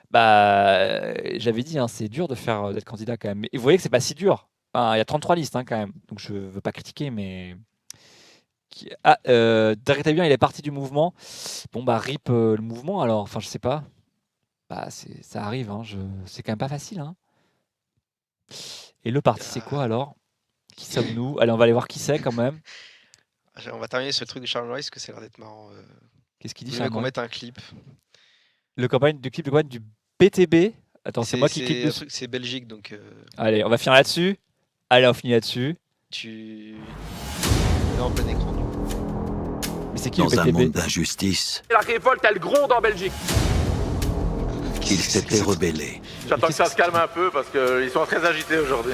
Bah, j'avais dit, hein, c'est dur d'être candidat quand même. Mais vous voyez que c'est pas si dur. Enfin, il y a 33 listes hein, quand même. Donc je veux pas critiquer, mais... Daritabian, il est parti du mouvement. Bon, bah, RIP le mouvement, alors. Enfin, je sais pas. Bah, ça arrive, hein. C'est quand même pas facile, hein. Et le parti, c'est quoi, alors? Qui sommes-nous? Allez, on va aller voir qui c'est, quand même. On va terminer sur le truc de Charles Maurice, que ça a l'air d'être marrant. Qu'est-ce qu'il dit, Charles Maurice? Qu'on mette un clip. Le clip de quoi? Du BTB? Attends, c'est moi qui clique dessus. C'est Belgique, donc... Allez, on va finir là-dessus. Allez, on finit là-dessus. Là, en plein écran. Mais c'est qui Dans le BTB? un monde d'injustice, La révolte, elle gronde en Belgique. il s'était rebellé. J'attends que ça se calme un peu parce qu'ils sont très agités aujourd'hui.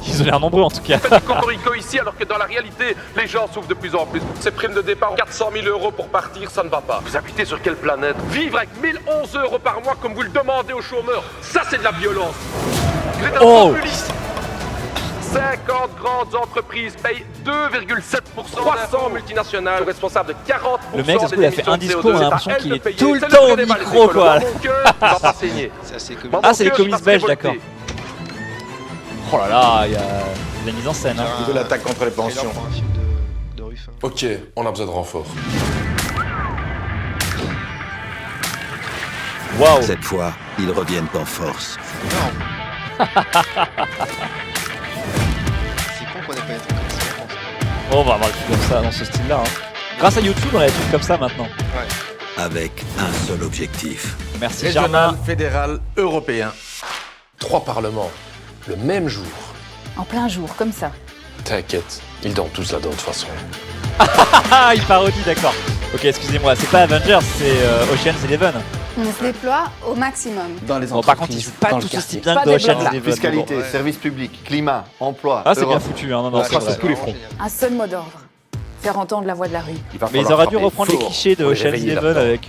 Ils ont l'air nombreux en tout cas. Faites du cocorico ici alors que dans la réalité, les gens souffrent de plus en plus. Ces primes de départ, 400 000 € pour partir, ça ne va pas. Vous habitez sur quelle planète? Vivre avec 1011 € par mois comme vous le demandez aux chômeurs, ça c'est de la violence. Vous êtes un populiste. 50 grandes entreprises payent 2,7%. 300 multinationales sont responsables de 40%. Le mec, ça se trouve, il a fait un discours, on a l'impression qu'il est tout le C'est temps au le micro, quoi. Ça, c'est les communistes belges, d'accord. Oh là là, il y a de la mise en scène. Hein. De l'attaque contre les pensions. Pour un film de Ruffin. Ok, on a besoin de renfort. Waouh. Cette fois, ils reviennent en force. C'est con qu'on ait pas des trucs comme ça en France. Oh, on va avoir des trucs comme ça dans ce style-là. Hein. Grâce à YouTube, on a des trucs comme ça maintenant. Ouais. Avec un seul objectif. Merci, Régional, Germain. fédéral, européen. 3 parlements, le même jour. En plein jour, comme ça. T'inquiète, ils dorment tous là-dedans de toute façon. Il parodie, d'accord. Ok, excusez-moi, c'est pas Avengers, c'est Ocean's Eleven. On se déploie au maximum. Dans les Bon, par contre, ils jouent pas tous aussi bien que Ocean's Eleven. Fiscalité, Ouais. service public, climat, emploi. Ah, c'est bien Europe. foutu, hein, non, non, Ouais, c'est ça, vrai. c'est vraiment génial. Un seul mot d'ordre. Faire entendre la voix de la rue. Il va Mais ils falloir auraient dû frapper reprendre les fort clichés de pour les Ocean's réveiller Eleven là-dedans. avec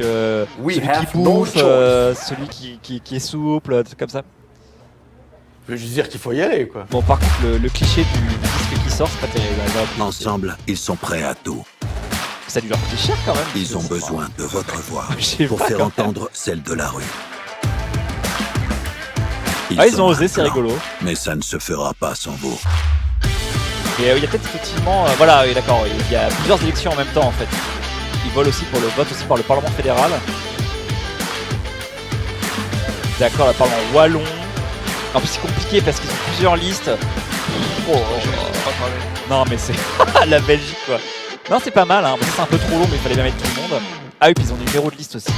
We celui qui have no bouffe, choice. celui qui est souple, tout comme ça. Je veux juste dire qu'il faut y aller, quoi. Bon, par contre, le cliché du disque qui sort, c'est pas terrible. Ils auraient pu- Ensemble, ils sont prêts à tout. Ça a dû leur coûter cher quand même. Ils ont besoin de votre voix Je sais pour pas, faire quand même. entendre celle de la rue. Ah, ils ont ont osé, un c'est plan, rigolo. Mais ça ne se fera pas sans vous. Et il y a peut-être effectivement, voilà, oui, d'accord, il y a plusieurs élections en même temps en fait. Ils volent aussi pour le vote aussi par le Parlement fédéral. D'accord, le Parlement wallon. En plus c'est compliqué parce qu'ils ont plusieurs listes. Oh, Je vais pas parler. non mais c'est la Belgique quoi. Non c'est pas mal, hein. C'est un peu trop long mais il fallait bien mettre tout le monde. Ah oui, puis ils ont des numéros de liste aussi.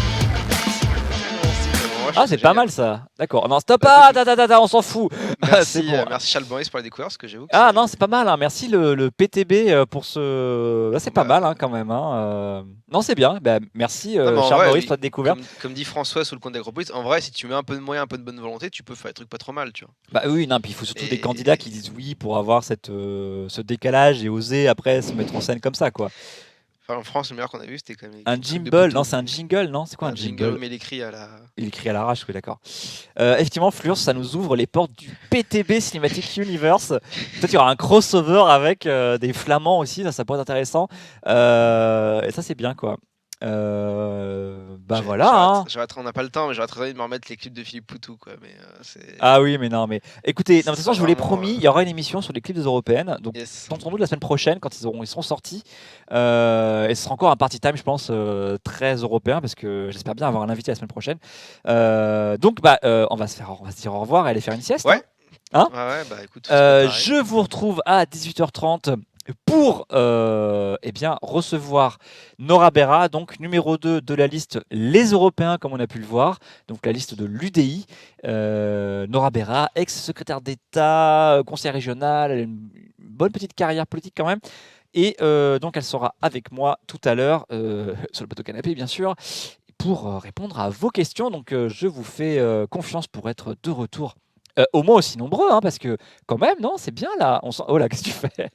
Ah c'est pas mal ça. D'accord. Non stop, on s'en fout. Merci, C'est bon. merci Charles Boris pour la découverte, parce que j'avoue que Ah c'est- non, c'est pas mal, hein. Merci le PTB pour ce... Là, c'est pas mal hein, quand même. Hein. Non, c'est bien. Bah, merci Non, mais en Charles vrai, Maurice pour la découverte. comme dit François sous le compte d'Agropolis, en vrai, si tu mets un peu de moyens, un peu de bonne volonté, tu peux faire des trucs pas trop mal, tu vois. Bah oui, non, puis il faut surtout des Et- candidats qui disent oui pour avoir ce décalage et oser après se mettre en scène comme ça, quoi. Enfin, en France, le meilleur qu'on a vu, c'était quand même. Un les trucs de jingle, Poutou. non, c'est un jingle, non? C'est quoi un Un jingle? jingle, mais il écrit à la. Il écrit à l'arrache, oui, d'accord. Effectivement, Flurs, ça nous ouvre les portes du PTB Cinematic Universe. Peut-être qu'il y aura un crossover avec des Flamands aussi, ça pourrait être intéressant. Et ça, c'est bien, quoi. Bah voilà. Hein. On n'a pas le temps, mais j'aurais très envie de me remettre les clips de Philippe Poutou, quoi. Mais c'est. Ah oui, mais non, mais écoutez, non, de toute façon, je vous l'ai vraiment, promis, il y aura une émission sur les clips des européennes. Donc, Yes. sans doute la semaine prochaine, quand ils seront sortis. Et ce sera encore un party time, je pense, très européen, parce que j'espère bien avoir un invité la semaine prochaine. Donc, bah, on va se dire au revoir et aller faire une sieste. Ouais. Hein Ouais, bah écoute. c'est pareil. Je vous retrouve à 18h30 pour eh bien, recevoir Nora Berra, donc numéro 2 de la liste Les Européens, comme on a pu le voir, donc la liste de l'UDI. Nora Berra, ex-secrétaire d'État, conseiller régional, elle a une bonne petite carrière politique quand même. Et donc elle sera avec moi tout à l'heure, sur le plateau canapé bien sûr, pour répondre à vos questions. Donc je vous fais confiance pour être de retour. Au moins aussi nombreux, hein, parce que quand même, non, c'est bien là. Oh là, qu'est-ce que tu fais?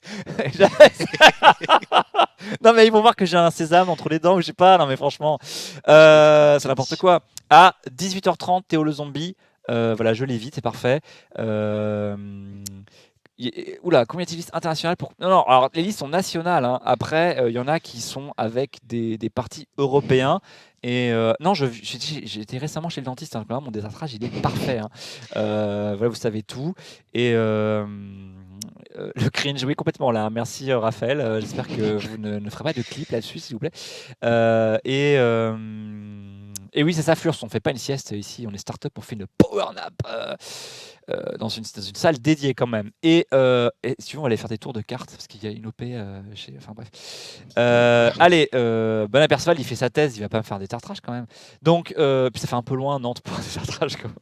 Non, mais ils vont voir que j'ai un sésame entre les dents ou je sais pas. Non, mais franchement, c'est n'importe quoi. À 18h30, Théo le zombie. Voilà, je l'évite, c'est parfait. Oula, combien de listes internationales pour... Non, non, alors les listes sont nationales. Hein. Après, il y en a qui sont avec des partis européens. Et non, j'ai été récemment chez le dentiste. Hein, mon détartrage, il est parfait. Hein. Voilà, vous savez tout. Et le cringe, oui, complètement là. Merci Raphaël. J'espère que vous ne ferez pas de clip là-dessus, s'il vous plaît. Et oui, c'est ça, Flurs. On ne fait pas une sieste ici. On est start-up. On fait une power nap. Dans une salle dédiée quand même. Et si tu veux, on va aller faire des tours de cartes parce qu'il y a une OP chez. Enfin bref. Allez, Bernard Perceval, il fait sa thèse, il va pas me faire des tartrages quand même. Donc, puis ça fait un peu loin Nantes pour des tartrages quand même.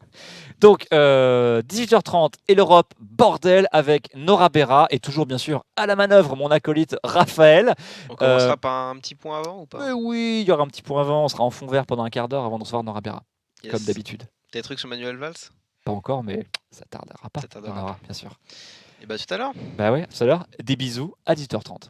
Donc, 18h30 et l'Europe, bordel, avec Nora Berra et toujours bien sûr à la manœuvre mon acolyte Raphaël. On commencera par un petit point avant ou pas? Oui, il y aura un petit point avant. On sera en fond vert pendant un quart d'heure avant de recevoir Nora Berra, Yes. comme d'habitude. Des trucs sur Manuel Valls? Pas encore, mais ça tardera pas. Ça tardera On aura, pas. bien sûr. Et bah tout à l'heure. Bah ouais, tout à l'heure. Des bisous à 18h30.